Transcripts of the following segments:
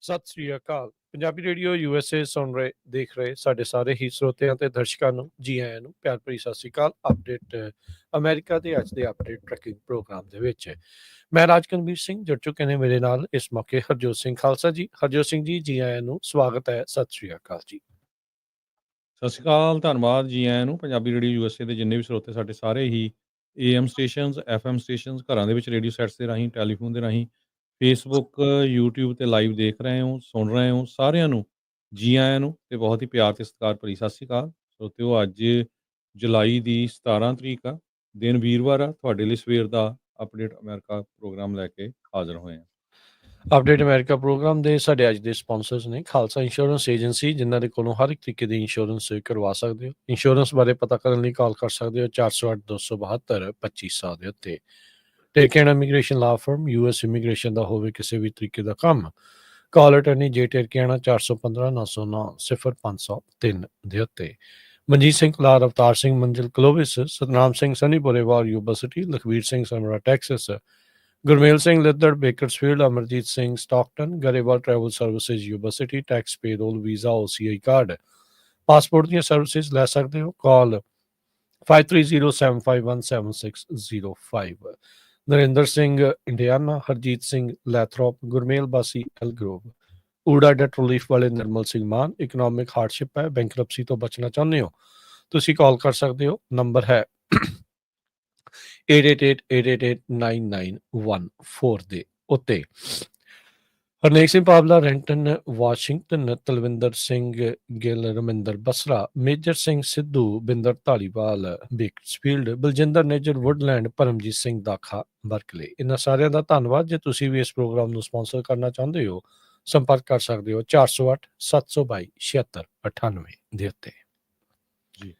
ਸਤਿ ਸ੍ਰੀ ਅਕਾਲ। Punjabi radio USA ਸੁਣ ਰਹੇ ਦੇਖ ਰਹੇ ਸਾਡੇ ਸਾਰੇ ਹੀ ਸਰੋਤਿਆਂ ਤੇ ਦਰਸ਼ਕਾਂ ਨੂੰ ਜੀ ਆਇਆਂ ਨੂੰ ਪਿਆਰ ਭਰੀ ਸਤਿ ਸ੍ਰੀ ਅਕਾਲ। ਅਪਡੇਟ ਅਮਰੀਕਾ ਦੇ ਅੱਜ ਦੇ ਅਪਡੇਟ ਟਰੈਕਿੰਗ ਪ੍ਰੋਗਰਾਮ ਦੇ ਵਿੱਚ ਮੈਂ ਰਾਜਕਨਵੀਰ ਸਿੰਘ ਜੁੜ ਚੁੱਕੇ ਨੇ ਮੇਰੇ ਨਾਲ ਇਸ ਮੌਕੇ ਹਰਜੋਤ ਸਿੰਘ ਖਾਲਸਾ ਜੀ। ਹਰਜੋਤ ਸਿੰਘ ਜੀ ਆਇਆਂ ਨੂੰ ਸਵਾਗਤ ਹੈ। ਸਤਿ ਸ੍ਰੀ ਅਕਾਲ ਜੀ। ਸਤਿ ਸ਼੍ਰੀ ਅਕਾਲ, ਧੰਨਵਾਦ ਜੀ ਆਇਆਂ ਨੂੰ। ਪੰਜਾਬੀ ਰੇਡੀਓ ਯੂਐਸਏ ਦੇ ਜਿੰਨੇ ਵੀ ਸਰੋਤੇ ਸਾਡੇ ਸਾਰੇ ਹੀ AM ਸਟੇਸ਼ਨਸ, FM ਸਟੇਸ਼ਨਸ, ਘਰਾਂ ਦੇ ਵਿੱਚ ਰੇਡੀਓ ਸੈਟਸ ਦੇ ਰਾਹੀਂ, ਟੈਲੀਫੋਨ ਦੇ ਰਾਹੀਂ, ਫੇਸਬੁੱਕ, YouTube ਤੇ ਲਾਈਵ ਦੇਖ ਰਹੇ ਹੋ, ਸੁਣ ਰਹੇ ਹੋ, ਸਾਰਿਆਂ ਨੂੰ ਜੀ ਆਇਆਂ ਨੂੰ ਤੇ ਬਹੁਤ ਹੀ ਪਿਆਰ ਤੇ ਸਤਿਕਾਰ ਭਰੀ ਸਤਿ ਸ਼੍ਰੀ ਅਕਾਲ। ਸਰੋਤਿਓ, ਅੱਜ ਜੁਲਾਈ ਦੀ 17 ਤਰੀਕ ਆ, ਦਿਨ ਵੀਰਵਾਰ ਆ। ਤੁਹਾਡੇ ਲਈ ਸਵੇਰ ਦਾ ਅਪਡੇਟ ਅਮਰੀਕਾ ਪ੍ਰੋਗਰਾਮ ਲੈ ਕੇ ਹਾਜ਼ਰ ਹੋਏ ਹਾਂ। ਅਪਡੇਟ ਅਮਰੀਕਾ ਪ੍ਰੋਗਰਾਮ ਦੇ ਸਾਡੇ ਅੱਜ ਦੇ ਸਪਾਂਸਰਸ ਨੇ ਖਾਲਸਾ ਇੰਸ਼ੋਰੈਂਸ ਏਜੰਸੀ, ਜਿਨ੍ਹਾਂ ਦੇ ਕੋਲੋਂ ਹਰ ਇੱਕ ਤਰੀਕੇ ਦੀ ਇੰਸ਼ੋਰੈਂਸ ਕਰਵਾ ਸਕਦੇ ਹੋ। ਇੰਸ਼ੋਰੈਂਸ ਬਾਰੇ ਪਤਾ ਕਰਨ ਲਈ ਕਾਲ ਕਰ ਸਕਦੇ ਹੋ 408 272 2500 ਦੇ ਉੱਤੇ। ਟੇਕਨ ਇਮੀਗ੍ਰੇਸ਼ਨ ਲਾ ਫਰਮ, US ਇਮੀਗ੍ਰੇਸ਼ਨ ਦਾ ਹੋਵੇ ਕਿਸੇ ਵੀ ਤਰੀਕੇ ਦਾ ਕੰਮ, ਕਾਲ ਅਟਰਨੀ ਜੇ ਟੇਰਕਿਆਣਾ 415 909 0503 ਦੇ ਉੱਤੇ। Manjeet Singh Kalar, Avtar Singh Manzil Clovis, Satnam Singh Sunny Borewal Yuba City, Lakhvir Singh Samra Texas, Gurmel Singh Liddar Bakersfield, Amarjit Singh Stockton, Grewal travel services Yuba City, tax payroll, visa, OCI card, passport ਦੀਆਂ ਸਰਵਿਸਿਜ਼ ਲੈ ਸਕਦੇ ਹੋ। Call 5307517605। Narinder Singh Indiana, Harjit Singh Lathrop, Gurmel Bassi Elk Grove, ਊੜਾ ਡੈਟ ਰਿਲੀਫ ਵਾਲੇ ਨਿਰਮਲ ਸਿੰਘ ਮਾਨ। ਇਕਨੋਮਿਕ ਹਾਰਡਸ਼ਿਪ ਹੈ, ਬੈਂਕਰਪਸੀ ਤੋਂ ਬਚਣਾ ਚਾਹੁੰਦੇ ਹੋ, ਤੁਸੀਂ ਕਾਲ ਕਰ ਸਕਦੇ ਹੋ। ਨੰਬਰ ਹੈ 8888889914 ਦੇ ਉੱਤੇ। Harnek Singh Pawla, Renton Washington, Talwinder Singh Gill, Raminder Basra, Major Singh Sidhu, Binder Dhaliwal Bakersfield, Baljinder Nijjar Woodland, Paramjit Singh Dakha Berkeley. ਇਹਨਾਂ ਸਾਰਿਆਂ ਦਾ ਧੰਨਵਾਦ। ਜੇ ਤੁਸੀਂ ਵੀ ਇਸ ਪ੍ਰੋਗਰਾਮ ਨੂੰ ਸਪਾਂਸਰ ਕਰਨਾ ਚਾਹੁੰਦੇ ਹੋ, ਸੰਪਰਕ ਕਰ ਸਕਦੇ ਹੋ 408 722 7698 ਦੇ ਉੱਤੇ। ਜੀ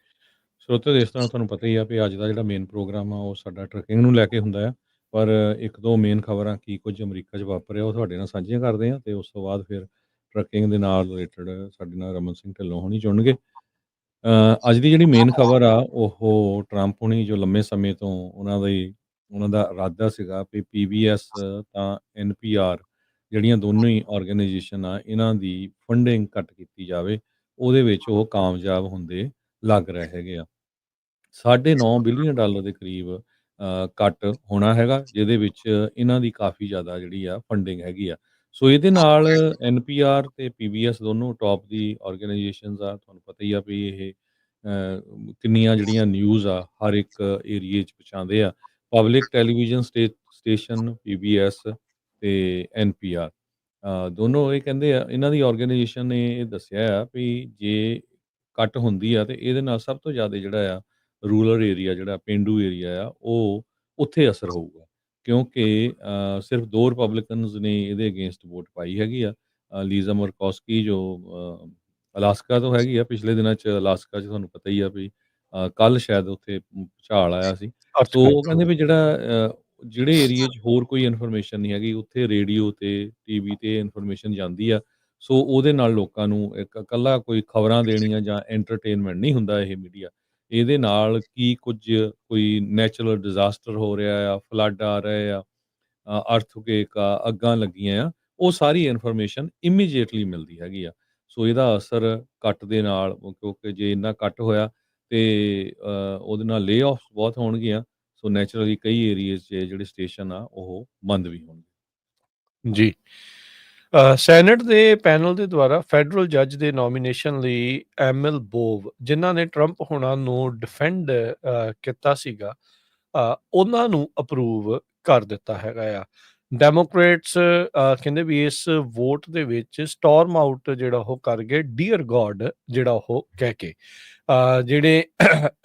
ਸਰੋਤੇ, ਇਸ ਤਰ੍ਹਾਂ ਤੁਹਾਨੂੰ ਪਤਾ ਹੀ ਆ ਵੀ ਅੱਜ ਦਾ ਜਿਹੜਾ ਮੇਨ ਪ੍ਰੋਗਰਾਮ ਆ ਉਹ ਸਾਡਾ ਟਰੱਕਿੰਗ ਨੂੰ ਲੈ ਕੇ ਹੁੰਦਾ ਆ। ਪਰ ਇੱਕ ਦੋ ਮੇਨ ਖਬਰਾਂ ਕੀ ਕੁਝ ਅਮਰੀਕਾ 'ਚ ਵਾਪਰਿਆ ਉਹ ਤੁਹਾਡੇ ਨਾਲ ਸਾਂਝੀਆਂ ਕਰਦੇ ਹਾਂ, ਅਤੇ ਉਸ ਤੋਂ ਬਾਅਦ ਫਿਰ ਟਰੱਕਿੰਗ ਦੇ ਨਾਲ ਰਿਲੇਟਡ ਸਾਡੇ ਨਾਲ ਰਮਨ ਸਿੰਘ ਢਿੱਲੋਂ ਹੋਣੀ ਜੁੜਨਗੇ। ਅੱਜ ਦੀ ਜਿਹੜੀ ਮੇਨ ਖਬਰ ਆ ਉਹ ਟਰੰਪ ਹੋਣੀ, ਜੋ ਲੰਮੇ ਸਮੇਂ ਤੋਂ ਉਹਨਾਂ ਦਾ ਇਰਾਦਾ ਸੀਗਾ ਵੀ PBS ਤਾਂ NPR ਜਿਹੜੀਆਂ ਦੋਨੋਂ ਹੀ ਆਰਗੇਨਾਈਜੇਸ਼ਨ ਆ, ਇਹਨਾਂ ਦੀ ਫੰਡਿੰਗ ਘੱਟ ਕੀਤੀ ਜਾਵੇ, ਉਹਦੇ ਵਿੱਚ ਉਹ ਕਾਮਯਾਬ ਹੁੰਦੇ ਲੱਗ ਰਹੇ ਹੈਗੇ ਆ। $9.5 ਬਿਲੀਅਨ ਦੇ ਕਰੀਬ ਕੱਟ ਹੋਣਾ ਹੈਗਾ, ਜਿਹਦੇ ਵਿੱਚ ਇਹਨਾਂ ਦੀ ਕਾਫੀ ਜ਼ਿਆਦਾ ਜਿਹੜੀ ਆ ਫੰਡਿੰਗ ਹੈਗੀ ਆ। ਸੋ ਇਹਦੇ ਨਾਲ NPR ਤੇ PBS ਦੋਨੋਂ ਟੌਪ ਦੀ ਆਰਗੇਨਾਈਜੇਸ਼ਨਸ ਆ। ਤੁਹਾਨੂੰ ਪਤਾ ਹੀ ਆ ਵੀ ਇਹ ਕਿੰਨੀਆਂ ਜਿਹੜੀਆਂ ਨਿਊਜ਼ ਆ ਹਰ ਇੱਕ ਏਰੀਏ 'ਚ ਪਹੁੰਚਾਉਂਦੇ ਆ। ਪਬਲਿਕ ਟੈਲੀਵਿਜ਼ਨ ਸਟੇਸ਼ਨ PBS ਤੇ NPR ਦੋਨੋਂ ਇਹ ਕਹਿੰਦੇ ਆ, ਇਹਨਾਂ ਦੀ ਆਰਗੇਨਾਈਜੇਸ਼ਨ ਨੇ ਇਹ ਦੱਸਿਆ ਆ ਵੀ ਜੇ ਕੱਟ ਹੁੰਦੀ ਆ ਤੇ ਇਹਦੇ ਨਾਲ ਸਭ ਤੋਂ ਜ਼ਿਆਦਾ ਜਿਹੜਾ ਆ ਰੂਰਲ ਏਰੀਆ, ਜਿਹੜਾ ਪੇਂਡੂ ਏਰੀਆ ਆ, ਉਹ ਉੱਥੇ ਅਸਰ ਹੋਊਗਾ। ਕਿਉਂਕਿ ਸਿਰਫ 2 ਰਿਪਬਲਿਕਨਸ ਨੇ ਇਹਦੇ ਅਗੇਂਸਟ ਵੋਟ ਪਾਈ ਹੈਗੀ ਆ। ਲੀਜ਼ਾ ਮਰਕੋਸਕੀ ਜੋ ਅਲਾਸਕਾ ਤੋਂ ਹੈਗੀ ਆ, ਪਿਛਲੇ ਦਿਨਾਂ 'ਚ ਅਲਾਸਕਾ 'ਚ ਤੁਹਾਨੂੰ ਪਤਾ ਹੀ ਆ ਵੀ ਕੱਲ੍ਹ ਸ਼ਾਇਦ ਉੱਥੇ ਭੂਚਾਲ ਆਇਆ ਸੀ। ਸੋ ਉਹ ਕਹਿੰਦੇ ਵੀ ਜਿਹੜੇ ਏਰੀਏ 'ਚ ਹੋਰ ਕੋਈ ਇਨਫੋਰਮੇਸ਼ਨ ਨਹੀਂ ਹੈਗੀ, ਉੱਥੇ ਰੇਡੀਓ ਤੇ TV ਤੇ ਇਨਫੋਰਮੇਸ਼ਨ ਜਾਂਦੀ ਆ। ਸੋ ਉਹਦੇ ਨਾਲ ਲੋਕਾਂ ਨੂੰ ਇੱਕ ਇਕੱਲਾ ਕੋਈ ਖਬਰਾਂ ਦੇਣੀਆਂ ਜਾਂ ਐਂਟਰਟੇਨਮੈਂਟ ਨਹੀਂ ਹੁੰਦਾ ਇਹ ਮੀਡੀਆ। ਇਹਦੇ ਨਾਲ ਕੀ ਕੁਝ ਕੋਈ ਨੈਚੁਰਲ ਡਿਜ਼ਾਸਟਰ ਹੋ ਰਿਹਾ ਆ, ਫਲੱਡ ਆ ਰਹੇ ਆ, ਅਰਥਕੁਏਕ ਆ, ਅੱਗਾਂ ਲੱਗੀਆਂ ਆ, ਉਹ ਸਾਰੀ ਇਨਫੋਰਮੇਸ਼ਨ ਇਮੀਡੀਏਟਲੀ ਮਿਲਦੀ ਹੈਗੀ ਆ। ਸੋ ਇਹਦਾ ਅਸਰ ਕੱਟ ਦੇ ਨਾਲ, ਕਿਉਂਕਿ ਜੇ ਇੰਨਾ ਕੱਟ ਹੋਇਆ ਤੇ ਉਹਦੇ ਨਾਲ ਲੇ ਆਫ ਬਹੁਤ ਹੋਣਗੀਆਂ। ਸੋ ਨੈਚੁਰਲੀ ਕਈ ਏਰੀਏ 'ਚ ਜਿਹੜੇ ਸਟੇਸ਼ਨ ਆ ਉਹ ਬੰਦ ਵੀ ਹੋਣਗੇ। ਜੀ, ਸੈਨੇਟ ਦੇ ਪੈਨਲ ਦੇ ਦੁਆਰਾ ਫੈਡਰਲ ਜੱਜ ਦੇ ਨੋਮੀਨੇਸ਼ਨ ਲਈ ਐਮਿਲ ਬੋਵ, ਜਿਨ੍ਹਾਂ ਨੇ ਟਰੰਪ ਹੋਣਾ ਨੂੰ ਡਿਫੈਂਡ ਕੀਤਾ ਸੀਗਾ, ਉਹਨਾਂ ਨੂੰ ਅਪਰੂਵ ਕਰ ਦਿੱਤਾ ਹੈਗਾ ਆ। ਡੈਮੋਕ੍ਰੇਟਸ ਕਹਿੰਦੇ ਵੀ ਇਸ ਵੋਟ ਦੇ ਵਿੱਚ ਸਟੋਰਮ ਆਊਟ ਜਿਹੜਾ ਉਹ ਕਰ ਗਏ, ਡੀਅਰ ਗੋਡ ਜਿਹੜਾ ਉਹ ਕਹਿ ਕੇ। ਜਿਹੜੇ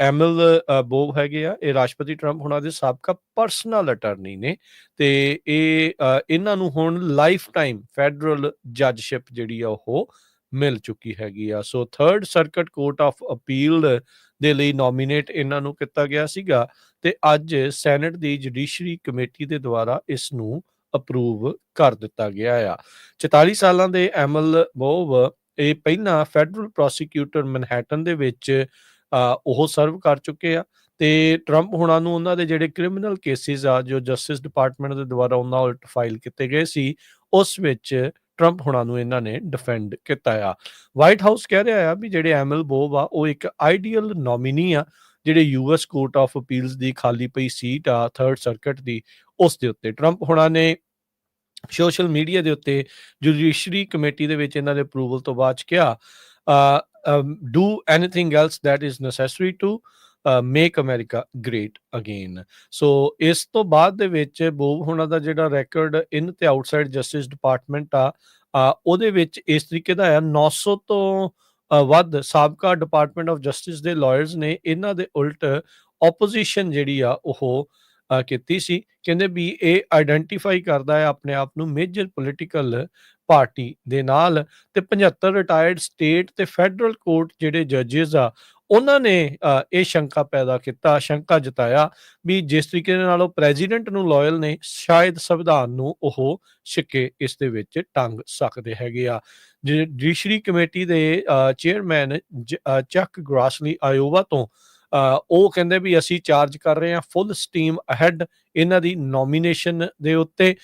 ਐਮਿਲ ਬੋਵ ਹੈਗੇ ਆ, ਇਹ ਰਾਸ਼ਟਰਪਤੀ ਟਰੰਪ ਹੋਣਾ ਦੇ ਸਾਬਕਾ ਪਰਸਨਲ ਅਟਰਨੀ ਨੇ, ਤੇ ਇਹ ਇਹਨਾਂ ਨੂੰ ਹੁਣ ਲਾਈਫ ਟਾਈਮ ਫੈਡਰਲ ਜੱਜਸ਼ਿਪ ਜਿਹੜੀ ਆ ਉਹ ਮਿਲ ਚੁੱਕੀ ਹੈਗੀ ਆ। ਸੋ 3rd circuit court of appeal ਦੇ ਲਈ ਨੋਮੀਨੇਟ ਇਹਨਾਂ ਨੂੰ ਕੀਤਾ ਗਿਆ ਸੀਗਾ, ਤੇ ਅੱਜ ਸੈਨੇਟ ਦੀ ਜੁਡੀਸ਼ਰੀ ਕਮੇਟੀ ਦੇ ਦੁਆਰਾ ਇਸ ਨੂੰ ਅਪਰੂਵ ਕਰ ਦਿੱਤਾ ਗਿਆ ਆ। 44 ਸਾਲਾਂ ਦੇ ਐਮਿਲ ਬੋਵ ਇਹ ਪਹਿਲਾਂ ਫੈਡਰਲ ਪ੍ਰੋਸੀਕਿਊਟਰ ਮੈਨਹੈਟਨ ਦੇ ਵਿੱਚ ਉਹ ਸਰਵ ਕਰ ਚੁੱਕੇ ਆ, ਤੇ ਟਰੰਪ ਹੋਣਾ ਨੂੰ ਉਹਨਾਂ ਦੇ ਜਿਹੜੇ ਕ੍ਰਿਮੀਨਲ ਕੇਸਿਸ ਆ ਜੋ ਜਸਟਿਸ ਡਿਪਾਰਟਮੈਂਟ ਦੇ ਦੁਆਰਾ ਉਹਨਾਂ ਉਲਟ ਫਾਈਲ ਕੀਤੇ ਗਏ ਸੀ, ਉਸ ਵਿੱਚ ਟਰੰਪ ਹੁਣਾਂ ਨੂੰ ਇਹਨਾਂ ਨੇ ਡਿਫੈਂਡ ਕੀਤਾ ਆ। ਵਾਈਟ ਹਾਊਸ ਕਹਿ ਰਿਹਾ ਆ ਵੀ ਜਿਹੜੇ ਐਮਲ ਬੋਬ ਆ ਉਹ ਇੱਕ ਆਈਡੀਅਲ ਨੋਮੀਨੀ ਆ ਜਿਹੜੇ ਯੂਐਸ ਕੋਰਟ ਆਫ ਅਪੀਲਸ ਦੀ ਖਾਲੀ ਪਈ ਸੀਟ ਆ 3rd ਸਰਕਟ ਦੀ, ਉਸ ਦੇ ਉੱਤੇ ਟਰੰਪ ਹੁਣਾਂ ਨੇ ਸੋਸ਼ਲ ਮੀਡੀਆ ਦੇ ਉੱਤੇ ਜੁਡੀਸ਼ਰੀ ਕਮੇਟੀ ਦੇ ਵਿੱਚ ਇਹਨਾਂ ਦੇ ਅਪਰੂਵਲ ਤੋਂ ਬਾਅਦ 'ਚ ਕਿਹਾ do anything else that is necessary to make America great again. So ਇਸ ਤੋਂ ਬਾਅਦ ਦੇ ਵਿੱਚ ਬੋਬ ਹੁਣਾਂ ਦਾ ਜਿਹੜਾ ਰੈਕਰਡ ਇਨ ਤੇ ਆਊਟਸਾਈਡ ਜਸਟਿਸ ਡਿਪਾਰਟਮੈਂਟ ਆ ਉਹਦੇ ਵਿੱਚ ਇਸ ਤਰੀਕੇ ਦਾ ਆ 900 ਤੋਂ ਵੱਧ ਸਾਬਕਾ ਡਿਪਾਰਟਮੈਂਟ ਆਫ ਜਸਟਿਸ ਦੇ ਲਾਇਰਸ ਨੇ ਇਹਨਾਂ ਦੇ ਉਲਟ ਆਪੋਜੀਸ਼ਨ ਜਿਹੜੀ ਆ ਉਹ ਕੀਤੀ ਸੀ। ਕਹਿੰਦੇ ਵੀ ਇਹ ਆਈਡੈਂਟੀਫਾਈ ਕਰਦਾ ਹੈ ਆਪਣੇ ਆਪ ਨੂੰ ਮੇਜਰ ਪੋਲੀਟੀਕਲ ਪਾਰਟੀ ਦੇ ਨਾਲ, ਤੇ 75 ਰਿਟਾਇਰਡ ਸਟੇਟ ਤੇ ਫੈਡਰਲ ਕੋਰਟ ਜਿਹੜੇ ਜੱਜਿਸ ਆ ਉਹਨਾਂ ਨੇ ਇਹ ਸ਼ੰਕਾ ਜਤਾਇਆ ਵੀ ਜਿਸ ਤਰੀਕੇ ਦੇ ਨਾਲ ਉਹ ਪ੍ਰੈਜ਼ੀਡੈਂਟ ਨੂੰ ਲਾਇਲ ਨੇ, ਸ਼ਾਇਦ ਸੰਵਿਧਾਨ ਨੂੰ ਉਹ ਸਿੱਕੇ ਇਸ ਦੇ ਵਿੱਚ ਟੰਗ ਸਕਦੇ ਹੈਗੇ ਆ। ਜੁਡੀਸ਼ਰੀ ਕਮੇਟੀ ਦੇ ਚੇਅਰਮੈਨ ਚੱਕ ਗ੍ਰਾਸਲੀ ਆਇਓਵਾ ਤੋਂ ਉਹ ਕਹਿੰਦੇ ਵੀ ਅਸੀਂ ਚਾਰਜ ਕਰ ਰਹੇ ਹਾਂ ਫੁੱਲ ਸਟੀਮ ਅਹੈਡ ਇਹਨਾਂ ਦੀ ਨੋਮੀਨੇਸ਼ਨ ਦੇ ਉੱਤੇ,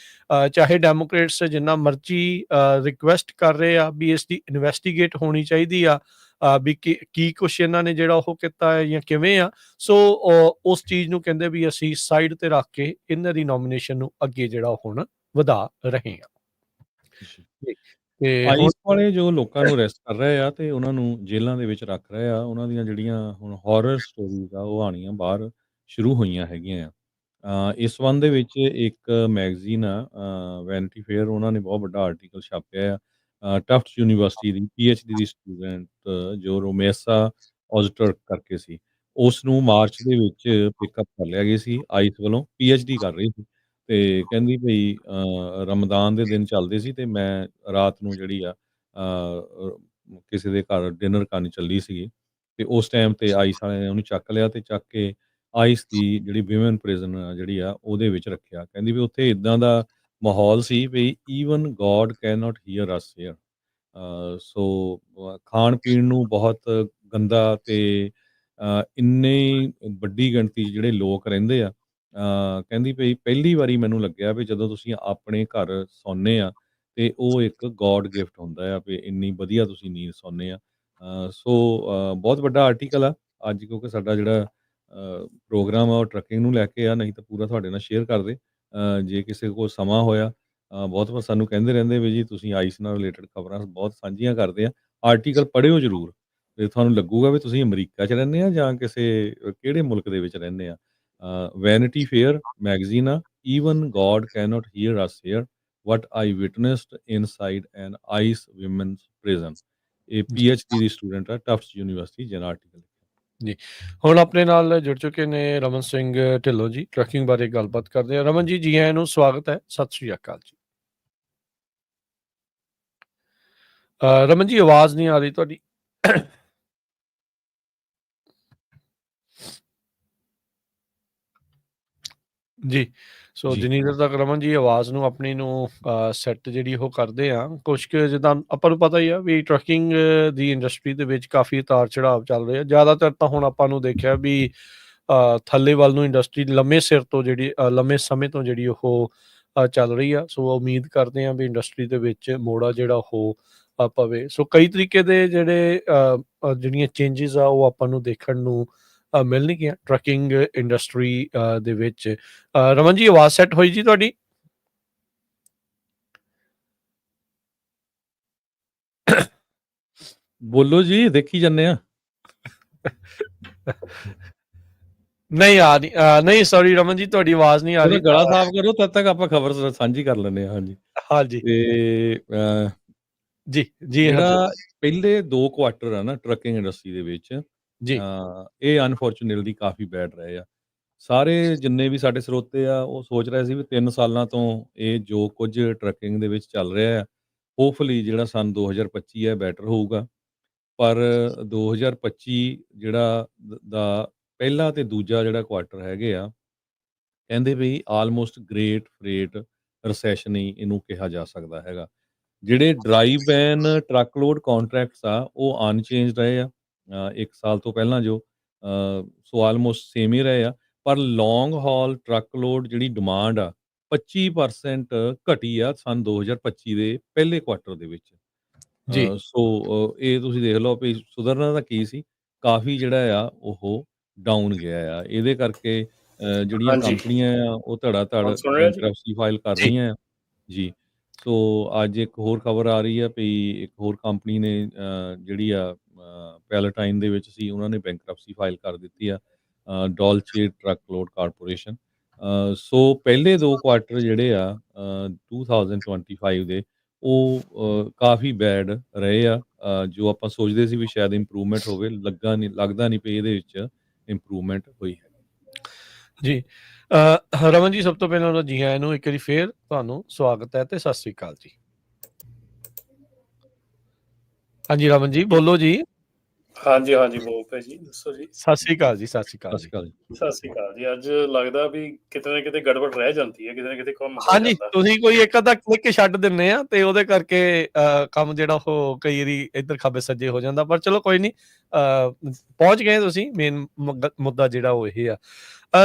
ਚਾਹੇ ਡੈਮੋਕ੍ਰੇਟਸ ਜਿੰਨਾ ਮਰਜ਼ੀ ਰਿਕੁਐਸਟ ਕਰ ਰਹੇ ਆ ਵੀ ਇਸ ਦੀ ਇਨਵੈਸਟੀਗੇਟ ਹੋਣੀ ਚਾਹੀਦੀ ਆ ਵੀ ਕੀ ਕੁਛ ਇਹਨਾਂ ਨੇ ਜਿਹੜਾ ਉਹ ਕੀਤਾ ਹੈ ਜਾਂ ਕਿਵੇਂ ਆ। ਸੋ ਉਸ ਚੀਜ਼ ਨੂੰ ਕਹਿੰਦੇ ਵੀ ਅਸੀਂ ਸਾਈਡ ਤੇ ਰੱਖ ਕੇ ਇਹਨਾਂ ਦੀ ਨੋਮੀਨੇਸ਼ਨ ਨੂੰ ਅੱਗੇ ਜਿਹੜਾ ਹੁਣ ਵਧਾ ਰਹੇ ਆ। ਤੇ ਆਈਸ ਵਾਲੇ ਜੋ ਲੋਕਾਂ ਨੂੰ ਅਰੈਸਟ ਕਰ ਰਹੇ ਆ ਤੇ ਉਹਨਾਂ ਨੂੰ ਜੇਲ੍ਹਾਂ ਦੇ ਵਿੱਚ ਰੱਖ ਰਹੇ ਆ, ਉਹਨਾਂ ਦੀਆਂ ਜਿਹੜੀਆਂ ਹੁਣ ਹਾਰਰ ਸਟੋਰੀਜ਼ ਆ ਉਹ ਆਉਣੀਆਂ ਬਾਹਰ ਸ਼ੁਰੂ ਹੋਈਆਂ ਹੈਗੀਆਂ ਆ। ਇਸ ਸੰਬੰਧ ਦੇ ਵਿੱਚ ਇੱਕ ਮੈਗਜ਼ੀਨ ਆ ਵੈਨਿਟੀ ਫੇਅਰ, ਉਹਨਾਂ ਨੇ ਬਹੁਤ ਵੱਡਾ ਆਰਟੀਕਲ ਛਾਪਿਆ ਆ। ਟਫਟਸ ਯੂਨੀਵਰਸਿਟੀ ਦੀ ਪੀਐਚਡੀ ਦੀ ਸਟੂਡੈਂਟ ਜੋ ਰੋਮੇਸਾ ਓਜ਼ਟਰਕ ਕਰਕੇ ਸੀ, ਉਸ ਨੂੰ ਮਾਰਚ ਦੇ ਵਿੱਚ ਪਿਕਅਪ ਕਰ ਲਿਆ ਗਿਆ ਸੀ ਆਈਸ ਵੱਲੋਂ। ਪੀਐਚਡੀ ਕਰ ਰਹੀ ਸੀ ਤੇ ਕਹਿੰਦੀ ਭਈ ਰਮਦਾਨ ਦੇ ਦਿਨ ਚੱਲਦੇ ਸੀ ਤੇ ਮੈਂ ਰਾਤ ਨੂੰ ਜਿਹੜੀ ਆ ਕਿਸੇ ਦੇ ਘਰ ਡਿਨਰ ਕਰਨ ਚੱਲੀ ਸੀਗੀ ਤੇ ਉਸ ਟਾਈਮ ਤੇ ਆਈਸ ਵਾਲਿਆਂ ਨੇ ਉਹਨੂੰ ਚੱਕ ਲਿਆ ਤੇ ਚੱਕ ਕੇ ਆਈਸ ਦੀ ਜਿਹੜੀ ਵਿਮਨ ਪ੍ਰਿਜ਼ਨ ਜਿਹੜੀ ਆ ਉਹਦੇ ਵਿੱਚ ਰੱਖਿਆ। ਕਹਿੰਦੀ ਵੀ ਉੱਥੇ ਇਦਾਂ ਦਾ ਮਾਹੌਲ ਸੀ ਵੀ even God can not hear us here. So ਖਾਣ ਪੀਣ ਨੂੰ ਬਹੁਤ ਗੰਦਾ ਤੇ ਇੰਨੀ ਵੱਡੀ ਗਿਣਤੀ 'ਚ ਜਿਹੜੇ ਲੋਕ ਰਹਿੰਦੇ ਆ। ਕਹਿੰਦੀ ਭਈ ਪਹਿਲੀ ਵਾਰੀ ਮੈਨੂੰ ਲੱਗਿਆ ਵੀ ਜਦੋਂ ਤੁਸੀਂ ਆਪਣੇ ਘਰ ਸੌਂਦੇ ਆ ਤੇ ਉਹ ਇੱਕ ਗੋਡ ਗਿਫਟ ਹੁੰਦਾ ਆ ਵੀ ਇੰਨੀ ਵਧੀਆ ਤੁਸੀਂ ਨੀਂਦ ਸੌਂਦੇ ਆ। ਸੋ ਬਹੁਤ ਵੱਡਾ ਆਰਟੀਕਲ ਆ ਅੱਜ, ਕਿਉਂਕਿ ਸਾਡਾ ਜਿਹੜਾ ਪ੍ਰੋਗਰਾਮ ਆ ਉਹ ਟਰੱਕਿੰਗ ਨੂੰ ਲੈ ਕੇ ਆ, ਨਹੀਂ ਤਾਂ ਪੂਰਾ ਤੁਹਾਡੇ ਨਾਲ ਸ਼ੇਅਰ ਕਰਦੇ ਜੇ ਕਿਸੇ ਕੋਲ ਸਮਾਂ ਹੋਇਆ। ਬਹੁਤ ਵਾਰ ਸਾਨੂੰ ਕਹਿੰਦੇ ਰਹਿੰਦੇ ਵੀ ਜੀ ਤੁਸੀਂ ਆਈਸ ਨਾਲ ਰਿਲੇਟਡ ਖਬਰਾਂ ਬਹੁਤ ਸਾਂਝੀਆਂ ਕਰਦੇ ਆ, ਆਰਟੀਕਲ ਪੜ੍ਹਿਓ ਜ਼ਰੂਰ ਤੇ ਤੁਹਾਨੂੰ ਲੱਗੂਗਾ ਵੀ ਤੁਸੀਂ ਅਮਰੀਕਾ 'ਚ ਰਹਿੰਦੇ ਆ ਜਾਂ ਕਿਸੇ ਕਿਹੜੇ ਮੁਲਕ ਦੇ ਵਿੱਚ ਰਹਿੰਦੇ ਆ। ਵੈਨਿਟੀ ਫੇਅਰ ਮੈਗਜ਼ੀਨ ਆ, even God can not hear us here what I witnessed inside an ICE women's prison. ਇਹ ਪੀਐਚਡੀ ਦੀ ਸਟੂਡੈਂਟ ਆ ਟਫਟਸ ਯੂਨੀਵਰਸਿਟੀ, ਜਿਹਨਾਂ ਆਰਟੀਕਲ ਜੀ ਹੁਣ ਆਪਣੇ ਨਾਲ ਜੁੜ ਚੁੱਕੇ ਨੇ ਰਮਨ ਸਿੰਘ ਢਿੱਲੋਂ ਜੀ, ਟਰੱਕਿੰਗ ਬਾਰੇ ਗੱਲਬਾਤ ਕਰਦੇ ਆ। ਰਮਨ ਜੀ, ਜੀ ਆਇਆਂ ਨੂੰ, ਸਵਾਗਤ ਹੈ, ਸਤਿ ਸ਼੍ਰੀ ਅਕਾਲ ਜੀ। ਰਮਨ ਜੀ, ਆਵਾਜ਼ ਨਹੀਂ ਆ ਰਹੀ ਤੁਹਾਡੀ। ਜੀ ਸੋ ਜੀ ਜਿੰਨੀ ਦੇਰ ਤੱਕ ਰਮਨ ਜੀ ਆਵਾਜ਼ ਨੂੰ ਆਪਣੀ ਨੂੰ ਸੈੱਟ ਜਿਹੜੀ ਉਹ ਕਰਦੇ ਆ, ਕੁਛ ਕੁ ਜਿੱਦਾਂ ਆਪਾਂ ਨੂੰ ਪਤਾ ਹੀ ਆ ਵੀ ਟਰੱਕਿੰਗ ਦੀ ਇੰਡਸਟਰੀ ਦੇ ਵਿੱਚ ਕਾਫੀ ਉਤਾਰ ਚੜਾਵ ਚੱਲ ਰਹੇ ਆ। ਜ਼ਿਆਦਾਤਰ ਤਾਂ ਹੁਣ ਆਪਾਂ ਨੂੰ ਦੇਖਿਆ ਵੀ ਥੱਲੇ ਵੱਲ ਨੂੰ ਇੰਡਸਟਰੀ ਲੰਮੇ ਲੰਮੇ ਸਮੇਂ ਤੋਂ ਜਿਹੜੀ ਉਹ ਚੱਲ ਰਹੀ ਆ। ਸੋ ਉਮੀਦ ਕਰਦੇ ਆ ਵੀ ਇੰਡਸਟਰੀ ਦੇ ਵਿੱਚ ਮੋੜਾ ਜਿਹੜਾ ਉਹ ਪਵੇ। ਸੋ ਕਈ ਤਰੀਕੇ ਦੇ ਜਿਹੜੇ ਜਿਹੜੀਆਂ ਚੇਂਜਿਸ ਆ ਉਹ ਆਪਾਂ ਨੂੰ ਦੇਖਣ ਨੂੰ ਮਿਲਣਗੀਆਂ ਟਰੱਕਿੰਗ ਇੰਡਸਟਰੀ ਦੇ ਵਿੱਚ। ਰਮਨ ਜੀ, ਆਵਾਜ਼ ਸੈੱਟ ਹੋਈ ਜੀ ਤੁਹਾਡੀ? ਬੋਲੋ ਜੀ, ਦੇਖੀ ਜਾਂਦੇ ਆ। ਨਹੀਂ ਆ ਰਹੀ, ਨਹੀਂ ਸੌਰੀ ਰਮਨ ਜੀ, ਤੁਹਾਡੀ ਆਵਾਜ਼ ਨਹੀਂ ਆ ਰਹੀ। ਗਲਾ ਸਾਫ਼ ਕਰੋ, ਤਦ ਤੱਕ ਆਪਾਂ ਖਬਰ ਸਾਂਝੀ ਕਰ ਲੈਂਦੇ ਆ। ਹਾਂਜੀ ਹਾਂਜੀ ਤੇ ਜੀ ਜੀ ਜਿਹੜਾ ਪਹਿਲੇ 2 ਕੁਆਟਰ ਆ ਨਾ ਟਰੱਕਿੰਗ ਇੰਡਸਟਰੀ ਦੇ ਵਿੱਚ, ਜੀ ਇਹ ਅਨਫੋਰਚੂਨੇਟਲੀ ਕਾਫੀ ਬੈਡ ਰਹੇ ਆ। ਸਾਰੇ ਜਿੰਨੇ ਵੀ ਸਾਡੇ ਸਰੋਤੇ ਆ ਉਹ ਸੋਚ ਰਹੇ ਸੀ ਵੀ 3 ਸਾਲਾਂ ਤੋਂ ਇਹ ਜੋ ਕੁਝ ਟਰੱਕਿੰਗ ਦੇ ਵਿੱਚ ਚੱਲ ਰਿਹਾ ਆ, ਹੋਪਫੁਲੀ ਜਿਹੜਾ ਸਨ 2025 ਹੈ ਬੈਟਰ ਹੋਊਗਾ। ਪਰ 2025 ਜਿਹੜਾ ਦਾ ਪਹਿਲਾ ਤੇ ਦੂਜਾ ਜਿਹੜਾ ਕੁਆਟਰ ਹੈਗੇ ਆ, ਕਹਿੰਦੇ ਵੀ ਆਲਮੋਸਟ ਗ੍ਰੇਟ ਫਰੇਟ ਰਿਸੈਸ਼ਨ ਹੀ ਇਹਨੂੰ ਕਿਹਾ ਜਾ ਸਕਦਾ ਹੈਗਾ। ਜਿਹੜੇ drive van truck load contracts ਆ ਉਹ ਅਨਚੇਂਜ ਰਹੇ ਆ 1 ਸਾਲ ਤੋਂ ਪਹਿਲਾਂ ਜੋ, ਸੋ ਆਲਮੋਸਟ ਸੇਮ ਹੀ ਰਹੇ ਆ। ਪਰ ਲੌਂਗ ਹਾਲ ਟਰੱਕ ਲੋਡ ਜਿਹੜੀ ਡਿਮਾਂਡ ਆ 25% ਘਟੀ ਆ ਸੰਨ 2025 ਦੇ ਪਹਿਲੇ ਕੁਆਰਟਰ ਦੇ ਵਿੱਚ। ਜੀ, ਸੋ ਇਹ ਤੁਸੀਂ ਦੇਖ ਲਓ ਵੀ ਸੁਧਰਨਾ ਤਾਂ ਕੀ ਸੀ, ਕਾਫੀ ਜਿਹੜਾ ਆ ਉਹ ਡਾਊਨ ਗਿਆ ਆ। ਇਹਦੇ ਕਰਕੇ ਜਿਹੜੀਆਂ ਹਾਂਜੀ, ਕੰਪਨੀਆਂ ਆ ਉਹ ਧੜਾ-ਧੜ ਹੁਣ ਸੁਣ ਰਿਹਾ ਜੀ? ਬੈਂਕਰਪਸੀ ਫਾਈਲ ਕਰ ਜੀ, ਰਹੀਆਂ ਆ। ਜੀ, ਸੋ ਅੱਜ ਇੱਕ ਹੋਰ ਖਬਰ ਆ ਰਹੀ ਆ ਵੀ ਇੱਕ ਹੋਰ ਕੰਪਨੀ ਨੇ ਜਿਹੜੀ ਆ ਪੈਲੇਟਾਈਨ ਦੇ ਵਿੱਚ ਸੀ, ਉਹਨਾਂ ਨੇ ਬੈਂਕਰਪਸੀ ਫਾਈਲ ਕਰ ਦਿੱਤੀ ਆ, ਡੋਲਚੇ ਟਰੱਕ ਲੋਡ ਕਾਰਪੋਰੇਸ਼ਨ। ਸੋ ਪਹਿਲੇ 2 ਕੁਆਰਟਰ ਜਿਹੜੇ ਆ 2025 ਦੇ ਉਹ ਕਾਫੀ ਬੈਡ ਰਹੇ ਆ। ਜੋ ਆਪਾਂ ਸੋਚਦੇ ਸੀ ਵੀ ਸ਼ਾਇਦ ਇੰਪਰੂਵਮੈਂਟ ਹੋਵੇ, ਲੱਗਦਾ ਨਹੀਂ ਪਈ ਇਹਦੇ ਵਿੱਚ ਇੰਪਰੂਵਮੈਂਟ ਹੋਈ ਹੈ। ਜੀ। ਰਮਨ ਜੀ, ਸਭ ਤੋਂ ਪਹਿਲਾਂ ਤਾਂ ਜੀ ਆਇਆਂ ਨੂੰ ਇੱਕ ਵਾਰੀ ਫੇਰ ਤੁਹਾਨੂੰ ਸਵਾਗਤ ਹੈ ਤੇ ਸਤਿ ਸ੍ਰੀ ਅਕਾਲ ਜੀ। ਹਾਂਜੀ ਰਮਨ ਜੀ, ਬੋਲੋ ਜੀ। ਹਾਂਜੀ, ਹਾਂਜੀ, ਬੋਲ ਪਏ ਜੀ, ਦੱਸੋ ਜੀ। ਸਤਿ ਸ੍ਰੀ ਅਕਾਲ ਜੀ, ਸਤਿ ਸ੍ਰੀ ਸਤਿ ਅਕਾਲ ਸ਼੍ਰੀ ਜੀ। ਅਕਾਲ ਜੀ। ਸਤਿ ਸ਼੍ਰੀ ਅਕਾਲ ਜੀ। ਅੱਜ ਲੱਗਦਾ ਵੀ ਕਿਤੇ ਨਾ ਕਿਤੇ ਗੜਬੜ ਰਹਿ ਜਾਂਦੀ ਹੈ, ਕਿਤੇ ਨਾ ਕਿਤੇ ਕੰਮ ਹੋ ਹਾਂਜੀ, ਜਾਂਦਾ। ਤੁਸੀਂ ਕੋਈ ਇੱਕ ਅੱਧਾ ਕਲਿੱਕ ਛੱਡ ਦਿੰਦੇ ਆ ਤੇ ਉਹਦੇ ਕਰਕੇ ਕੰਮ ਜਿਹੜਾ ਉਹ ਕਈ ਵਾਰੀ ਇੱਧਰ ਖੱਬੇ ਸੱਜੇ ਹੋ ਜਾਂਦਾ, ਪਰ ਚਲੋ ਕੋਈ ਨਹੀਂ, ਪਹੁੰਚ ਗਏ ਤੁਸੀਂ। ਮੇਨ ਮੁੱਦਾ ਜਿਹੜਾ ਉਹ ਇਹ ਆ।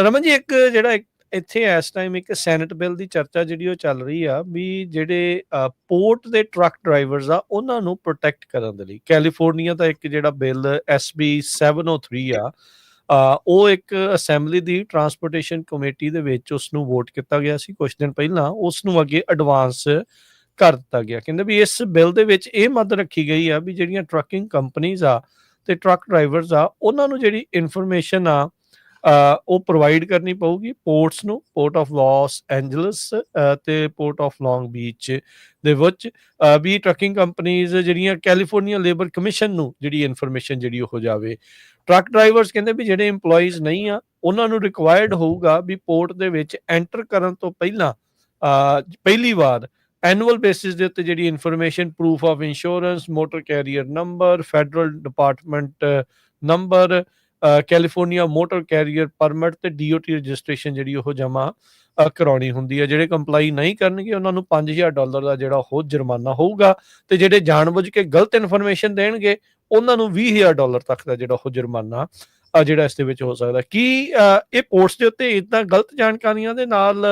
ਰਮਨ ਜੀ, ਇੱਕ ਜਿਹੜਾ ਇੱਥੇ ਇਸ ਟਾਈਮ ਇੱਕ ਸੈਨੇਟ ਬਿੱਲ ਦੀ ਚਰਚਾ ਜਿਹੜੀ ਉਹ ਚੱਲ ਰਹੀ ਆ ਵੀ ਜਿਹੜੇ ਪੋਰਟ ਦੇ ਟਰੱਕ ਡਰਾਈਵਰਸ ਆ ਉਹਨਾਂ ਨੂੰ ਪ੍ਰੋਟੈਕਟ ਕਰਨ ਦੇ ਲਈ ਕੈਲੀਫੋਰਨੀਆ ਦਾ ਇੱਕ ਜਿਹੜਾ ਬਿੱਲ SB 703 ਆ, ਉਹ ਇੱਕ ਅਸੈਂਬਲੀ ਦੀ ਟਰਾਂਸਪੋਰਟੇਸ਼ਨ ਕਮੇਟੀ ਦੇ ਵਿੱਚ ਉਸ ਨੂੰ ਵੋਟ ਕੀਤਾ ਗਿਆ ਸੀ ਕੁਝ ਦਿਨ ਪਹਿਲਾਂ। ਉਸ ਨੂੰ ਅੱਗੇ ਐਡਵਾਂਸ ਕਰ ਦਿੱਤਾ ਗਿਆ। ਕਹਿੰਦੇ ਵੀ ਇਸ ਬਿੱਲ ਦੇ ਵਿੱਚ ਇਹ ਮੱਦ ਰੱਖੀ ਗਈ ਆ ਵੀ ਜਿਹੜੀਆਂ ਟਰੱਕਿੰਗ ਕੰਪਨੀਜ਼ ਆ ਤੇ ਟਰੱਕ ਡਰਾਈਵਰਸ ਆ ਉਹਨਾਂ ਨੂੰ ਜਿਹੜੀ ਇਨਫੋਰਮੇਸ਼ਨ ਆ ਉਹ ਪ੍ਰੋਵਾਈਡ ਕਰਨੀ ਪਊਗੀ ਪੋਰਟਸ ਨੂੰ, ਪੋਰਟ ਆਫ ਲਾਸ ਐਂਜਲਸ ਤੇ ਪੋਰਟ ਆਫ ਲੌਂਗ ਬੀਚ ਦੇ ਵਿੱਚ, ਵੀ ਟਰੱਕਿੰਗ ਕੰਪਨੀਜ਼ ਜਿਹੜੀਆਂ ਕੈਲੀਫੋਰਨੀਆ ਲੇਬਰ ਕਮਿਸ਼ਨ ਨੂੰ ਜਿਹੜੀ ਇਨਫੋਰਮੇਸ਼ਨ ਜਿਹੜੀ ਉਹ ਜਾਵੇ। ਟਰੱਕ ਡਰਾਈਵਰਸ ਕਹਿੰਦੇ ਵੀ ਜਿਹੜੇ EMPLOYEES ਨਹੀਂ ਆ ਉਹਨਾਂ ਨੂੰ ਰਿਕੁਆਇਰਡ ਹੋਊਗਾ ਵੀ ਪੋਰਟ ਦੇ ਵਿੱਚ ਐਂਟਰ ਕਰਨ ਤੋਂ ਪਹਿਲਾਂ ਪਹਿਲੀ ਵਾਰ ਐਨੂਅਲ ਬੇਸਿਸ ਦੇ ਉੱਤੇ ਜਿਹੜੀ information, proof of insurance, motor carrier number, federal department number, California motor carrier permit ਤੇ DOT ਰਜਿਸਟ੍ਰੇਸ਼ਨ ਜਿਹੜੀ ਉਹ ਜਮ੍ਹਾਂ ਕਰਾਉਣੀ ਹੁੰਦੀ ਹੈ। ਜਿਹੜੇ ਕੰਪਲਾਈ ਨਹੀਂ ਕਰਨਗੇ ਉਹਨਾਂ ਨੂੰ $5000 ਦਾ ਜਿਹੜਾ ਉਹ ਜੁਰਮਾਨਾ ਹੋਊਗਾ ਤੇ ਜਿਹੜੇ ਜਾਣਬੁੱਝ ਕੇ ਗਲਤ ਇਨਫੋਰਮੇਸ਼ਨ ਦੇਣਗੇ ਉਹਨਾਂ ਨੂੰ $20000 ਤੱਕ ਦਾ ਜਿਹੜਾ ਉਹ ਜੁਰਮਾਨਾ ਜਿਹੜਾ ਇਸ ਦੇ ਵਿੱਚ ਹੋ ਸਕਦਾ। ਕੀ ਇਹ ਪੋਰਟਸ ਦੇ ਉੱਤੇ ਇਦਾਂ ਗਲਤ ਜਾਣਕਾਰੀਆਂ ਦੇ ਨਾਲ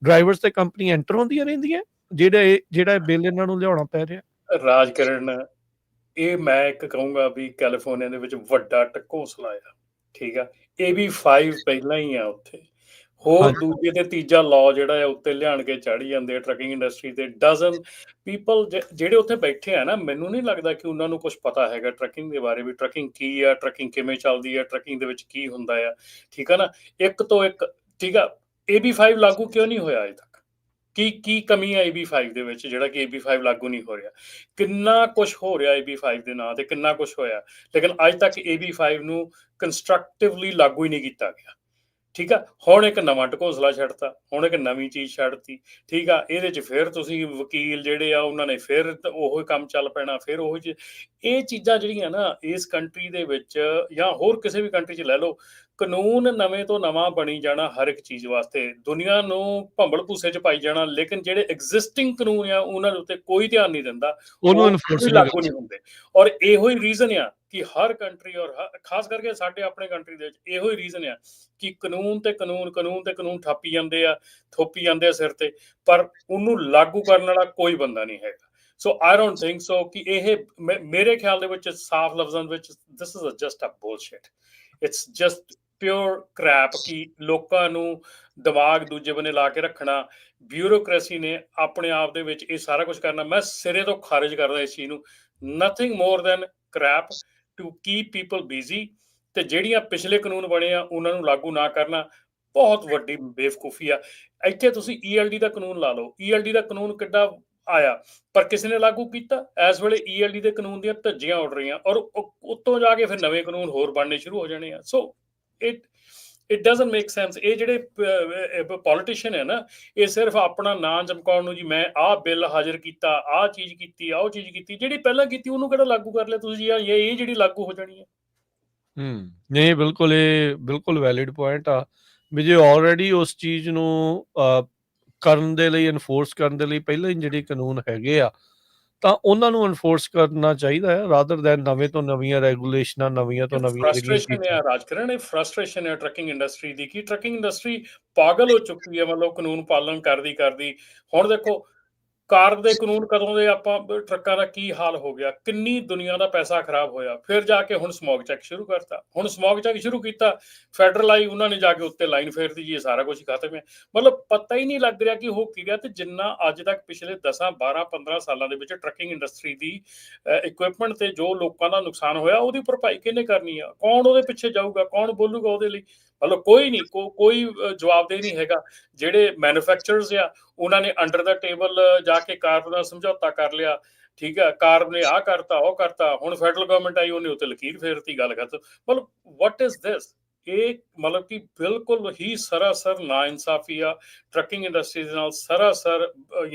ਡਰਾਈਵਰਸ ਤੇ ਕੰਪਨੀ ਐਂਟਰ ਹੁੰਦੀਆਂ ਰਹਿੰਦੀਆਂ ਜਿਹੜਾ ਬਿੱਲ ਇਹਨਾਂ ਨੂੰ ਲਿਆਉਣਾ ਪੈ ਰਿਹਾ? ਰਾਜਕਰਨ, ਇਹ ਮੈਂ ਇੱਕ ਕਹੂੰਗਾ ਵੀ ਕੈਲੀਫੋਰਨੀਆ ਦੇ ਵਿੱਚ ਵੱਡਾ ਢਕੋਸਲਾ ਆ। ਠੀਕ ਆ, AB 5 ਪਹਿਲਾਂ ਹੀ ਆ ਉੱਥੇ। ਹੋਰ ਦੂਜੇ ਤੇ ਤੀਜਾ ਲਾਅ ਜਿਹੜਾ ਆ ਉੱਤੇ ਲਿਆਣ ਕੇ ਚੜ੍ਹ ਜਾਂਦੇ ਆ ਟਰੱਕਿੰਗ ਇੰਡਸਟਰੀ ਤੇ। ਡਜ਼ਨ ਪੀਪਲ ਜਿਹੜੇ ਉੱਥੇ ਬੈਠੇ ਆ ਨਾ, ਮੈਨੂੰ ਨਹੀਂ ਲੱਗਦਾ ਕਿ ਉਹਨਾਂ ਨੂੰ ਕੁਝ ਪਤਾ ਹੈਗਾ ਟਰੱਕਿੰਗ ਦੇ ਬਾਰੇ, ਵੀ ਟਰੱਕਿੰਗ ਕੀ ਆ, ਟਰੱਕਿੰਗ ਕਿਵੇਂ ਚੱਲਦੀ ਆ, ਟਰੱਕਿੰਗ ਦੇ ਵਿੱਚ ਕੀ ਹੁੰਦਾ ਆ। ਠੀਕ ਆ ਨਾ, ਇੱਕ ਤੋਂ ਇੱਕ। ਠੀਕ ਆ, AB 5 ਲਾਗੂ ਕਿਉਂ ਨਹੀਂ ਹੋਇਆ ਅਜੇ ਤੱਕ? ਕੀ ਕਮੀ ਹੈ AB 5 ਦੇ ਵਿੱਚ ਜਿਹੜਾ ਕਿ AB 5 ਲਾਗੂ ਨਹੀਂ ਹੋ ਰਿਹਾ? ਕਿੰਨਾ ਕੁਝ ਹੋ ਰਿਹਾ AB 5 ਦੇ ਨਾਂ ਤੇ, ਕਿੰਨਾ ਕੁਝ ਹੋਇਆ, ਲੇਕਿਨ ਅੱਜ ਤੱਕ AB 5 ਨੂੰ ਕੰਸਟਰਕਟਿਵਲੀ ਲਾਗੂ ਹੀ ਨਹੀਂ ਕੀਤਾ ਗਿਆ। ਠੀਕ ਆ, ਹੁਣ ਇੱਕ ਨਵਾਂ ਢਕੋਸਲਾ ਛੱਡਤਾ, ਹੁਣ ਇੱਕ ਨਵੀਂ ਚੀਜ਼ ਛੱਡਤੀ। ਠੀਕ ਆ, ਇਹਦੇ 'ਚ ਫਿਰ ਤੁਸੀਂ ਵਕੀਲ ਜਿਹੜੇ ਆ ਉਹਨਾਂ ਨੇ ਫਿਰ ਉਹੀ ਕੰਮ ਚੱਲ ਪੈਣਾ, ਫਿਰ ਉਹੀ ਇਹ ਚੀਜ਼ਾਂ ਜਿਹੜੀਆਂ ਨਾ ਇਸ ਕੰਟਰੀ ਦੇ ਵਿੱਚ ਜਾਂ ਹੋਰ ਕਿਸੇ ਵੀ ਕੰਟਰੀ 'ਚ ਲੈ ਲਓ, ਕਾਨੂੰਨ ਨਵੇਂ ਤੋਂ ਨਵਾਂ ਬਣੀ ਜਾਣਾ ਹਰ ਇੱਕ ਚੀਜ਼ ਵਾਸਤੇ, ਦੁਨੀਆ ਨੂੰ ਭੰਬਲ ਭੂਸੇ 'ਚ ਪਾਈ ਜਾਣਾ, ਲੇਕਿਨ ਜਿਹੜੇ ਐਗਜ਼ਿਸਟਿੰਗ ਕਾਨੂੰਨ ਆ ਉਹਨਾਂ ਦੇ ਉੱਤੇ ਕੋਈ ਧਿਆਨ ਨਹੀਂ ਦਿੰਦਾ, ਉਹਨੂੰ ਉਹ ਇਨਫੋਰਸ ਲਾਗੂ ਨਹੀਂ ਹੁੰਦੇ। ਔਰ ਇਹੋ ਹੀ ਰੀਜ਼ਨ ਆ ਕਿ ਹਰ ਕੰਟਰੀ ਔਰ ਖਾਸ ਕਰਕੇ ਸਾਡੇ ਆਪਣੇ ਕੰਟਰੀ ਦੇ ਵਿੱਚ ਇਹੋ ਹੀ ਰੀਜ਼ਨ ਆ ਕਿ ਕਾਨੂੰਨ ਤੇ ਕਾਨੂੰਨ ਥਾਪੀ ਜਾਂਦੇ ਆ, ਥੋਪੀ ਜਾਂਦੇ ਆ ਸਿਰ ਤੇ, ਪਰ ਉਹਨੂੰ ਲਾਗੂ ਕਰਨ ਵਾਲਾ ਕੋਈ ਬੰਦਾ ਨਹੀਂ ਹੈਗਾ। ਸੋ ਆਈ ਡੋਂਟ ਥਿੰਕ ਸੋ ਕਿ ਇਹ ਮੇਰੇ ਖਿਆਲ ਦੇ ਵਿੱਚ ਸਾਫ਼ ਲਫ਼ਜ਼ਾਂ ਵਿੱਚ this is just a bullshit. It's just pure crap ਕਿ ਲੋਕਾਂ ਨੂੰ ਦਿਮਾਗ ਦੂਜੇ ਬੰਨੇ ਲਾ ਕੇ ਰੱਖਣਾ। ਬਿਊਰੋਕ੍ਰੇਸੀ ਨੇ ਆਪਣੇ ਆਪ ਦੇ ਵਿੱਚ ਇਹ ਸਾਰਾ ਕੁਝ ਕਰਨਾ। ਮੈਂ ਸਿਰੇ ਤੋਂ ਖਾਰਿਜ ਕਰਦਾ ਇਸ ਚੀਜ਼ ਨੂੰ। Nothing more than crap to keep people busy. ਤੇ ਜਿਹੜੀਆਂ ਪਿਛਲੇ ਕਾਨੂੰਨ ਬਣੇ ਆ ਉਹਨਾਂ ਨੂੰ ਲਾਗੂ ਨਾ ਕਰਨਾ ਬਹੁਤ ਵੱਡੀ ਬੇਵਕੂਫੀ ਆ। ਇੱਥੇ ਤੁਸੀਂ ELD ਦਾ ਕਾਨੂੰਨ ਲਾ ਲਓ, ELD ਦਾ ਕਾਨੂੰਨ ਕਿੱਡਾ ਆਇਆ ਪਰ ਕਿਸੇ ਨੇ ਲਾਗੂ ਕੀਤਾ? ਇਸ ਵੇਲੇ ELD ਦੇ ਕਾਨੂੰਨ ਦੀਆਂ ਧੱਜੀਆਂ ਉੱਡ ਰਹੀਆਂ ਔਰ ਉੱਤੋਂ ਜਾ ਕੇ ਫਿਰ ਨਵੇਂ ਕਾਨੂੰਨ ਹੋਰ ਬਣਨੇ ਸ਼ੁਰੂ ਹੋ ਜਾਣੇ ਆ। So it doesn't make sense. ਇਹ ਜਿਹੜੇ ਪੋਲੀਟੀਸ਼ੀਅਨ ਹੈ ਨਾ, ਇਹ ਸਿਰਫ ਆਪਣਾ ਨਾਂ ਚਮਕਾਉਣ ਨੂੰ ਜੀ ਮੈਂ ਆਹ ਬਿੱਲ ਹਾਜ਼ਰ ਕੀਤਾ, ਆਹ ਚੀਜ਼ ਕੀਤੀ, ਆਹ ਚੀਜ਼ ਕੀਤੀ, ਜਿਹੜੀ ਪਹਿਲਾਂ ਕੀਤੀ ਉਹਨੂੰ ਕਿਹੜਾ ਲਾਗੂ ਕਰ ਲਿਆ ਤੁਸੀਂ? ਜਾਂ ਇਹ ਜਿਹੜੀ ਲਾਗੂ ਹੋ ਜਾਣੀ ਹੈ। ਨਹੀਂ, ਬਿਲਕੁਲ ਇਹ ਬਿਲਕੁਲ ਵੈਲਿਡ ਪੁਆਇੰਟ ਆ ਵੀ ਜੇ ਆਲਰੇਡੀ ਉਸ ਚੀਜ਼ ਨੂੰ ਕਰਨ ਦੇ ਲਈ, ਇਨਫੋਰਸ ਕਰਨ ਦੇ ਲਈ ਪਹਿਲਾਂ ਹੀ ਜਿਹੜੇ ਕਾਨੂੰਨ ਹੈਗੇ ਆ ਤਾਂ ਉਹਨਾਂ ਨੂੰ ਐਨਫੋਰਸ ਕਰਨਾ ਚਾਹੀਦਾ ਹੈ ਰਾਦਰ ਦੈਨ ਨਵੇਂ ਤੋਂ ਨਵੀਆਂ ਰੈਗੂਲੇਸ਼ਨਾਂ, ਨਵੀਆਂ ਤੋਂ ਨਵੀਆਂ ਜਿਹੜੀਆਂ ਫਰਸਟ੍ਰੇਸ਼ਨ ਚੀਜ਼ਾਂ। ਹੈ ਰਾਜਕਰਨ, ਇਹ ਫਰਸਟ੍ਰੇਸ਼ਨ ਹੈ ਟਰੱਕਿੰਗ ਇੰਡਸਟਰੀ ਦੀ, ਕਿ ਟਰੱਕਿੰਗ ਇੰਡਸਟਰੀ ਪਾਗਲ ਹੋ ਚੁੱਕੀ ਹੈ ਮਤਲਬ ਕਾਨੂੰਨ ਪਾਲਣ ਕਰਦੀ। ਹੁਣ ਦੇਖੋ ਕਾਰ ਦੇ ਕਾਨੂੰਨ ਕਦੋਂ ਦੇ, ਆਪਾਂ ਟਰੱਕਾਂ ਦਾ ਕੀ ਹਾਲ ਹੋ ਗਿਆ, ਕਿੰਨੀ ਦੁਨੀਆ ਦਾ ਪੈਸਾ ਖਰਾਬ ਹੋਇਆ, ਫਿਰ ਜਾ ਕੇ ਹੁਣ ਸਮੋਗ ਚੈੱਕ ਸ਼ੁਰੂ ਕਰਤਾ। ਹੁਣ ਸਮੋਗ ਚੈੱਕ ਸ਼ੁਰੂ ਕੀਤਾ, ਫੈਡਰਲ ਆਈ, ਉਹਨਾਂ ਨੇ ਜਾ ਕੇ ਉੱਤੇ ਲਾਈਨ ਫੇਰਤੀ ਜੀ ਇਹ ਸਾਰਾ ਕੁਝ ਹੀ ਖਤਮ ਹੈ। ਮਤਲਬ ਪਤਾ ਹੀ ਨਹੀਂ ਲੱਗ ਰਿਹਾ ਕਿ ਹੋ ਕੀ ਰਿਹਾ। ਤੇ ਜਿੰਨਾ ਅੱਜ ਤੱਕ ਪਿਛਲੇ 10 12 15 ਸਾਲਾਂ ਦੇ ਵਿੱਚ ਟਰੱਕਿੰਗ ਇੰਡਸਟਰੀ ਦੀ ਇਕੁਇਪਮੈਂਟ ਤੇ ਜੋ ਲੋਕਾਂ ਦਾ ਨੁਕਸਾਨ ਹੋਇਆ, ਉਹਦੀ ਭਰਪਾਈ ਕਿਹਨੇ ਕਰਨੀ ਆ? ਕੌਣ ਉਹਦੇ ਪਿੱਛੇ ਜਾਊਗਾ? ਕੌਣ ਬੋਲੂਗਾ ਉਹਦੇ ਲਈ? ਮਤਲਬ ਕੋਈ ਨਹੀਂ, ਕੋਈ ਜਵਾਬਦੇਹ ਨਹੀਂ ਹੈਗਾ। ਜਿਹੜੇ ਮੈਨੂਫੈਕਚਰਰਸ ਆ, ਉਹਨਾਂ ਨੇ ਅੰਡਰ ਦਾ ਟੇਬਲ ਜਾ ਕੇ ਕਾਰ ਦਾ ਸਮਝੌਤਾ ਕਰ ਲਿਆ, ਠੀਕ ਹੈ, ਕਾਰ ਨੇ ਆਹ ਕਰਤਾ ਉਹ ਕਰਤਾ, ਹੁਣ ਫੈਡਰਲ ਗਵਰਨਮੈਂਟ ਆਈ, ਉਹਨੇ ਉੱਤੇ ਲਕੀਰ ਫੇਰਤੀ, ਗੱਲ ਖਤਮ। ਮਤਲਬ ਵਾਟ ਇਜ਼ ਦਿਸ? ਇਹ ਮਤਲਬ ਕਿ ਬਿਲਕੁਲ ਹੀ ਸਰਾਸਰ ਨਾ ਇਨਸਾਫੀ ਆ ਟਰੱਕਿੰਗ ਇੰਡਸਟਰੀ ਦੇ ਨਾਲ, ਸਰਾਸਰ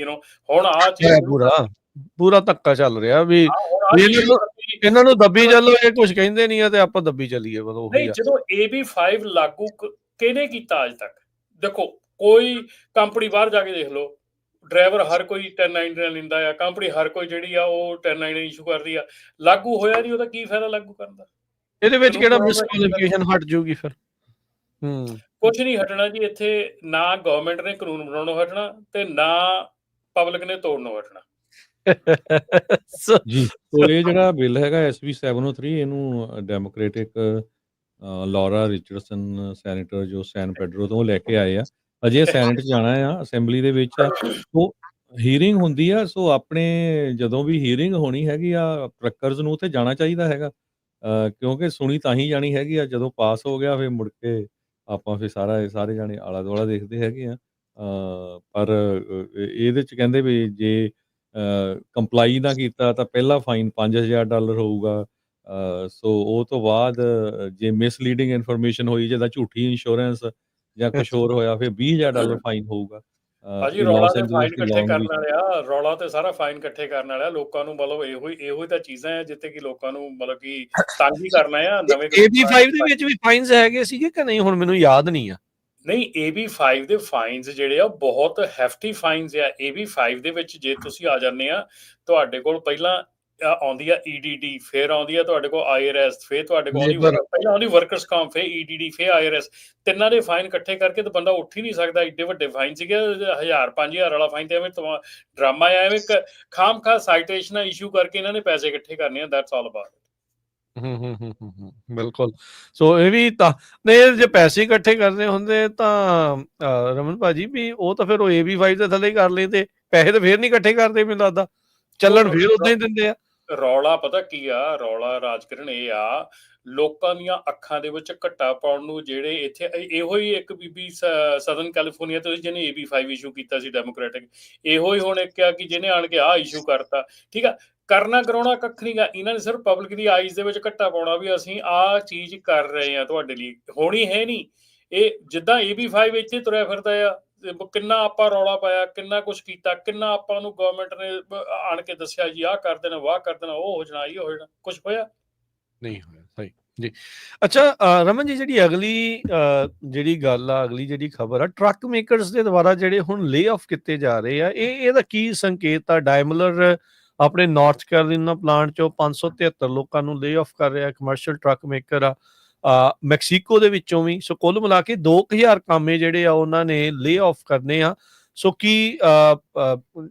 ਹੁਣ ਆਹ ਚੀਜ਼ ਪੂਰਾ ਧੱਕਾ ਚੱਲ ਰਿਹਾ ਵੀ ਇਹਨਾਂ ਨੂੰ ਦੱਬੀ ਚੱਲੋ, ਇਹ ਕੁਝ ਕਹਿੰਦੇ ਨਹੀਂ ਆ ਤੇ ਆਪਾਂ ਦੱਬੀ ਚੱਲੀਏ। ਨਹੀਂ, ਜਦੋਂ AB5 ਲਾਗੂ ਕਿਹਨੇ ਕੀਤਾ ਅੱਜ ਤੱਕ? ਦੇਖੋ ਕੋਈ ਕੰਪਨੀ ਬਾਹਰ ਜਾ ਕੇ ਦੇਖ ਲਓ, ਡਰਾਈਵਰ ਹਰ ਕੋਈ 1099 ਲੈਂਦਾ ਆ, ਕੰਪਨੀ ਹਰ ਕੋਈ ਜਿਹੜੀ ਆ ਉਹ 1099 ਇਸ਼ੂ ਕਰਦੀ ਆ, ਲਾਗੂ ਹੋਇਆ ਨਹੀਂ, ਉਹਦਾ ਕੀ ਫਾਇਦਾ ਲਾਗੂ ਕਰਨ ਦਾ? ਇਹਦੇ ਵਿੱਚ ਕਿਹੜਾ ਮਿਸਕੁਆਲੀਫਿਕੇਸ਼ਨ ਹਟ ਜੂਗੀ ਫਿਰ? ਕੁਝ ਨਹੀਂ ਹਟਣਾ ਜੀ ਇੱਥੇ, ਨਾ ਗਵਰਨਮੈਂਟ ਨੇ ਕਾਨੂੰਨ ਬਣਾਉਣੋਂ ਹਟਣਾ ਤੇ ਨਾ ਪਬਲਿਕ ਨੇ ਤੋੜਨੋਂ ਹਟਣਾ। ਜੀ, ਸੋ ਇਹ ਜਿਹੜਾ ਬਿੱਲ ਹੈਗਾ SB 703, ਇਹਨੂੰ ਡੈਮੋਕ੍ਰੈਟਿਕ ਲੌਰਾ ਰਿਚਰਡਸਨ ਸੈਨੇਟਰ ਜੋ ਸੈਨ ਪੈਡਰੋ ਤੋਂ ਲੈ ਕੇ ਆਏ ਆ। ਅਜੇ ਸੈਨੇਟ 'ਚ ਜਾਣਾ ਆ, ਅਸੈਂਬਲੀ ਦੇ ਵਿੱਚ ਆ, ਸੋ ਹੀਅਰਿੰਗ ਹੁੰਦੀ ਆ। ਸੋ ਆਪਣੇ ਜਦੋਂ ਵੀ ਹੀਅਰਿੰਗ ਹੋਣੀ ਹੈਗੀ ਆ, ਟਰੱਕਰਸ ਨੂੰ ਉੱਥੇ ਜਾਣਾ ਚਾਹੀਦਾ ਹੈਗਾ, ਕਿਉਂਕਿ ਸੁਣੀ ਤਾਂ ਹੀ ਜਾਣੀ ਹੈਗੀ ਆ। ਜਦੋਂ ਪਾਸ ਹੋ ਗਿਆ ਫਿਰ ਮੁੜ ਕੇ ਆਪਾਂ ਫਿਰ ਸਾਰੇ ਜਾਣੇ ਆਲਾ ਦੁਆਲਾ ਦੇਖਦੇ ਹੈਗੇ ਆ। ਪਰ ਇਹਦੇ 'ਚ ਕਹਿੰਦੇ ਵੀ ਜੇ ਕੰਪਲਾਈ ਨਾ ਕੀਤਾ ਤਾਂ ਪਹਿਲਾ ਫਾਈਨ $5000 ਹੋਊਗਾ। ਸੋ ਉਹ ਤੋਂ ਬਾਅਦ ਜੇ ਮਿਸਲੀਡਿੰਗ ਇਨਫੋਰਮੇਸ਼ਨ ਹੋਈ, ਜਿੱਦਾਂ ਝੂਠੀ ਇੰਸ਼ੋਰੈਂਸ ਜਾਂ ਕੁਛ ਹੋਰ ਹੋਇਆ, ਫਿਰ $20000 ਫਾਈਨ ਹੋਊਗਾ। ਭਾਜੀ ਰੌਲਾ ਤੇ ਫਾਈਨ ਇਕੱਠੇ ਕਰਨ ਵਾਲੇ ਆ, ਰੌਲਾ ਤੇ ਸਾਰਾ ਫਾਈਨ ਇਕੱਠੇ ਕਰਨ ਵਾਲਾ ਲੋਕਾਂ ਨੂੰ, ਮਤਲਬ ਇਹੋ ਹੀ ਤਾਂ ਚੀਜ਼ਾਂ ਆ ਜਿੱਥੇ ਕਿ ਲੋਕਾਂ ਨੂੰ ਮਤਲਬ ਕਿ ਤੰਗ ਹੀ ਕਰਨਾ ਆ। ਨਵੇਂ AB5 ਦੇ ਵਿੱਚ ਵੀ ਫਾਈਨਸ ਹੈਗੇ ਸੀਗੇ ਕਿ ਨਹੀਂ? ਹੁਣ ਮੈਨੂੰ ਯਾਦ ਨਹੀਂ ਆ। ਨਹੀਂ, AB5 ਦੇ ਫਾਈਨਸ ਜਿਹੜੇ ਆ ਬਹੁਤ ਹੈਫਟੀ ਫਾਈਨਸ ਆ। AB5 ਦੇ ਵਿੱਚ ਜੇ ਤੁਸੀਂ ਆ ਜਾਂਦੇ ਆ, ਤੁਹਾਡੇ ਕੋਲ ਪਹਿਲਾਂ ਆਉਂਦੀ ਆ EDD, ਫਿਰ ਆਉਂਦੀ ਆ ਤੁਹਾਡੇ ਕੋਲ IRS, ਫਿਰ ਤੁਹਾਡੇ ਕੋਲ ਪਹਿਲਾਂ ਆਉਂਦੀ ਵਰਕਰਸ ਕਾਂਪ, ਫਿਰ EDD, ਫਿਰ IRS। ਤਿੰਨਾਂ ਦੇ ਫਾਈਨ ਇਕੱਠੇ ਕਰਕੇ ਤਾਂ ਬੰਦਾ ਉੱਠ ਹੀ ਨਹੀਂ ਸਕਦਾ। ਏਡੇ ਵੱਡੇ ਫਾਈਨ ਸੀਗੇ, 1000 5000 ਵਾਲਾ ਫਾਈਨ ਤੇ ਐਵੇਂ ਡਰਾਮਾ ਆ, ਐਵੇਂ ਖਾਮਖਾ ਸਾਈਟੇਸ਼ਨਾਂ ਇਸ਼ੂ ਕਰਕੇ ਇਹਨਾਂ ਨੇ ਪੈਸੇ ਇਕੱਠੇ ਕਰਨੇ ਆ। That's all about. ਬਿਲਕੁਲ। ਸੋ ਇਹ ਵੀ ਤਾਂ ਨਹੀਂ, ਜੇ ਪੈਸੇ ਇਕੱਠੇ ਕਰਨੇ ਹੁੰਦੇ ਤਾਂ ਰਮਨ ਭਾਜੀ ਵੀ ਉਹ ਤਾਂ ਫਿਰ ਉਹ AB5 ਦੇ ਥੱਲੇ ਕਰ ਲੈਂਦੇ, ਪੈਸੇ ਤਾਂ ਫੇਰ ਨਹੀਂ ਇਕੱਠੇ ਕਰਦੇ ਮੈਨੂੰ ਲੱਗਦਾ, ਚੱਲਣ ਫੇਰ ਉਦਾਂ ਹੀ ਦਿੰਦੇ ਆ। ਰੌਲਾ ਪਤਾ ਕੀ ਆ? ਰੌਲਾ ਰਾਜਕਰਨ ਇਹ ਆ, ਲੋਕਾਂ ਦੀਆਂ ਅੱਖਾਂ ਦੇ ਵਿੱਚ ਘੱਟਾ ਪਾਉਣ ਨੂੰ ਜਿਹੜੇ ਇੱਥੇ ਇਹੋ ਹੀ ਇੱਕ ਬੀਬੀ ਸਦਰਨ ਕੈਲੀਫੋਰਨੀਆ ਤੋਂ ਜਿਹਨੇ AB5 ਇਸ਼ੂ ਕੀਤਾ ਸੀ ਡੈਮੋਕ੍ਰੈਟਿਕ, ਇਹੋ ਹੀ ਹੁਣ ਇੱਕ ਆ ਕਿ ਜਿਹਨੇ ਆਣ ਕੇ ਆਹ ਇਸ਼ੂ ਕਰਤਾ। ਠੀਕ ਆ, ਕਰਨਾ ਕਰਾਉਣਾ ਕੱਖ ਨਹੀਂ ਗਾ, ਇਹਨਾਂ ਨੇ ਸਿਰਫ ਪਬਲਿਕ ਦੀ ਆਈਜ਼ ਦੇ ਵਿੱਚ ਘੱਟਾ ਪਾਉਣਾ ਵੀ ਅਸੀਂ ਆਹ ਚੀਜ਼ ਕਰ ਰਹੇ ਹਾਂ ਤੁਹਾਡੇ ਲਈ, ਹੋਣੀ ਹੈ ਨਹੀਂ। ਇਹ ਜਿੱਦਾਂ AB5 ਇੱਥੇ ਤੁਰਿਆ ਫਿਰਦਾ ਆ, ਕਿੰਨਾ ਆਪਾਂ ਰੌਲਾ ਪਾਇਆ, ਕਿੰਨਾ ਕੁਛ ਕੀਤਾ, ਕਿੰਨਾ ਆਪਾਂ ਨੂੰ ਗਵਰਨਮੈਂਟ ਨੇ ਆਣ ਕੇ ਦੱਸਿਆ ਜੀ ਆਹ ਕਰ ਦੇਣਾ, ਵਾਹ ਕਰ ਦੇਣਾ, ਉਹ ਹੋ ਜਾਣਾ, ਇਹ ਹੋ ਜਾਣਾ, ਕੁਛ ਹੋਇਆ ਨਹੀਂ ਹੋਇਆ। ਸਹੀ ਜੀ। ਅੱਛਾ ਰਮਨ ਜੀ, ਜਿਹੜੀ ਅਗਲੀ ਜਿਹੜੀ ਗੱਲ ਆ, ਅਗਲੀ ਜਿਹੜੀ ਖਬਰ ਆ, ਟਰੱਕ ਮੇਕਰਸ ਦੇ ਦੁਆਰਾ ਜਿਹੜੇ ਹੁਣ ਲੇ ਆਫ ਕੀਤੇ ਜਾ ਰਹੇ ਆ, ਇਹਦਾ ਕੀ ਸੰਕੇਤ ਆ? ਡਾਇਮਲਰ ਆਪਣੇ ਨਾਰਥ ਕੈਰੋਲੀਨਾ ਪਲਾਂਟ ਚੋਂ 573 ਲੋਕਾਂ ਨੂੰ ਲੇ ਆਫ ਕਰ ਰਿਹਾ, ਕਮਰਸ਼ੀਅਲ ਟਰੱਕ ਮੇਕਰ ਆ। ਮੈਕਸੀਕੋ ਦੇ ਵਿੱਚੋਂ ਵੀ। ਸੋ ਕੁੱਲ ਮਿਲਾ ਕੇ 2000 ਕਾਮੇ ਜਿਹੜੇ ਆ ਉਹਨਾਂ ਨੇ ਲੇ ਆਫ ਕਰਨੇ ਆ। ਸੋ ਕੀ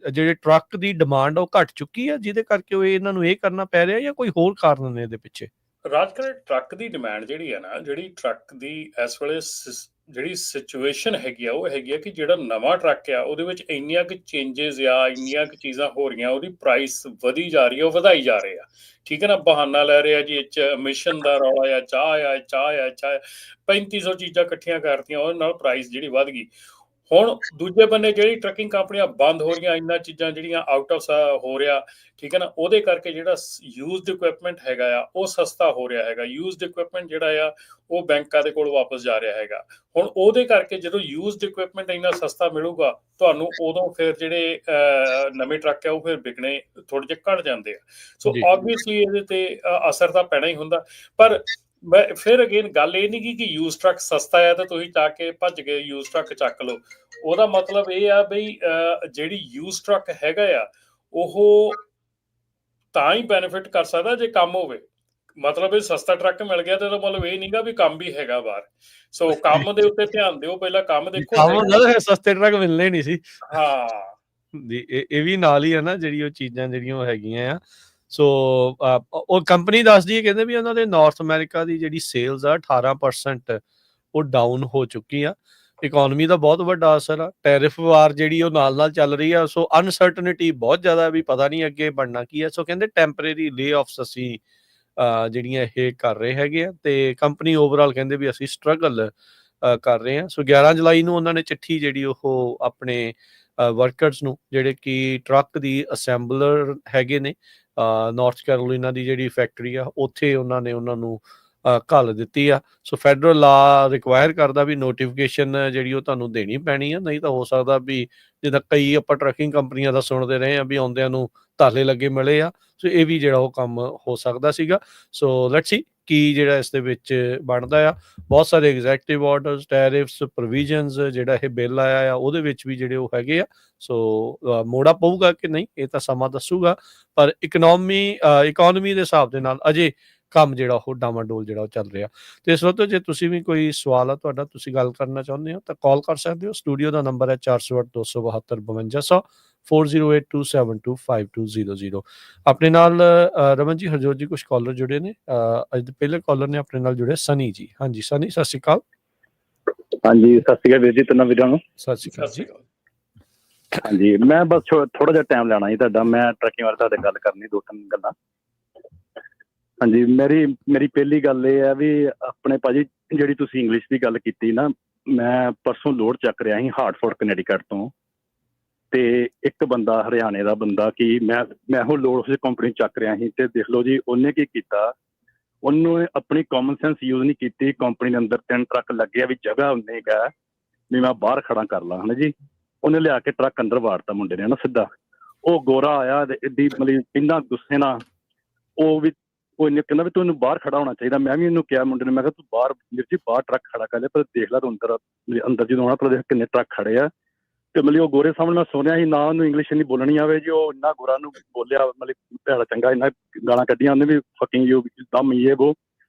ਜਿਹੜੇ ਟਰੱਕ ਦੀ ਡਿਮਾਂਡ ਉਹ ਘਟ ਚੁੱਕੀ ਆ ਜਿਹਦੇ ਕਰਕੇ ਉਹ ਇਹਨਾਂ ਨੂੰ ਇਹ ਕਰਨਾ ਪੈ ਰਿਹਾ, ਜਾਂ ਕੋਈ ਹੋਰ ਕਾਰਨ ਨੇ ਇਹਦੇ ਪਿੱਛੇ? ਰਾਜਕਰਨ, ਟਰੱਕ ਦੀ ਡਿਮਾਂਡ ਜਿਹੜੀ ਆ ਨਾ, ਜਿਹੜੀ ਟਰੱਕ ਦੀ ਇਸ ਵੇਲੇ ਜਿਹੜੀ ਸਿਚੁਏਸ਼ਨ ਹੈਗੀ ਆ, ਉਹ ਹੈਗੀ ਆ ਕਿ ਜਿਹੜਾ ਨਵਾਂ ਟਰੱਕ ਆ ਉਹਦੇ ਵਿੱਚ ਇੰਨੀਆਂ ਕੁ ਚੇਂਜਸ ਆ, ਇੰਨੀਆਂ ਕੁ ਚੀਜ਼ਾਂ ਹੋ ਰਹੀਆਂ, ਉਹਦੀ ਪ੍ਰਾਈਸ ਵਧੀ ਜਾ ਰਹੀ ਆ, ਉਹ ਵਧਾਈ ਜਾ ਰਹੇ ਆ। ਠੀਕ ਹੈ ਨਾ, ਬਹਾਨਾ ਲੈ ਰਹੇ ਆ ਜੀ ਇਹ 'ਚ ਐਮਿਸ਼ਨ ਦਾ ਰੌਲਾ ਆ, ਚਾਹ 3500 ਚੀਜ਼ਾਂ ਇਕੱਠੀਆਂ ਕਰਤੀਆਂ, ਉਹਦੇ ਨਾਲ ਪ੍ਰਾਈਸ ਜਿਹੜੀ ਵੱਧ ਗਈ। ਹੁਣ ਦੂਜੇ ਬੰਨੇ ਜਿਹੜੀ ਟਰੱਕਿੰਗ ਕੰਪਨੀਆਂ ਬੰਦ ਹੋ ਰਹੀਆਂ, ਇੰਨਾ ਚੀਜ਼ਾਂ ਜਿਹੜੀਆਂ ਆਊਟ ਆਫ ਹੋ ਰਿਹਾ, ਠੀਕ ਹੈ ਨਾ, ਉਹਦੇ ਕਰਕੇ ਜਿਹੜਾ ਯੂਜ਼ਡ ਇਕੁਇਪਮੈਂਟ ਹੈਗਾ ਆ ਉਹ ਸਸਤਾ ਹੋ ਰਿਹਾ ਹੈਗਾ। ਯੂਜ਼ਡ ਇਕੁਇਪਮੈਂਟ ਜਿਹੜਾ ਆ ਉਹ ਬੈਂਕਾਂ ਦੇ ਕੋਲ ਵਾਪਸ ਜਾ ਰਿਹਾ ਹੈਗਾ। ਹੁਣ ਉਹਦੇ ਕਰਕੇ ਜਦੋਂ ਯੂਜ਼ਡ ਇਕੁਇਪਮੈਂਟ ਇੰਨਾ ਸਸਤਾ ਮਿਲੂਗਾ ਤੁਹਾਨੂੰ, ਉਦੋਂ ਫਿਰ ਜਿਹੜੇ ਨਵੇਂ ਟਰੱਕ ਆ ਉਹ ਫਿਰ ਵਿਕਣੇ ਥੋੜ੍ਹੇ ਜਿਹੇ ਘੱਟ ਜਾਂਦੇ ਆ। ਸੋ ਆਬਵੀਅਸਲੀ ਇਹਦੇ ਤੇ ਅਸਰ ਤਾਂ ਪੈਣਾ ਹੀ ਹੁੰਦਾ। ਪਰ ਮੈਂ ਫਿਰ ਅਗੇਨ ਗੱਲ ਇਹ ਨਹੀਂ ਕਿ ਯੂਜ਼ ਟਰੱਕ ਸਸਤਾ ਆ ਤਾਂ ਤੁਸੀਂ ਜਾ ਕੇ ਭੱਜ ਕੇ ਯੂਜ਼ ਟਰੱਕ ਚੱਕ ਲਓ। ਉਹਦਾ ਮਤਲਬ ਇਹ ਆ ਬਈ ਜਿਹੜੀ ਯੂਜ਼ ਟਰੱਕ ਹੈਗਾ ਆ ਉਹ ਤਾਂ ਹੀ ਬੈਨੀਫਿਟ ਕਰ ਸਕਦਾ ਜੇ ਕੰਮ ਹੋਵੇ। ਮਤਲਬ ਇਹ ਸਸਤਾ ਟਰੱਕ ਮਿਲ ਗਿਆ ਤੇ ਇਹਦਾ ਮਤਲਬ ਇਹ ਨਹੀਂਗਾ ਵੀ ਕੰਮ ਵੀ ਹੈਗਾ ਬਾਹਰ। ਸੋ ਕੰਮ ਦੇ ਉੱਤੇ ਧਿਆਨ ਦਿਓ, ਪਹਿਲਾਂ ਕੰਮ ਦੇਖੋ। ਕੰਮ ਹੁੰਦਾ ਤਾਂ ਫਿਰ ਸਸਤੇ ਟਰੱਕ ਮਿਲਣੇ ਨਹੀਂ ਸੀ। ਹਾਂ ਜੀ, ਇਹ ਵੀ ਨਾਲ ਹੀ ਆ ਨਾ, ਜਿਹੜੀ ਉਹ ਚੀਜ਼ਾਂ ਜਿਹੜੀਆਂ ਉਹ ਹੈਗੀਆਂ ਆ। ਸੋ ਉਹ ਕੰਪਨੀ ਦੱਸਦੀ ਹੈ, ਕਹਿੰਦੇ ਵੀ ਉਹਨਾਂ ਦੇ ਨਾਰਥ ਅਮਰੀਕਾ ਦੀ ਜਿਹੜੀ ਸੇਲਸ ਆ 18% ਉਹ ਡਾਊਨ ਹੋ ਚੁੱਕੀ ਆ। ਇਕੋਨਮੀ ਦਾ ਬਹੁਤ ਵੱਡਾ ਅਸਰ ਆ, ਟੈਰਿਫ ਵਾਰ ਜਿਹੜੀ ਉਹ ਨਾਲ ਚੱਲ ਰਹੀ ਆ। ਸੋ ਅਨਸਰਟਨਿਟੀ ਬਹੁਤ ਜ਼ਿਆਦਾ ਵੀ ਪਤਾ ਨਹੀਂ ਅੱਗੇ ਬਣਨਾ ਕੀ ਆ। ਸੋ ਕਹਿੰਦੇ ਟੈਂਪਰੇਰੀ ਲੇ ਆਫਸ ਅਸੀਂ ਜਿਹੜੀਆਂ ਇਹ ਕਰ ਰਹੇ ਹੈਗੇ ਆ, ਤੇ ਕੰਪਨੀ ਓਵਰਆਲ ਕਹਿੰਦੇ ਵੀ ਅਸੀਂ ਸਟਰਗਲ ਕਰ ਰਹੇ ਹਾਂ। ਸੋ 11 ਜੁਲਾਈ ਨੂੰ ਉਹਨਾਂ ਨੇ ਚਿੱਠੀ ਜਿਹੜੀ ਉਹ ਆਪਣੇ ਵਰਕਰਸ ਨੂੰ, ਜਿਹੜੇ ਕਿ ਟਰੱਕ ਦੀ ਅਸੈਂਬਲਰ ਹੈਗੇ ਨੇ, ਨਾਰਥ ਕੈਰੋਲੀਨਾ ਦੀ ਜਿਹੜੀ ਫੈਕਟਰੀ ਆ ਉੱਥੇ ਉਹਨਾਂ ਨੂੰ ਘੱਲ ਦਿੱਤੀ ਆ। ਸੋ ਫੈਡਰਲ ਲਾ ਰਿਕਵਾਇਰ ਕਰਦਾ ਵੀ ਨੋਟੀਫਿਕੇਸ਼ਨ ਜਿਹੜੀ ਉਹ ਤੁਹਾਨੂੰ ਦੇਣੀ ਪੈਣੀ ਆ, ਨਹੀਂ ਤਾਂ ਹੋ ਸਕਦਾ ਵੀ ਜਿੱਦਾਂ ਕਈ ਆਪਾਂ ਟਰੱਕਿੰਗ ਕੰਪਨੀਆਂ ਦਾ ਸੁਣਦੇ ਰਹੇ ਆ ਵੀ ਆਉਂਦਿਆਂ ਨੂੰ ਤਾਲੇ ਲੱਗੇ ਮਿਲੇ ਆ। ਸੋ ਇਹ ਵੀ ਜਿਹੜਾ ਉਹ ਕੰਮ ਹੋ ਸਕਦਾ ਸੀਗਾ। ਸੋ ਲੈਟਸ ਸੀ ਕੀ ਜਿਹੜਾ ਇਸ ਦੇ ਵਿੱਚ ਬਣਦਾ ਆ। ਬਹੁਤ ਸਾਰੇ ਐਗਜ਼ੈਕਟਿਵ ਆਰਡਰਸ, ਟੈਰਿਫਸ, ਪ੍ਰੋਵੀਜ਼ਨਸ, ਜਿਹੜਾ ਇਹ ਬਿੱਲ ਆਇਆ ਆ ਉਹਦੇ ਵਿੱਚ ਵੀ ਜਿਹੜੇ ਉਹ ਹੈਗੇ ਆ। ਸੋ ਮੋੜਾ ਪਊਗਾ ਕਿ ਨਹੀਂ ਇਹ ਤਾਂ ਸਮਾਂ ਦੱਸੂਗਾ, ਪਰ ਇਕੋਨਮੀ ਦੇ ਹਿਸਾਬ ਦੇ ਨਾਲ ਅਜੇ ਕੰਮ ਜਿਹੜਾ ਉਹ ਡਾਵਾਡੋਲ ਜਿਹੜਾ ਉਹ ਚੱਲ ਰਿਹਾ। ਤੇ ਇਸ ਵਕਤ ਜੇ ਤੁਸੀਂ ਵੀ ਕੋਈ ਸਵਾਲ ਆ ਤੁਹਾਡਾ, ਤੁਸੀਂ ਗੱਲ ਕਰਨਾ ਚਾਹੁੰਦੇ ਹੋ ਤਾਂ ਕਾਲ ਕਰ ਸਕਦੇ ਹੋ। ਸਟੂਡੀਓ ਦਾ ਨੰਬਰ ਹੈ 408 272 5200 4082725200। ਆਪਣੇ ਨਾਲ ਰਮਨ ਜੀ, ਹਰਜੋਤ ਜੀ, ਕੁਝ ਕਾਲਰ ਜੁੜੇ ਨੇ। ਅੱਜ ਦੇ ਪਹਿਲੇ ਕਾਲਰ ਨੇ ਆਪਣੇ ਨਾਲ ਜੁੜੇ ਸਨੀ ਜੀ। ਹਾਂਜੀ ਸਨੀ, ਸਤਿ ਸ਼੍ਰੀ ਅਕਾਲ। ਹਾਂਜੀ ਸਤਿ ਸ਼੍ਰੀ ਅਕਾਲ ਵੀਰ ਜੀ, ਤਿੰਨਾਂ ਵੀਰਾਂ ਨੂੰ ਸਤਿ ਸ਼੍ਰੀ ਅਕਾਲ ਜੀ। ਹਾਂਜੀ, ਮੈਂ ਬਸ ਥੋੜਾ ਜਿਹਾ ਟਾਈਮ ਲੈਣਾ ਜੀ ਤੁਹਾਡਾ। ਮੈਂ ਟਰੱਕਿੰਗ ਬਾਰੇ ਤੁਹਾਡੇ ਗੱਲ ਕਰਨੀ, 2-3 ਗੱਲਾਂ। ਹਾਂਜੀ, ਮੇਰੀ ਪਹਿਲੀ ਗੱਲ ਇਹ ਹੈ ਵੀ ਆਪਣੇ ਭਾਜੀ ਜਿਹੜੀ ਤੁਸੀਂ ਇੰਗਲਿਸ਼ ਦੀ ਗੱਲ ਕੀਤੀ ਨਾ, ਮੈਂ ਪਰਸੋਂ ਲੋਡ ਚੱਕ ਰਿਹਾ ਸੀ ਹਾਰਟਫੋਰਡ ਕਨੈਟੀਕਟ ਤੋਂ, ਤੇ ਇੱਕ ਬੰਦਾ ਹਰਿਆਣੇ ਦਾ ਬੰਦਾ ਕਿ ਮੈਂ ਉਹ ਲੋਡ ਉਸ ਕੰਪਨੀ ਚੱਕ ਰਿਹਾ ਸੀ, ਤੇ ਦੇਖ ਲਓ ਜੀ ਉਹਨੇ ਕੀ ਕੀਤਾ, ਉਹਨੂੰ ਆਪਣੀ ਕਾਮਨ ਸੈਂਸ ਯੂਜ਼ ਨਹੀਂ ਕੀਤੀ। ਕੰਪਨੀ ਦੇ ਅੰਦਰ 3 ਟਰੱਕ ਲੱਗਿਆ ਵੀ ਜਗ੍ਹਾ ਉਹਨੇ ਕਿਹਾ ਵੀ ਮੈਂ ਬਾਹਰ ਖੜਾ ਕਰ ਲਾਂ, ਹੈ ਜੀ। ਉਹਨੇ ਲਿਆ ਕੇ ਟਰੱਕ ਅੰਦਰ ਵਾੜਤਾ ਮੁੰਡੇ ਨੇ ਨਾ ਸਿੱਧਾ। ਉਹ ਗੋਰਾ ਆਇਆ ਇੱਡੀ ਮਤਲਬ ਇੰਨਾ ਗੁੱਸੇ ਨਾਲ, ਉਹ ਇਹਨੇ ਕਹਿੰਦਾ ਵੀ ਤੈਨੂੰ ਬਾਹਰ ਖੜਾ ਹੋਣਾ ਚਾਹੀਦਾ। ਮੈਂ ਵੀ ਇਹਨੂੰ ਕਿਹਾ ਮੁੰਡੇ ਨੂੰ, ਮੈਂ ਕਿਹਾ ਤੂੰ ਬਾਹਰ ਵੀਰ ਜੀ ਬਾਹਰ ਟਰੱਕ ਖੜਾ ਕਰ ਲਿਆ, ਪਰ ਦੇਖ ਲੈ ਤੂੰ ਅੰਦਰ ਜਦੋਂ ਆਉਣਾ ਪਰ ਦੇਖ ਕਿੰਨੇ ਟਰੱਕ ਖੜੇ ਆ। ਤੇ ਮਤਲਬ ਉਹ ਗੋਰੇ ਸਾਹਮਣੇ ਮੈਂ ਸੁਣਿਆ ਸੀ, ਨਾ ਉਹਨੂੰ ਇੰਗਲਿਸ਼ ਇੰਨੀ ਬੋਲਣੀ ਆਵੇ ਜੀ। ਉਹ ਇੰਨਾ ਗੋਰਾ ਨੂੰ ਬੋਲਿਆ, ਮਤਲਬ ਭੈੜਾ ਚੰਗਾ, ਇੰਨਾ ਗਾਲਾਂ ਕੱਢੀਆਂ ਉਹਨੇ ਵੀ, ਫਕਿੰਗ ਯੂ ਦਮ ਇਹ ਵੋ।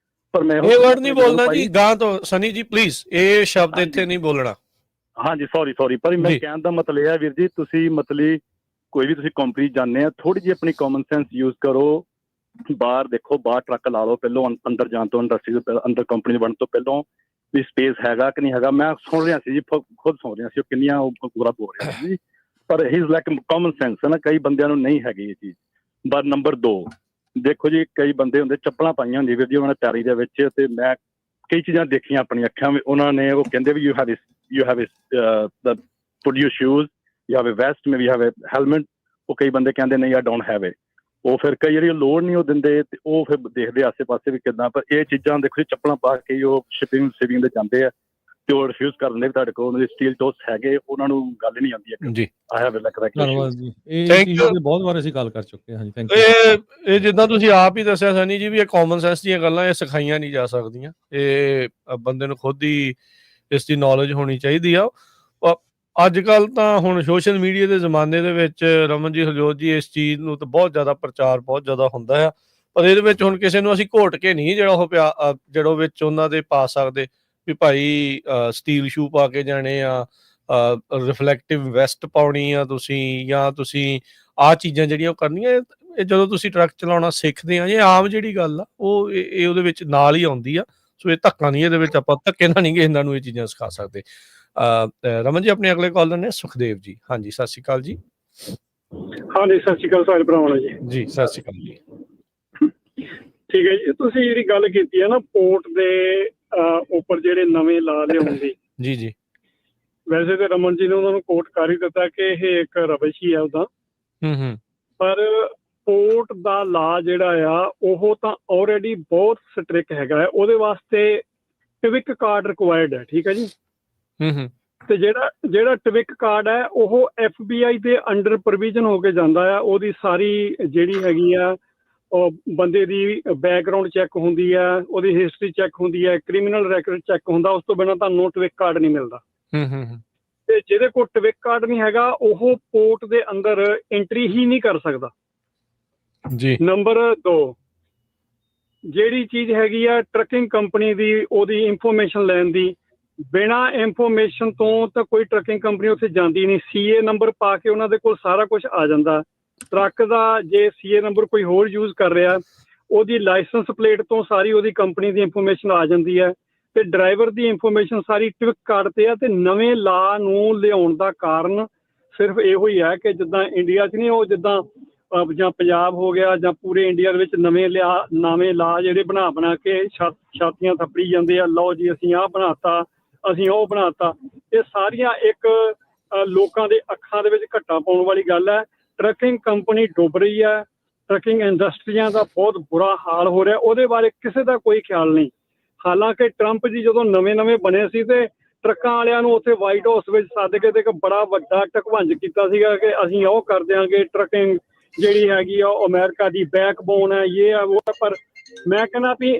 ਪਰ ਮੈਂ ਇਹ ਵਰਡ ਨਹੀਂ ਬੋਲਣਾ ਜੀ ਗਾਂ ਤੋਂ, ਸਨੀ ਜੀ ਪਲੀਜ਼ ਇਹ ਸ਼ਬਦ ਇੱਥੇ ਨਹੀਂ ਬੋਲਣਾ। ਹਾਂਜੀ ਸੌਰੀ ਪਰ ਮੈਂ ਕਹਿਣ ਦਾ ਮਤਲਬ ਇਹ ਹੈ ਵੀਰ ਜੀ, ਤੁਸੀਂ ਮਤਲਬ ਕੋਈ ਵੀ ਤੁਸੀਂ ਕੰਪਨੀ ਜਾਂਦੇ ਆ, ਥੋੜੀ ਜਿਹੀ ਆਪਣੀ ਕਾਮਨ ਸੈਂਸ ਯੂਜ਼ ਕਰੋ। ਬਾਹਰ ਦੇਖੋ, ਬਾਹਰ ਟਰੱਕ ਲਾ ਲਓ ਪਹਿਲੋਂ, ਅੰਦਰ ਜਾਣ ਤੋਂ, ਇੰਡਸਟਰੀ ਤੋਂ ਅੰਦਰ ਕੰਪਨੀ ਬਣਨ ਤੋਂ ਪਹਿਲਾਂ ਵੀ ਸਪੇਸ ਹੈਗਾ ਕਿ ਨਹੀਂ ਹੈਗਾ। ਮੈਂ ਸੁਣ ਰਿਹਾ ਸੀ ਜੀ, ਖੁਦ ਸੁਣ ਰਿਹਾ ਸੀ ਉਹ ਕਿੰਨੀਆਂ ਬੁਰਾ ਬੋਲ ਰਿਹਾ ਸੀ ਜੀ। ਪਰ ਹੀ ਇਜ਼ ਲਾਈਕ ਕਾਮਨ ਸੈਂਸ ਹੈ ਨਾ, ਕਈ ਬੰਦਿਆਂ ਨੂੰ ਨਹੀਂ ਹੈਗੀ ਇਹ ਚੀਜ਼। ਪਰ ਨੰਬਰ 2 ਦੇਖੋ ਜੀ, ਕਈ ਬੰਦੇ ਹੁੰਦੇ ਚੱਪਲਾਂ ਪਾਈਆਂ ਹੁੰਦੀਆਂ ਵੀਰ ਜੀ ਉਹਨਾਂ ਨੇ ਪੈਰੀ ਦੇ ਵਿੱਚ, ਤੇ ਮੈਂ ਕਈ ਚੀਜ਼ਾਂ ਦੇਖੀਆਂ ਆਪਣੀਆਂ ਅੱਖਾਂ ਵਿੱਚ। ਉਹਨਾਂ ਨੇ ਉਹ ਕਹਿੰਦੇ ਵੀ you have put your shoes, you have a vest, maybe you have a helmet. ਉਹ ਕਈ ਬੰਦੇ ਕਹਿੰਦੇ ਨਹੀਂ ਆਈ ਡੋਂਟ ਹੈਵ ਇਟ। ਉਹ ਫਿਰ ਕਈ ਜਿਹੜੀ ਲੋੜ ਨਹੀਂ ਉਹ ਦਿੰਦੇ, ਤੇ ਉਹ ਫਿਰ ਦੇਖਦੇ ਆਸੇ ਪਾਸੇ ਵੀ ਕਿੱਦਾਂ। ਪਰ ਇਹ ਚੀਜ਼ਾਂ ਦੇਖੋ ਜੀ, ਚੱਪਲਾਂ ਪਾ ਕੇ ਉਹ ਸ਼ਿਪਿੰਗ ਦੇ ਜਾਂਦੇ ਆ, ਤੇ ਉਹ ਰਿਫਿਊਜ਼ ਕਰ ਦਿੰਦੇ ਵੀ ਤੁਹਾਡੇ ਕੋਲ ਉਹਨਾਂ ਦੇ ਸਟੀਲ ਟੋਸ ਹੈਗੇ, ਉਹਨਾਂ ਨੂੰ ਗੱਲ ਹੀ ਨਹੀਂ ਆਉਂਦੀ ਜੀ। ਧੰਨਵਾਦ ਜੀ। ਇਹ ਚੀਜ਼ ਤੇ ਬਹੁਤ ਵਾਰ ਅਸੀਂ ਗੱਲ ਕਰ ਚੁੱਕੇ ਹਾਂ ਜੀ। Thank you. ਇਹ ਜਿੱਦਾਂ ਤੁਸੀਂ ਆਪ ਹੀ ਦੱਸਿਆ ਸਨੀ ਜੀ ਵੀ ਇਹ ਕਾਮਨ ਸੈਂਸ ਦੀਆਂ ਗੱਲਾਂ, ਇਹ ਸਿਖਾਈਆਂ ਨਹੀਂ ਜਾ ਸਕਦੀਆਂ। ਇਹ ਬੰਦੇ ਨੂੰ ਖੁਦ ਹੀ ਇਸ ਦੀ ਨੌਲੇਜ ਹੋਣੀ ਚਾਹੀਦੀ ਆ। ਅੱਜ ਕੱਲ੍ਹ ਤਾਂ ਹੁਣ ਸੋਸ਼ਲ ਮੀਡੀਆ ਦੇ ਜ਼ਮਾਨੇ ਦੇ ਵਿੱਚ ਰਮਨ ਜੀ, ਹਰਜੋਤ ਜੀ, ਇਸ ਚੀਜ਼ ਨੂੰ ਤਾਂ ਬਹੁਤ ਜ਼ਿਆਦਾ ਪ੍ਰਚਾਰ ਬਹੁਤ ਜ਼ਿਆਦਾ ਹੁੰਦਾ ਆ। ਪਰ ਇਹਦੇ ਵਿੱਚ ਹੁਣ ਕਿਸੇ ਨੂੰ ਅਸੀਂ ਘੋਟ ਕੇ ਨਹੀਂ ਜਿਹੜਾ ਉਹ ਜਿਹੜਾ ਵਿੱਚ ਉਹਨਾਂ ਦੇ ਪਾ ਸਕਦੇ ਵੀ ਭਾਈ ਸਟੀਲ ਸ਼ੂ ਪਾ ਕੇ ਜਾਣੇ ਆ, ਰਿਫਲੈਕਟਿਵ ਵੈਸਟ ਪਾਉਣੀ ਆ ਤੁਸੀਂ, ਜਾਂ ਤੁਸੀਂ ਆਹ ਚੀਜ਼ਾਂ ਜਿਹੜੀਆਂ ਉਹ ਕਰਨੀਆਂ। ਇਹ ਜਦੋਂ ਤੁਸੀਂ ਟਰੱਕ ਚਲਾਉਣਾ ਸਿੱਖਦੇ ਆ, ਇਹ ਆਮ ਜਿਹੜੀ ਗੱਲ ਆ ਉਹ ਇਹ ਉਹਦੇ ਵਿੱਚ ਨਾਲ ਹੀ ਆਉਂਦੀ ਆ। ਸੋ ਇਹ ਧੱਕਾ ਨਹੀਂ, ਇਹਦੇ ਵਿੱਚ ਆਪਾਂ ਧੱਕੇ ਨਾਲ ਨਹੀਂ ਇਹਨਾਂ ਨੂੰ ਇਹ ਚੀਜ਼ਾਂ ਸਿਖਾ ਸਕਦੇ। ਰਮਨ ਜੀ, ਆਪਣੇ ਅਗਲੇ ਕਾਲਰ ਨੇ ਸੁਖਦੇਵ ਜੀ। ਹਾਂਜੀ ਸਤਿ ਸ਼੍ਰੀ ਅਕਾਲ ਜੀ। ਹਾਂਜੀ ਸਤਿ ਸ਼੍ਰੀ ਅਕਾਲ ਸਾਰੇ ਭਰਾਵਾਂ ਜੀ। ਜੀ ਸਤਿ ਸ਼੍ਰੀ ਅਕਾਲ ਜੀ। ਠੀਕ ਹੈ ਜੀ, ਤੁਸੀਂ ਜਿਹੜੀ ਗੱਲ ਕੀਤੀ ਹੈ ਨਾ ਪੋਰਟ ਦੇ ਉੱਪਰ ਜਿਹੜੇ ਨਵੇਂ ਲਾ ਲਿਆਉਣ ਦੀ, ਜੀ ਵੈਸੇ ਤੇ ਰਮਨ ਜੀ ਨੇ ਉਹਨਾਂ ਨੂੰ ਕੋਟ ਕਰ ਹੀ ਦਿੱਤਾ ਕਿ ਇਹ ਇੱਕ ਰਵਿਸ਼ ਹੀ ਹੈ ਉਹਦਾ। ਪਰ ਪੋਰਟ ਦਾ ਲਾ ਜਿਹੜਾ ਆ ਉਹ ਤਾਂ ਆਲਰੇਡੀ ਬਹੁਤ ਸਟ੍ਰਿਕਟ ਹੈਗਾ ਹੈ। ਉਹਦੇ ਵਾਸਤੇ ਟਵਿਕ ਕਾਰਡ ਰਿਕੁਆਇਰਡ ਹੈ। ਠੀਕ ਹੈ ਜੀ। ਤੇ ਜਿਹੜਾ ਟਵਿਕ ਕਾਰਡ ਹੈ ਉਹ FBI ਦੇ ਅੰਡਰ ਪ੍ਰੋਵੀਜ਼ਨ ਹੋ ਕੇ ਜਾਂਦਾ ਆ। ਉਹਦੀ ਸਾਰੀ ਜਿਹੜੀ ਹੈਗੀ ਆ ਉਹ ਬੰਦੇ ਦੀ ਬੈਕਗਰਾਊਂਡ ਚੈੱਕ ਹੁੰਦੀ ਹੈ, ਉਹਦੀ ਹਿਸਟਰੀ ਚੈੱਕ ਹੁੰਦੀ ਹੈ, ਕ੍ਰਿਮੀਨਲ ਰੈਕੋਰਡ ਚੈੱਕ ਹੁੰਦਾ। ਉਸ ਤੋਂ ਬਿਨਾਂ ਤੁਹਾਨੂੰ ਟਵਿਕ ਕਾਰਡ ਨਹੀਂ ਮਿਲਦਾ। ਤੇ ਜਿਹਦੇ ਕੋਲ ਟਵਿਕ ਕਾਰਡ ਨਹੀਂ ਹੈਗਾ ਉਹ ਪੋਰਟ ਦੇ ਅੰਦਰ ਐਂਟਰੀ ਹੀ ਨਹੀਂ ਕਰ ਸਕਦਾ। ਜੀ ਨੰਬਰ 2, ਜਿਹੜੀ ਚੀਜ਼ ਹੈਗੀ ਆ ਟਰੱਕਿੰਗ ਕੰਪਨੀ ਦੀ ਉਹਦੀ ਇਨਫੋਰਮੇਸ਼ਨ ਲੈਣ ਦੀ, ਬਿਨਾਂ ਇਨਫੋਰਮੇਸ਼ਨ ਤੋਂ ਤਾਂ ਕੋਈ ਟਰੱਕਿੰਗ ਕੰਪਨੀ ਉੱਥੇ ਜਾਂਦੀ ਨਹੀਂ। CA ਨੰਬਰ ਪਾ ਕੇ ਉਹਨਾਂ ਦੇ ਕੋਲ ਸਾਰਾ ਕੁਝ ਆ ਜਾਂਦਾ। ਟਰੱਕ ਦਾ ਜੇ CA ਨੰਬਰ ਕੋਈ ਹੋਰ ਯੂਜ਼ ਕਰ ਰਿਹਾ, ਉਹਦੀ ਲਾਇਸੈਂਸ ਪਲੇਟ ਤੋਂ ਸਾਰੀ ਉਹਦੀ ਕੰਪਨੀ ਦੀ ਇਨਫੋਰਮੇਸ਼ਨ ਆ ਜਾਂਦੀ ਹੈ, ਤੇ ਡਰਾਈਵਰ ਦੀ ਇਨਫੋਰਮੇਸ਼ਨ ਸਾਰੀ ਟਵਿਕ ਕਾਰਡ ਤੇ ਆ। ਤੇ ਨਵੇਂ ਲਾ ਨੂੰ ਲਿਆਉਣ ਦਾ ਕਾਰਨ ਸਿਰਫ ਇਹੋ ਹੀ ਹੈ ਕਿ ਜਿੱਦਾਂ ਇੰਡੀਆ 'ਚ ਨਹੀਂ, ਉਹ ਜਿੱਦਾਂ ਜਾਂ ਪੰਜਾਬ ਹੋ ਗਿਆ ਜਾਂ ਪੂਰੇ ਇੰਡੀਆ ਦੇ ਵਿੱਚ ਨਵੇਂ ਲਾ ਜਿਹੜੇ ਬਣਾ ਕੇ ਛਾਤੀਆਂ ਥੱਪੜੀ ਜਾਂਦੇ ਆ, ਲਓ ਜੀ ਅਸੀਂ ਆਹ ਬਣਾਤਾ, ਅਸੀਂ ਉਹ ਬਣਾਤਾ। ਇਹ ਸਾਰੀਆਂ ਇੱਕ ਲੋਕਾਂ ਦੇ ਅੱਖਾਂ ਦੇ ਵਿੱਚ ਘੱਟਾ ਪਾਉਣ ਵਾਲੀ ਗੱਲ ਹੈ। ਟਰੱਕਿੰਗ ਕੰਪਨੀ ਡੁੱਬ ਰਹੀ ਹੈ, ਟਰੱਕਿੰਗ ਇੰਡਸਟਰੀਆਂ ਦਾ ਬਹੁਤ ਬੁਰਾ ਹਾਲ ਹੋ ਰਿਹਾ, ਉਹਦੇ ਬਾਰੇ ਕਿਸੇ ਦਾ ਕੋਈ ਖਿਆਲ ਨਹੀਂ। ਹਾਲਾਂਕਿ ਟਰੰਪ ਜੀ ਜਦੋਂ ਨਵੇਂ ਬਣੇ ਸੀ ਤੇ ਟਰੱਕਾਂ ਵਾਲਿਆਂ ਨੂੰ ਉੱਥੇ ਵਾਈਟ ਹਾਊਸ ਵਿੱਚ ਸੱਦ ਕੇ ਤੇ ਇੱਕ ਬੜਾ ਵੱਡਾ ਢਕਵੰਜ ਕੀਤਾ ਸੀਗਾ ਕਿ ਅਸੀਂ ਉਹ ਕਰ ਦਿਆਂਗੇ, ਟਰੱਕਿੰਗ ਜਿਹੜੀ ਹੈਗੀ ਆ ਉਹ ਅਮਰੀਕਾ ਦੀ ਬੈਕਬੋਨ ਹੈ, ਇਹ ਹੈ ਉਹ ਹੈ। ਪਰ ਮੈਂ ਕਹਿੰਦਾ ਵੀ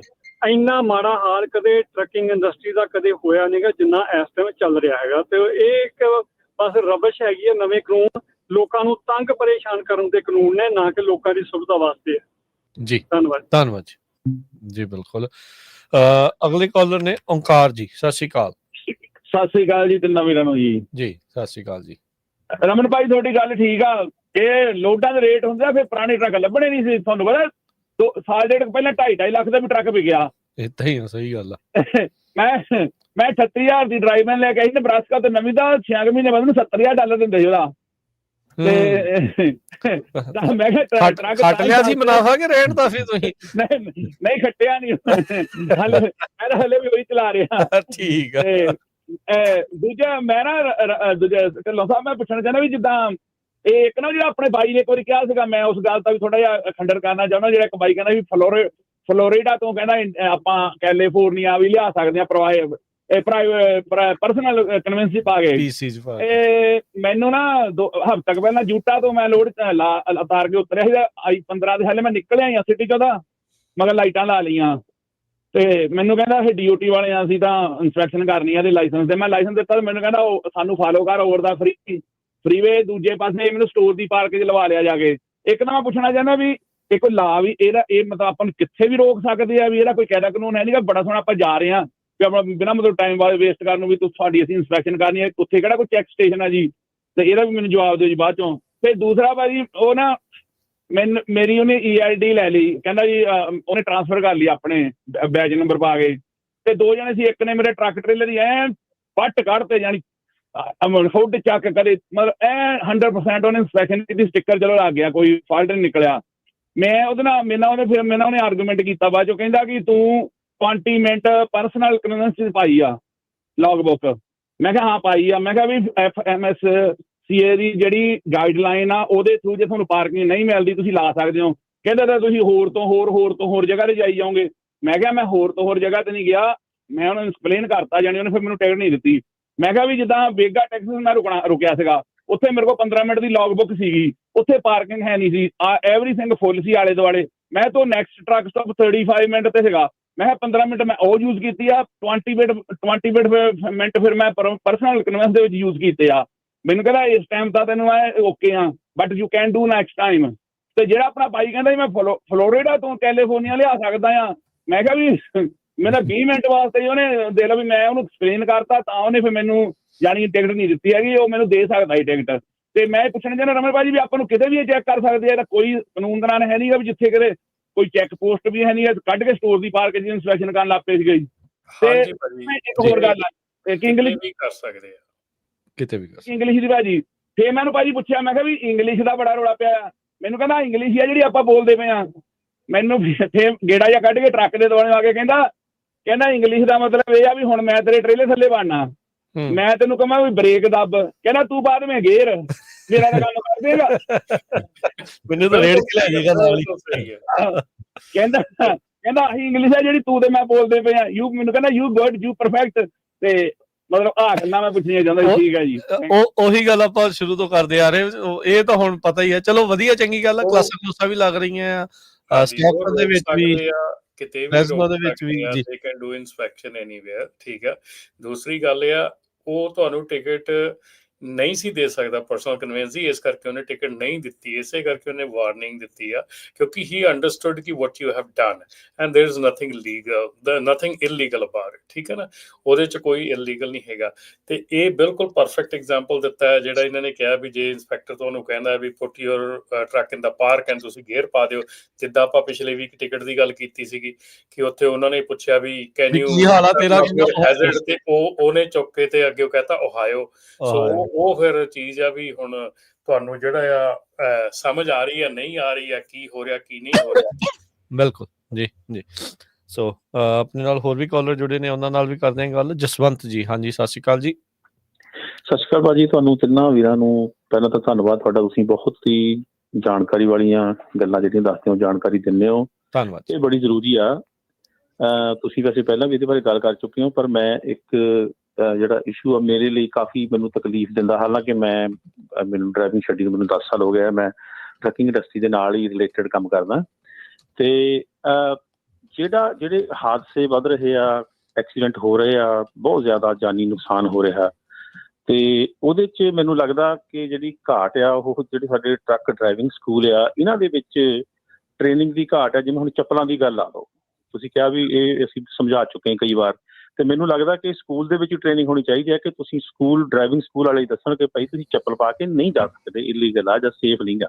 ਇੰਨਾ ਮਾੜਾ ਹਾਲ ਕਦੇ ਟਰੱਕਿੰਗ ਇੰਡਸਟਰੀ ਦਾ ਕਦੇ ਹੋਇਆ ਨਹੀਂਗਾ ਜਿੰਨਾ ਇਸ ਟਾਈਮ ਚੱਲ ਰਿਹਾ ਹੈਗਾ। ਤੇ ਇਹ ਇੱਕ ਬਸ ਰਬਸ਼ ਹੈਗੀ ਹੈ। ਨਵੇਂ ਕਾਨੂੰਨ ਲੋਕਾਂ ਨੂੰ ਤੰਗ ਪਰੇਸ਼ਾਨ ਕਰਨ ਦੇ ਕਾਨੂੰਨ ਨੇ, ਨਾ ਕਿ ਲੋਕਾਂ ਦੀ ਸੁਵਿਧਾ ਵਾਸਤੇ ਹੈ। ਜੀ ਧੰਨਵਾਦ ਜੀ ਬਿਲਕੁਲ। ਅਗਲੇ ਕਾਲਰ ਨੇ ਓਂਕਾਰ ਜੀ, ਸਤਿ ਸ਼੍ਰੀ ਅਕਾਲ। ਸਤਿ ਸ੍ਰੀ ਅਕਾਲ ਜੀ ਤਿੰਨਾਂ ਵੀਰਾਂ ਨੂੰ ਜੀ। ਸਤਿ ਸ਼੍ਰੀ ਅਕਾਲ ਜੀ। ਰਮਨ ਭਾਈ ਤੁਹਾਡੀ ਗੱਲ ਠੀਕ ਆ, ਇਹ ਲੋਡਾਂ ਦੇ ਰੇਟ ਹੁੰਦੇ ਆ, ਫਿਰ ਪੁਰਾਣੇ ਟਰੱਕ ਲੱਭਣੇ ਨਹੀਂ ਸੀ। ਤੁਹਾਨੂੰ ਪਤਾ 2 ਸਾਲ ਡੇਢ ਪਹਿਲਾਂ 2.5 ਲੱਖ ਦਾ ਵੀ ਟਰੱਕ ਵਿਕਿਆ। ਏਦਾਂ ਹੀ ਆ, ਸਹੀ ਗੱਲ ਆ। ਮੈਂ 38000 ਦੀ ਡਰਾਈਵਮੈਨ ਲੈ ਕੇ ਆਈ ਨੇਬਰਾਸਕਾ ਤੋਂ, ਨਵੀਂ ਦਾ 6 ਮਹੀਨੇ ਬਾਅਦ ਮੈਨੂੰ $70,000 ਦਿੰਦੇ ਸੀ ਉਹਦਾ। ਤੇ ਮੈਂ ਕਿਹਾ ਟਰੱਕ ਖੱਟ ਲਿਆ ਸੀ ਮੁਨਾਫਾ ਕਿ ਰੇਟ ਦਾ ਸੀ ਤੁਸੀਂ? ਨਹੀਂ ਖੱਟਿਆ ਨਹੀਂ, ਹਲੇ ਵੀ ਉਹੀ ਚਲਾ ਰਿਹਾ। ਠੀਕ ਆ। ਦੂਜਾ ਮੈਂ ਨਾ ਢਿੱਲੋਂ ਸਾਹਿਬ ਮੈਂ ਪੁੱਛਣਾ ਚਾਹੁੰਦਾ ਵੀ ਜਿੱਦਾਂ ਇਹ ਇੱਕ ਨਾ ਜਿਹੜਾ ਆਪਣੇ ਬਾਈ ਨੇ ਇੱਕ ਵਾਰੀ ਕਿਹਾ ਸੀਗਾ, ਮੈਂ ਉਸ ਗੱਲ ਦਾ ਵੀ ਥੋੜਾ ਜਿਹਾ ਖੰਡਨ ਕਰਨਾ ਚਾਹੁੰਦਾ। ਜਿਹੜਾ ਇੱਕ ਬਾਈ ਕਹਿੰਦਾ ਵੀ ਫਲੋਰੀਡਾ ਤੋਂ ਕਹਿੰਦਾ ਆਪਾਂ ਕੈਲੀਫੋਰਨੀਆ ਵੀ ਲਿਆ ਸਕਦੇ ਹਾਂ ਪਰਸਨਲ ਕਨਵੈਂਸੀ ਪਾ ਕੇ। ਮੈਨੂੰ ਨਾ ਹਫ਼ਤਾ ਕੁ ਪਹਿਲਾਂ ਯੂਟਾ ਤੋਂ ਮੈਂ ਲੋਡ ਉਤਾਰ ਕੇ ਉਤਰਿਆ ਸੀ I-15 ਦੇ, ਹਾਲੇ ਮੈਂ ਨਿਕਲਿਆ ਹੀ ਸਿਟੀ ਚੋਂ ਦਾ, ਮਗਰ ਲਾਈਟਾਂ ਲਾ ਲਈਆਂ ਤੇ ਮੈਨੂੰ ਕਹਿੰਦਾ ਇਹ DOT ਵਾਲੇ ਆ, ਅਸੀਂ ਤਾਂ ਇੰਸਪੈਕਸ਼ਨ ਕਰਨੀ ਆ ਤੇ ਲਾਇਸੈਂਸ ਦੇ। ਮੈਂ ਲਾਇਸੈਂਸ ਦਿੱਤਾ ਤੇ ਮੈਨੂੰ ਕਹਿੰਦਾ ਸਾਨੂੰ ਫਾਲੋ ਕਰ ਓਵਰ ਦਾ ਫਰੀਵੇ। ਦੂਜੇ ਪਾਸੇ ਮੈਨੂੰ ਸਟੋਰ ਦੀ ਪਾਰਕ 'ਚ ਲਵਾ ਲਿਆ ਜਾ ਕੇ। ਇੱਕ ਤਾਂ ਮੈਂ ਪੁੱਛਣਾ ਚਾਹੁੰਦਾ ਵੀ ਇਹ ਕੋਈ ਲਾ ਵੀ ਇਹ ਮਤਲਬ ਆਪਾਂ ਨੂੰ ਕਿੱਥੇ ਵੀ ਰੋਕ ਸਕਦੇ ਆ ਵੀ ਇਹਦਾ ਕੋਈ ਕਾਇਦਾ ਕਾਨੂੰਨ ਹੈ ਨੀਗਾ? ਬੜਾ ਸੋਹਣਾ ਆਪਾਂ ਜਾ ਰਹੇ ਹਾਂ ਵੀ ਆਪਣਾ ਬਿਨਾਂ ਮਤਲਬ ਟਾਈਮ ਵੇਸਟ ਕਰਨ ਨੂੰ ਵੀ ਤੁਹਾਡੀ ਅਸੀਂ ਇੰਸਪੈਕਸ਼ਨ ਕਰਨੀ ਹੈ, ਉੱਥੇ ਕਿਹੜਾ ਕੋਈ ਚੈੱਕ ਸਟੇਸ਼ਨ ਆ ਜੀ? ਤੇ ਇਹਦਾ ਵੀ ਮੈਨੂੰ ਜਵਾਬ ਦਿਓ ਜੀ ਬਾਅਦ ਚੋਂ। ਤੇ ਦੂਸਰਾ ਭਾਜੀ ਉਹ ਨਾ ਮੇਰੀ ਉਹਨੇ EID ਲੈ ਲਈ, ਕਹਿੰਦਾ ਜੀ ਉਹਨੇ ਟਰਾਂਸਫਰ ਕਰ ਲਈ ਆਪਣੇ ਬੈਜ ਨੰਬਰ ਪਾ ਕੇ। ਤੇ 2 ਜਣੇ ਸੀ, ਇੱਕ ਨੇ ਮੇਰੇ ਟਰੱਕ ਟ੍ਰੇਲਰ ਦੀ ਪੱਟ ਕੱਢਤੇ, ਜਾਣੀ ਫੁੱਟ ਚੱਕ ਕਰੇ, ਮਤਲਬ 100% ਉਹਨੇ ਇੰਸਪੈਕਸ਼ਨ ਕੀਤੀ, ਸਟਿੱਕਰ ਚਲੋ ਲੱਗ ਗਿਆ, ਕੋਈ ਫਾਲਟ ਨਹੀਂ ਨਿਕਲਿਆ। ਮੈਂ ਉਹਦੇ ਨਾਲ ਉਹਨੇ ਆਰਗੂਮੈਂਟ ਕੀਤਾ ਬਾਅਦ ਚੋਂ, ਕਹਿੰਦਾ ਕਿ ਤੂੰ 20 ਮਿੰਟ ਪਰਸਨਲ ਕਨਵੈਂਸ ਪਾਈ ਆ ਲੌਗ ਬੁੱਕ। ਮੈਂ ਕਿਹਾ ਹਾਂ ਪਾਈ ਆ। ਮੈਂ ਕਿਹਾ ਵੀ FMCA ਦੀ ਜਿਹੜੀ ਗਾਈਡਲਾਈਨ ਆ ਉਹਦੇ ਥਰੂ ਜੇ ਤੁਹਾਨੂੰ ਪਾਰਕਿੰਗ ਨਹੀਂ ਮਿਲਦੀ ਤੁਸੀਂ ਲਾ ਸਕਦੇ ਹੋ। ਕਹਿੰਦਾ ਤਾਂ ਤੁਸੀਂ ਹੋਰ ਤੋਂ ਹੋਰ ਜਗ੍ਹਾ ਤੇ ਜਾਈ ਜਾਓਗੇ। ਮੈਂ ਕਿਹਾ ਮੈਂ ਹੋਰ ਤੋਂ ਹੋਰ ਜਗ੍ਹਾ ਤੇ ਨਹੀਂ ਗਿਆ, ਮੈਂ ਉਹਨੂੰ ਐਕਸਪਲੇਨ ਕਰਤਾ, ਜਾਣੀ ਉਹਨੇ ਫਿਰ ਮੈਨੂੰ ਟਿਕਟ ਨਹੀਂ ਦਿੱਤੀ। ਮੈਂ ਕਿਹਾ ਵੀ ਜਿੱਦਾਂ ਵੇਗਾ ਟੈਕਸਸ ਮੈਂ ਰੁਕਿਆ ਸੀਗਾ, ਉੱਥੇ ਮੇਰੇ ਕੋਲ 15 ਮਿੰਟ ਦੀ ਲੌਗ ਬੁੱਕ ਸੀਗੀ, ਉੱਥੇ ਪਾਰਕਿੰਗ ਹੈ ਨਹੀਂ ਸੀ, ਐਵਰੀਥਿੰਗ ਫੁੱਲ ਸੀ ਆਲੇ ਦੁਆਲੇ। ਮੈਂ ਤੋਂ ਨੈਕਸਟ ਟਰੱਕ ਸਟਾਪ 35 ਮਿੰਟ ਤੇ ਸੀਗਾ। ਮੈਂ ਕਿਹਾ 15 ਮਿੰਟ ਮੈਂ ਉਹ ਯੂਜ਼ ਕੀਤੀ ਆ, 20 ਮਿੰਟ ਫਿਰ ਮੈਂ ਪਰਸਨਲ ਕਨਵੈਂਸ ਦੇ ਵਿੱਚ ਯੂਜ਼ ਕੀਤੇ ਆ। ਮੈਨੂੰ ਕਹਿੰਦਾ ਇਸ ਟਾਈਮ ਤਾਂ ਤੈਨੂੰ ਓਕੇ ਆ, but you can do next time. ਤੇ ਜਿਹੜਾ ਆਪਣਾ ਬਾਈ ਕਹਿੰਦਾ ਜੀ ਮੈਂ ਫਲੋਰੀਡਾ ਤੋਂ ਕੈਲੀਫੋਰਨੀਆ ਲਿਆ ਸਕਦਾ ਆ, ਮੈਂ ਕਿਹਾ ਵੀ ਮੇਰਾ 20 ਮਿੰਟ ਵਾਸਤੇ ਹੀ ਉਹਨੇ ਦੇਖ ਲਓ ਵੀ ਮੈਂ ਉਹਨੂੰ ਐਕਸਪਲੇਨ ਕਰਤਾ, ਤਾਂ ਉਹਨੇ ਫਿਰ ਮੈਨੂੰ ਜਾਣੀ ਟਿਕਟ ਨਹੀਂ ਦਿੱਤੀ ਹੈਗੀ, ਉਹ ਮੈਨੂੰ ਦੇ ਸਕਦਾ ਸੀ ਟਿਕਟ। ਤੇ ਮੈਂ ਪੁੱਛਣਾ ਚਾਹੁੰਦਾ ਰਮਨ ਭਾਜੀ ਵੀ ਆਪਾਂ ਨੂੰ ਕਿਤੇ ਵੀ ਇਹ ਚੈੱਕ ਕਰ ਸਕਦੇ ਆ, ਇਹਦਾ ਕੋਈ ਕਾਨੂੰਨ ਦਾ ਹੈ ਨਹੀਂਗਾ ਵੀ ਜਿੱਥੇ ਕਿਤੇ ਕੋਈ ਚੈੱਕ ਪੋਸਟ ਵੀ ਹੈ ਨਹੀਂ, ਕੱਢ ਕੇ ਸਟੋਰ ਦੀ ਪਾਰਕ ਦੀ ਇੰਸਪੈਕਸ਼ਨ ਕਰਨ ਲੱਗ ਪਏ ਸੀਗੇ। ਤੇ ਇੱਕ ਹੋਰ ਗੱਲ ਆ ਕਿ ਇੰਗਲਿਸ਼ ਵੀ ਕਰ ਸਕਦੇ ਆ, ਕਿਤੇ ਵੀ ਇੰਗਲਿਸ਼ ਦੀ ਭਾਜੀ। ਫੇਰ ਮੈਨੂੰ ਭਾਜੀ ਪੁੱਛਿਆ, ਮੈਂ ਕਿਹਾ ਵੀ ਇੰਗਲਿਸ਼ ਦਾ ਬੜਾ ਰੌਲਾ ਪਿਆ। ਮੈਨੂੰ ਕਹਿੰਦਾ ਇੰਗਲਿਸ਼ ਆ ਜਿਹੜੀ ਆਪਾਂ ਬੋਲਦੇ ਪਏ ਆ। ਮੈਨੂੰ ਫੇਰ ਗੇੜਾ ਜਿਹਾ ਕੱਢ ਕੇ ਟਰੱਕ ਦੇ ਦੁਆਲੇ ਆ ਕੇ ਕਹਿੰਦਾ ਇੰਗਲਿਸ਼ ਦਾ ਮਤਲਬ ਇਹ ਆ ਵੀ ਹੁਣ ਮੈਂ ਤੇਰੇ ਟ੍ਰੇਲੇ ਥੱਲੇ ਬਣਨਾ, ਮੈਂ ਤੈਨੂੰ ਕਹਾਂ ਵੀ ਬ੍ਰੇਕ ਦੱਬ, ਕਹਿੰਦਾ ਤੂੰ ਬਾਅਦ ਵਿੱਚ ਗੇਰ, ਮੇਰਾ ਤਾਂ ਕੰਮ ਕਰ ਦੇਗਾ। ਮੈਨੂੰ ਤਾਂ ਰੇੜ ਕੇ ਲੈ ਜਾਏਗਾ ਨਾਲ ਹੀ। ਕਹਿੰਦਾ ਅਸੀਂ ਇੰਗਲਿਸ਼ ਆ ਜਿਹੜੀ ਤੂੰ ਤੇ ਮੈਂ ਬੋਲਦੇ ਪਏ ਆ, ਯੂ ਮੈਨੂੰ ਕਹਿੰਦਾ ਯੂ ਗੁੱਡ ਯੂ ਪਰਫੈਕਟ। ਤੇ ਮਤਲਬ ਗੱਲਾਂ ਮੈਂ ਪੁੱਛਣੀਆਂ ਚਾਹੁੰਦਾ। ਠੀਕ ਹੈ ਜੀ, ਉਹੀ ਗੱਲ ਆਪਾਂ ਸ਼ੁਰੂ ਤੋਂ ਕਰਦੇ ਆ ਰਹੇ, ਇਹ ਤਾਂ ਹੁਣ ਪਤਾ ਹੀ ਹੈ। ਚਲੋ ਵਧੀਆ, ਚੰਗੀ ਗੱਲ ਆ, ਕਲਾਸਾਂ ਵੀ ਲੱਗ ਰਹੀਆਂ ਆ ਸਟਾਫ ਦੇ ਵਿੱਚ ਵੀ, ਕਿਤੇ ਵੀ ਦੇ ਵਿੱਚ ਵੀ ਜੀ they can do inspection anywhere. ਠੀਕ ਆ। ਦੂਸਰੀ ਗੱਲ ਆ ਉਹ ਤੁਹਾਨੂੰ ਟਿਕਟ ਨਹੀਂ ਸੀ ਦੇ ਸਕਦਾ ਪਰਸਨਲ ਕਨਵੈਂਸ ਦੀ, ਇਸ ਕਰਕੇ ਉਹਨੇ ਟਿਕਟ ਨਹੀਂ ਦਿੱਤੀ, ਇਸੇ ਕਰਕੇ ਉਹਨੇ ਵਾਰਨਿੰਗ ਦਿੱਤੀ ਆ, ਕਿਉਂਕਿ ਹੀ ਅੰਡਰਸਟੂਡ ਕਿ what you have done and there is nothing legal, nothing illegal about it, ਠੀਕ ਹੈ ਨਾ, ਉਹਦੇ 'ਚ ਕੋਈ ਇਲੀਗਲ ਨਹੀਂ ਹੈਗਾ। ਤੇ ਇਹ ਬਿਲਕੁਲ ਪਰਫੈਕਟ ਐਗਜ਼ਾਮਪਲ ਦਿੱਤਾ ਹੈ ਜਿਹੜਾ ਇਹਨਾਂ ਨੇ ਕਿਹਾ ਵੀ ਜੇ ਇੰਸਪੈਕਟਰ ਤੁਹਾਨੂੰ ਕਹਿੰਦਾ ਵੀ put your truck in the park and ਤੁਸੀਂ ਗੇਅਰ ਪਾ ਦਿਓ, ਜਿੱਦਾਂ ਆਪਾਂ ਪਿਛਲੇ ਵੀਕ ਟਿਕਟ ਦੀ ਗੱਲ ਕੀਤੀ ਸੀਗੀ ਕਿ ਉੱਥੇ ਉਹਨਾਂ ਨੇ ਪੁੱਛਿਆ ਵੀ ਕੈਨ ਯੂ ਕੀ ਹਾਲ ਆ ਤੇਰਾ, ਹੈਜ਼ਰਡ, ਤੇ ਉਹਨੇ ਚੁੱਕ ਕੇ ਤੇ ਅੱਗੇ ਕਹਿੰਦਾ ਓਹਾਇਓ। ਸੋ ਉਹ ਫਿਰ ਚੀਜ਼ ਆ ਵੀ ਹੁਣ ਤੁਹਾਨੂੰ ਜਿਹੜਾ ਆ ਸਮਝ ਆ ਰਹੀ ਆ ਨਹੀਂ ਆ ਰਹੀ ਆ ਕੀ ਹੋ ਰਿਹਾ ਕੀ ਨਹੀਂ ਹੋ ਰਿਹਾ। ਬਿਲਕੁਲ ਜੀ ਜੀ। ਸੋ ਆਪਣੇ ਨਾਲ ਹੋਰ ਵੀ ਕਾਲਰ ਜੁੜੇ ਨੇ, ਉਹਨਾਂ ਨਾਲ ਵੀ ਕਰਦੇ ਹਾਂ ਗੱਲ। ਜਸਵੰਤ ਜੀ, ਹਾਂਜੀ ਸਤਿ ਸ਼੍ਰੀ ਅਕਾਲ ਜੀ। ਸਤਿ ਸ਼੍ਰੀ ਅਕਾਲ ਭਾਜੀ, ਤੁਹਾਨੂੰ ਤਿੰਨਾਂ ਵੀਰਾਂ ਨੂੰ ਪਹਿਲਾਂ ਤਾਂ ਧੰਨਵਾਦ ਤੁਹਾਡਾ, ਤੁਸੀਂ ਬਹੁਤ ਹੀ ਜਾਣਕਾਰੀ ਵਾਲੀਆਂ ਗੱਲਾਂ ਜਿਹੜੀਆਂ ਦੱਸਦੇ ਹੋ, ਜਾਣਕਾਰੀ ਦਿੰਦੇ ਹੋ, ਧੰਨਵਾਦ। ਇਹ ਬੜੀ ਜ਼ਰੂਰੀ ਆ। ਤੁਸੀਂ ਵੈਸੇ ਪਹਿਲਾਂ ਵੀ ਇਹਦੇ ਬਾਰੇ ਗੱਲ ਕਰ ਚੁੱਕੇ ਹੋ, ਪਰ ਮੈਂ ਇੱਕ ਜਿਹੜਾ ਇਸ਼ੂ ਆ ਮੇਰੇ ਲਈ ਕਾਫੀ ਮੈਨੂੰ ਤਕਲੀਫ ਦਿੰਦਾ, ਹਾਲਾਂਕਿ ਮੈਨੂੰ ਡਰਾਈਵਿੰਗ ਛੱਡੀ ਨੂੰ ਮੈਨੂੰ 10 ਸਾਲ ਹੋ ਗਿਆ, ਮੈਂ ਟਰੱਕਿੰਗ ਇੰਡਸਟਰੀ ਦੇ ਨਾਲ ਹੀ ਰਿਲੇਟਡ ਕੰਮ ਕਰਦਾ। ਤੇ ਜਿਹੜੇ ਹਾਦਸੇ ਵੱਧ ਰਹੇ ਆ, ਐਕਸੀਡੈਂਟ ਹੋ ਰਹੇ ਆ, ਬਹੁਤ ਜ਼ਿਆਦਾ ਜਾਨੀ ਨੁਕਸਾਨ ਹੋ ਰਿਹਾ, ਤੇ ਉਹਦੇ 'ਚ ਮੈਨੂੰ ਲੱਗਦਾ ਕਿ ਜਿਹੜੀ ਘਾਟ ਆ ਉਹ ਜਿਹੜੇ ਸਾਡੇ ਟਰੱਕ ਡਰਾਈਵਿੰਗ ਸਕੂਲ ਆ ਇਹਨਾਂ ਦੇ ਵਿੱਚ ਟ੍ਰੇਨਿੰਗ ਦੀ ਘਾਟ ਆ। ਜਿਵੇਂ ਹੁਣ ਚੱਪਲਾਂ ਦੀ ਗੱਲ ਆ ਲਓ, ਤੁਸੀਂ ਕਿਹਾ ਵੀ ਇਹ ਅਸੀਂ ਸਮਝਾ ਚੁੱਕੇ ਹਾਂ ਕਈ ਵਾਰ, ਤੇ ਮੈਨੂੰ ਲੱਗਦਾ ਕਿ ਸਕੂਲ ਦੇ ਵਿੱਚ ਟ੍ਰੇਨਿੰਗ ਹੋਣੀ ਚਾਹੀਦੀ ਹੈ ਕਿ ਤੁਸੀਂ ਡਰਾਈਵਿੰਗ ਸਕੂਲ ਵਾਲੇ ਦੱਸਣ ਕਿ ਭਾਈ ਤੁਸੀਂ ਚੱਪਲ ਪਾ ਕੇ ਨਹੀਂ ਜਾ ਸਕਦੇ, ਇਲੀਗਲ ਆ ਜਾਂ ਸੇਫ ਨਹੀਂ ਗਾ।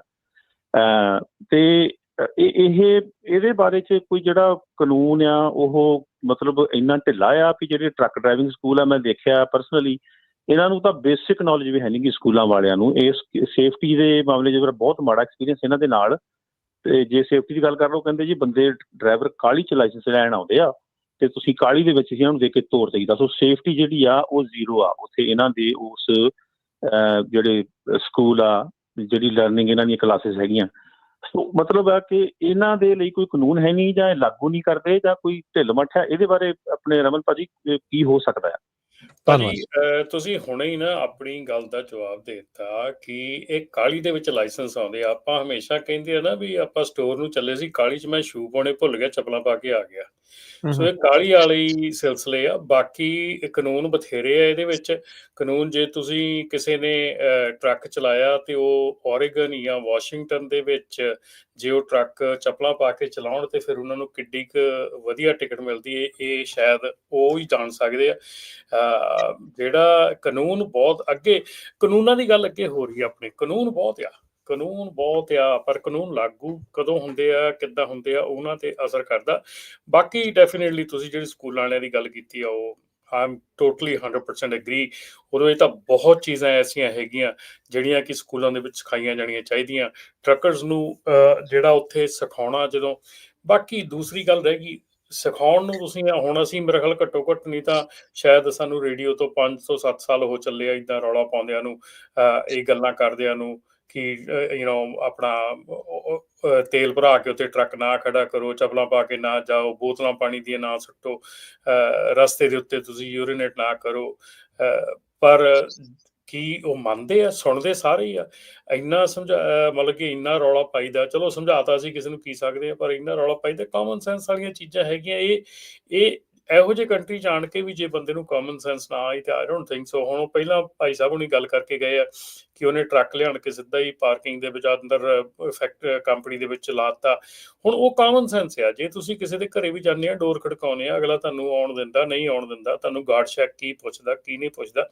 ਤੇ ਇਹਦੇ ਬਾਰੇ 'ਚ ਕੋਈ ਜਿਹੜਾ ਕਾਨੂੰਨ ਆ ਉਹ ਮਤਲਬ ਇੰਨਾ ਢਿੱਲਾ ਆ ਵੀ ਜਿਹੜੇ ਟਰੱਕ ਡਰਾਈਵਿੰਗ ਸਕੂਲ ਆ, ਮੈਂ ਦੇਖਿਆ ਪਰਸਨਲੀ, ਇਹਨਾਂ ਨੂੰ ਤਾਂ ਬੇਸਿਕ ਨੌਲੇਜ ਵੀ ਹੈ ਨਹੀਂ ਗੀ ਸਕੂਲਾਂ ਵਾਲਿਆਂ ਨੂੰ। ਇਸ ਸੇਫਟੀ ਦੇ ਮਾਮਲੇ 'ਚ ਬਹੁਤ ਮਾੜਾ ਐਕਸਪੀਰੀਅੰਸ ਇਹਨਾਂ ਦੇ ਨਾਲ। ਤੇ ਜੇ ਸੇਫਟੀ ਦੀ ਗੱਲ ਕਰ ਲਓ, ਕਹਿੰਦੇ ਜੀ ਬੰਦੇ ਡਰਾਈਵਰ ਕਾਹਲੀ 'ਚ ਲਾਇਸੈਂਸ ਲੈਣ ਆਉਂਦੇ ਆ ਤੇ ਤੁਸੀਂ ਕਾਹਲੀ ਦੇ ਵਿੱਚ ਇਹਨਾਂ ਨੂੰ ਦੇਖ ਕੇ ਤੋਰ ਦੇਈਦਾ। ਸੋ ਸੇਫਟੀ ਜਿਹੜੀ ਆ ਉਹ ਜ਼ੀਰੋ ਆ ਉੱਥੇ ਇਹਨਾਂ ਦੇ ਉਸ ਜਿਹੜੇ ਸਕੂਲ ਆ, ਜਿਹੜੀ ਲਰਨਿੰਗ ਇਹਨਾਂ ਦੀਆਂ ਕਲਾਸਿਸ ਹੈਗੀਆਂ। ਸੋ ਮਤਲਬ ਆ ਕਿ ਇਹਨਾਂ ਦੇ ਲਈ ਕੋਈ ਕਾਨੂੰਨ ਹੈ ਨਹੀਂ, ਜਾਂ ਲਾਗੂ ਨਹੀਂ ਕਰਦੇ, ਜਾਂ ਕੋਈ ਢਿੱਲ ਮੱਠ ਹੈ। ਇਹਦੇ ਬਾਰੇ ਆਪਣੇ ਰਮਨ ਭਾਜੀ ਕੀ ਹੋ ਸਕਦਾ ਹੈ? ਭਾਜੀ ਤੁਸੀਂ ਹੁਣੇ ਹੀ ਨਾ ਆਪਣੀ ਗੱਲ ਦਾ ਜਵਾਬ ਦੇ ਦਿੱਤਾ ਕਿ ਇਹ ਕਾਹਲੀ ਦੇ ਵਿੱਚ ਲਾਇਸੈਂਸ ਆਉਂਦੇ ਆ। ਆਪਾਂ ਹਮੇਸ਼ਾ ਕਹਿੰਦੇ ਆ ਨਾ ਵੀ ਆਪਾਂ ਸਟੋਰ ਨੂੰ ਚੱਲੇ ਸੀ, ਕਾਹਲੀ 'ਚ ਮੈਂ ਸ਼ੂ ਪਾਉਣੇ ਭੁੱਲ ਗਿਆ, ਚੱਪਲਾਂ ਪਾ ਕੇ ਆ ਗਿਆ। ਸੋ ਇਹ ਕਾਹਲੀ ਵਾਲੀ ਸਿਲਸਿਲੇ ਆ। ਬਾਕੀ ਕਾਨੂੰਨ ਬਥੇਰੇ ਆ ਇਹਦੇ ਵਿੱਚ। ਕਾਨੂੰਨ ਜੇ ਤੁਸੀਂ ਕਿਸੇ ਨੇ ਟਰੱਕ ਚਲਾਇਆ ਤੇ ਉਹ ਓਰੇਗਨ ਜਾਂ ਵਾਸ਼ਿੰਗਟਨ ਦੇ ਵਿੱਚ ਜੇ ਉਹ ਟਰੱਕ ਚੱਪਲਾਂ ਪਾ ਕੇ ਚਲਾਉਣ ਤੇ ਫਿਰ ਉਹਨਾਂ ਨੂੰ ਕਿੱਡੀ ਕੁ ਵਧੀਆ ਟਿਕਟ ਮਿਲਦੀ ਹੈ, ਇਹ ਸ਼ਾਇਦ ਉਹ ਹੀ ਜਾਣ ਸਕਦੇ ਆ। ਜਿਹੜਾ ਕਾਨੂੰਨ ਬਹੁਤ ਅੱਗੇ, ਕਾਨੂੰਨਾਂ ਦੀ ਗੱਲ ਅੱਗੇ ਹੋ ਰਹੀ ਆ, ਆਪਣੇ ਕਾਨੂੰਨ ਬਹੁਤ ਆ, ਪਰ ਕਾਨੂੰਨ ਲਾਗੂ ਕਦੋਂ ਹੁੰਦੇ ਆ, ਕਿੱਦਾਂ ਹੁੰਦੇ ਆ, ਉਹਨਾਂ ਤੇ ਅਸਰ ਕਰਦਾ। ਬਾਕੀ ਡੈਫੀਨੇਟਲੀ ਤੁਸੀਂ ਜਿਹੜੀ ਸਕੂਲਾਂ ਵਾਲਿਆਂ ਦੀ ਗੱਲ ਕੀਤੀ ਆ, ਉਹ ਆਈ ਐਮ ਟੋਟਲੀ 100% ਐਗਰੀ। ਉਹਦੇ ਵਿੱਚ ਤਾਂ ਬਹੁਤ ਚੀਜ਼ਾਂ ਐਸੀਆਂ ਹੈਗੀਆਂ ਜਿਹੜੀਆਂ ਕਿ ਸਕੂਲਾਂ ਦੇ ਵਿੱਚ ਸਿਖਾਈਆਂ ਜਾਣੀਆਂ ਚਾਹੀਦੀਆਂ ਟਰੱਕਰਸ ਨੂੰ, ਜਿਹੜਾ ਉੱਥੇ ਸਿਖਾਉਣਾ ਜਦੋਂ। ਬਾਕੀ ਦੂਸਰੀ ਗੱਲ ਰਹਿ ਗਈ ਸਿਖਾਉਣ ਨੂੰ, ਤੁਸੀਂ ਹੁਣ ਅਸੀਂ ਮੇਰੇ ਖਿਆਲ ਘੱਟੋ ਘੱਟ ਨਹੀਂ ਤਾਂ ਸ਼ਾਇਦ ਸਾਨੂੰ ਰੇਡੀਓ ਤੋਂ 5 ਤੋਂ 7 ਸਾਲ ਹੋ ਚੱਲੇ ਆ ਇੱਦਾਂ ਰੌਲਾ ਪਾਉਂਦਿਆਂ ਨੂੰ, ਇਹ ਗੱਲਾਂ ਕਰਦਿਆਂ ਨੂੰ ਕਿ ਆਪਣਾ ਤੇਲ ਭਰਾ ਕੇ ਉੱਥੇ ਟਰੱਕ ਨਾ ਖੜਾ ਕਰੋ, ਚੱਪਲਾਂ ਪਾ ਕੇ ਨਾ ਜਾਓ, ਬੋਤਲਾਂ ਪਾਣੀ ਦੀਆਂ ਨਾ ਸੁੱਟੋ, ਰਸਤੇ ਦੇ ਉੱਤੇ ਤੁਸੀਂ ਯੂਰੀਨੇਟ ਨਾ ਕਰੋ। ਪਰ ਕੀ ਉਹ ਮੰਨਦੇ ਆ? ਸੁਣਦੇ ਸਾਰੇ ਹੀ ਆ। ਇੰਨਾ ਮਤਲਬ ਕਿ ਇੰਨਾ ਰੌਲਾ ਪਾਈਦਾ, ਚਲੋ ਸਮਝਾਤਾ ਸੀ ਕਿਸੇ ਨੂੰ ਕੀ ਸਕਦੇ ਆ, ਪਰ ਇੰਨਾ ਰੌਲਾ ਪਾਈਦਾ। ਕਾਮਨ ਸੈਂਸ ਵਾਲੀਆਂ ਚੀਜ਼ਾਂ ਹੈਗੀਆਂ। ਇਹ ਇਹੋ ਜਿਹੇ ਕੰਟਰੀ 'ਚ ਆਣ ਕੇ ਵੀ ਜੇ ਬੰਦੇ ਨੂੰ ਕਾਮਨ ਸੈਂਸ ਨਾ ਆਈ ਤਾਂ ਆਈ ਡੋਂਟ ਥਿੰਕ ਸੋ। ਹੁਣ ਪਹਿਲਾਂ ਭਾਈ ਸਾਹਿਬ ਹੁਣੀ ਗੱਲ ਕਰਕੇ ਗਏ ਆ ਕਿ ਉਹਨੇ ਟਰੱਕ ਲਿਆਣ ਕੇ ਸਿੱਧਾ ਹੀ ਪਾਰਕਿੰਗ ਦੇ ਵਿੱਚ ਅੰਦਰ ਕੰਪਨੀ ਦੇ ਵਿੱਚ ਲਾਤਾ। ਹੁਣ ਉਹ ਕਾਮਨ ਸੈਂਸ ਆ। ਜੇ ਤੁਸੀਂ ਕਿਸੇ ਦੇ ਘਰੇ ਵੀ ਜਾਂਦੇ ਆ, ਡੋਰ ਖੜਕਾਉਂਦੇ ਆ, ਅਗਲਾ ਤੁਹਾਨੂੰ ਆਉਣ ਦਿੰਦਾ, ਨਹੀਂ ਆਉਣ ਦਿੰਦਾ, ਤੁਹਾਨੂੰ ਗਾਰਡ ਚੈੱਕ ਕੀ ਪੁੱਛਦਾ ਕੀ ਨਹੀਂ ਪੁੱਛਦਾ,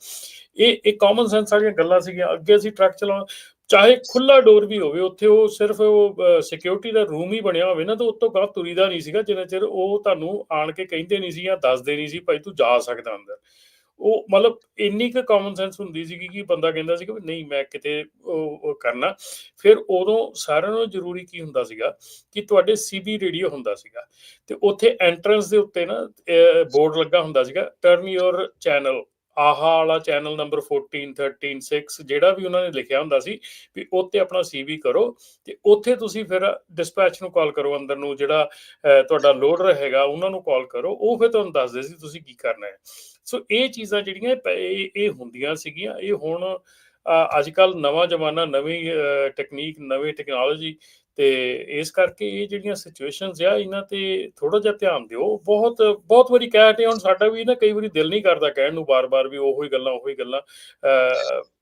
ਇਹ ਕਾਮਨ ਸੈਂਸ ਵਾਲੀਆਂ ਗੱਲਾਂ ਸੀਗੀਆਂ। ਅੱਗੇ ਅਸੀਂ ਟਰੱਕ ਚਲਾਉਣ, ਚਾਹੇ ਖੁੱਲਾ ਡੋਰ ਵੀ ਹੋਵੇ, ਉੱਥੇ ਉਹ ਸਿਰਫ ਉਹ ਸਿਕਿਉਰਿਟੀ ਦਾ ਰੂਮ ਹੀ ਬਣਿਆ ਹੋਵੇ ਨਾ, ਤਾਂ ਉੱਤੋਂ ਗਾਹ ਤੁਰੀਦਾ ਨਹੀਂ ਸੀਗਾ ਜਿੰਨਾ ਚਿਰ ਉਹ ਤੁਹਾਨੂੰ ਆਣ ਕੇ ਕਹਿੰਦੇ ਨਹੀਂ ਸੀ ਜਾਂ ਦੱਸਦੇ ਨਹੀਂ ਸੀ ਭਾਈ ਤੂੰ ਜਾ ਸਕਦਾ ਅੰਦਰ। ਉਹ ਮਤਲਬ ਇੰਨੀ ਕੁ ਕਾਮਨ ਸੈਂਸ ਹੁੰਦੀ ਸੀਗੀ ਕਿ ਬੰਦਾ ਕਹਿੰਦਾ ਸੀਗਾ ਵੀ ਨਹੀਂ ਮੈਂ ਕਿਤੇ ਉਹ ਕਰਨਾ। ਫਿਰ ਉਦੋਂ ਸਾਰਿਆਂ ਨਾਲੋਂ ਜ਼ਰੂਰੀ ਕੀ ਹੁੰਦਾ ਸੀਗਾ ਕਿ ਤੁਹਾਡੇ CB ਰੇਡੀਓ ਹੁੰਦਾ ਸੀਗਾ, ਤੇ ਉੱਥੇ ਐਂਟਰੈਂਸ ਦੇ ਉੱਤੇ ਨਾ ਬੋਰਡ ਲੱਗਾ ਹੁੰਦਾ ਸੀਗਾ, ਟਰਨ ਯੋਰ ਚੈਨਲ, ਆਹਾ ਵਾਲਾ ਚੈਨਲ ਨੰਬਰ 14, 13, 6 ਜਿਹੜਾ ਵੀ ਉਹਨਾਂ ਨੇ ਲਿਖਿਆ ਹੁੰਦਾ ਸੀ ਵੀ ਉੱਥੇ ਆਪਣਾ CV ਕਰੋ, ਤੇ ਉੱਥੇ ਤੁਸੀਂ ਫਿਰ ਡਿਸਪੈਚ ਨੂੰ ਕਾਲ ਕਰੋ, ਅੰਦਰ ਨੂੰ ਜਿਹੜਾ ਤੁਹਾਡਾ ਲੋਡਰ ਹੈਗਾ ਉਹਨਾਂ ਨੂੰ ਕਾਲ ਕਰੋ, ਉਹ ਫਿਰ ਤੁਹਾਨੂੰ ਦੱਸਦੇ ਸੀ ਤੁਸੀਂ ਕੀ ਕਰਨਾ ਹੈ। ਸੋ ਇਹ ਚੀਜ਼ਾਂ ਜਿਹੜੀਆਂ ਇਹ ਹੁੰਦੀਆਂ ਸੀਗੀਆਂ। ਇਹ ਹੁਣ ਅੱਜ ਕੱਲ੍ਹ ਨਵਾਂ ਜ਼ਮਾਨਾ, ਨਵੀਂ ਟੈਕਨੀਕ, ਨਵੀਂ ਟੈਕਨੋਲੋਜੀ, ਤੇ ਇਸ ਕਰਕੇ ਇਹ ਜਿਹੜੀਆਂ ਸਿਚੁਏਸ਼ਨਸ ਆ ਇਹਨਾਂ ਤੇ ਥੋੜਾ ਜਿਹਾ ਧਿਆਨ ਦਿਓ। ਬਹੁਤ ਵਾਰੀ ਕਹਿ ਹਟੇ, ਹੁਣ ਸਾਡਾ ਵੀ ਨਾ ਕਈ ਵਾਰੀ ਦਿਲ ਨਹੀਂ ਕਰਦਾ ਕਹਿਣ ਨੂੰ ਬਾਰ-ਬਾਰ ਵੀ ਉਹੀ ਗੱਲਾਂ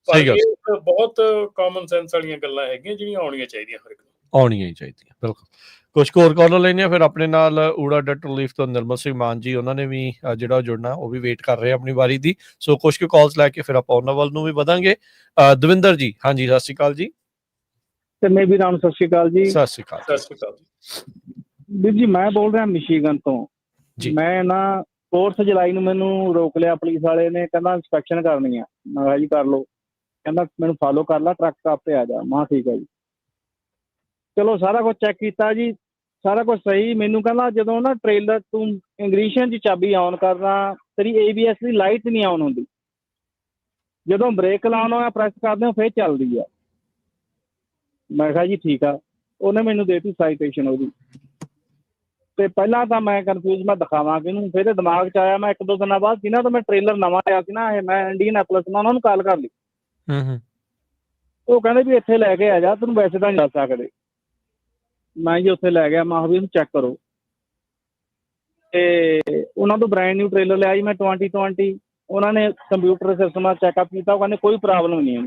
ਪਰ ਸਹੀ ਗੱਲ। ਇਹ ਇੱਕ ਬਹੁਤ ਕਾਮਨ ਸੈਂਸ ਵਾਲੀਆਂ ਗੱਲਾਂ ਹੈਗੀਆਂ ਜਿਹੜੀਆਂ ਆਉਣੀਆਂ ਚਾਹੀਦੀਆਂ ਹਰ ਇੱਕ ਨੂੰ। ਆਉਣੀਆਂ ਹੀ ਚਾਹੀਦੀਆਂ, ਬਿਲਕੁਲ। ਕੁਛ ਕੁ ਹੋਰ ਕਾਲਰ ਲੈਂਦੇ ਹਾਂ, ਫਿਰ ਆਪਣੇ ਨਾਲ ਊੜਾ ਡੱਟ ਰਿਲੀਫ ਤੋਂ ਨਿਰਮਲ ਸਿੰਘ ਮਾਨ ਜੀ, ਉਹਨਾਂ ਨੇ ਵੀ ਜਿਹੜਾ ਉਹ ਜੁੜਨਾ, ਉਹ ਵੀ ਵੇਟ ਕਰ ਰਹੇ ਆ ਆਪਣੀ ਵਾਰੀ ਦੀ। ਸੋ ਕੁਛ ਕੁ ਕਾਲਸ ਲੈ ਕੇ ਫਿਰ ਆਪਾਂ ਉਹਨਾਂ ਵੱਲ ਨੂੰ ਵੀ ਵਧਾਂਗੇ। ਦਵਿੰਦਰ ਜੀ, ਹਾਂਜੀ ਸਤਿ ਸ਼੍ਰੀ ਅਕਾਲ ਜੀ। ਤੇ ਮੈਂ ਵੀ ਰਾਮ, ਸਤਿ ਸ਼੍ਰੀ ਅਕਾਲ ਜੀ। ਸਤਿ ਸ਼੍ਰੀ ਅਕਾਲ ਸਤਿ ਸ਼੍ਰੀ ਅਕਾਲ ਜੀ। ਵੀਰ ਜੀ ਮੈਂ ਬੋਲ ਰਿਹਾ ਮਿਸ਼ੀਗਨ ਤੋਂ ਜੀ। ਮੈਂ ਨਾ 4 ਜੁਲਾਈ ਨੂੰ ਮੈਨੂੰ ਰੋਕ ਲਿਆ ਪੁਲਿਸ ਵਾਲੇ ਨੇ, ਕਹਿੰਦਾ ਇੰਸਪੈਕਸ਼ਨ ਕਰਨੀ ਆ। ਮੈਂ ਕਿਹਾ ਜੀ ਕਰ ਲਓ। ਕਹਿੰਦਾ ਮੈਨੂੰ ਫਾਲੋ ਕਰ ਲਾ, ਟਰੱਕ ਸਟਾਪ ਤੇ ਆ ਜਾ। ਮੈਂ ਠੀਕ ਹੈ ਜੀ। ਚਲੋ ਸਾਰਾ ਕੁਝ ਚੈੱਕ ਕੀਤਾ ਜੀ, ਸਾਰਾ ਕੁਝ ਸਹੀ। ਮੈਨੂੰ ਕਹਿੰਦਾ ਜਦੋਂ ਨਾ ਟ੍ਰੇਲਰ ਤੂੰ ਇੰਗਲਿਸ਼ਨ 'ਚ ਚਾਬੀ ਆਨ ਕਰਨਾ, ਤੇਰੀ ABS ਦੀ ਲਾਈਟ ਨਹੀਂ ਆਨ ਹੁੰਦੀ, ਜਦੋਂ ਬ੍ਰੇਕ ਲਾਉਣ ਹੋਇਆ ਪ੍ਰੈਸ ਕਰਦੇ ਹੋ ਫਿਰ ਚੱਲਦੀ ਆ। ਮੈਂ ਕਿਹਾ ਜੀ ਠੀਕ ਆ। ਉਹਨੇ ਮੈਨੂੰ ਦੇਤੀ ਸਾਈਟੇਸ਼ਨ ਉਹਦੀ। ਤੇ ਪਹਿਲਾਂ ਤਾਂ ਮੈਂ ਕਨਫਿਊਜ਼, ਮੈਂ ਦਿਖਾਵਾਂ ਕਿਹਨੂੰ। ਫਿਰ ਦਿਮਾਗ 'ਚ ਆਇਆ, ਮੈਂ 1-2 ਦਿਨਾਂ ਬਾਅਦ ਜਿਹਨਾਂ ਤੋਂ ਮੈਂ ਟ੍ਰੇਲਰ ਨਵਾਂ ਲਿਆ ਸੀ ਨਾ, ਇਹ ਮੈਂ ਇੰਡੀਅਨੈਪਲਸ, ਮੈਂ ਉਹਨਾਂ ਨੂੰ ਕਾਲ ਕਰ ਲਈ। ਉਹ ਕਹਿੰਦੇ ਵੀ ਇੱਥੇ ਲੈ ਕੇ ਆ ਜਾ, ਤੈਨੂੰ ਵੈਸੇ ਤਾਂ ਨਹੀਂ ਦੱਸ ਸਕਦੇ। ਮੈਂ ਜੀ ਉੱਥੇ ਲੈ ਗਿਆ, ਮੈਂ ਕਿਹਾ ਵੀ ਇਹਨੂੰ ਚੈੱਕ ਕਰੋ। ਤੇ ਉਹਨਾਂ ਤੋਂ ਬ੍ਰੈਂਡ ਨਿਊ ਟ੍ਰੇਲਰ ਲਿਆ ਜੀ ਮੈਂ 2020। ਉਹਨਾਂ ਨੇ ਕੰਪਿਊਟਰ ਸਿਸਟਮ ਨਾਲ ਚੈੱਕਅਪ ਕੀਤਾ, ਉਹ ਕਹਿੰਦੇ ਕੋਈ ਪ੍ਰੋਬਲਮ ਨਹੀਂ ਹੈ।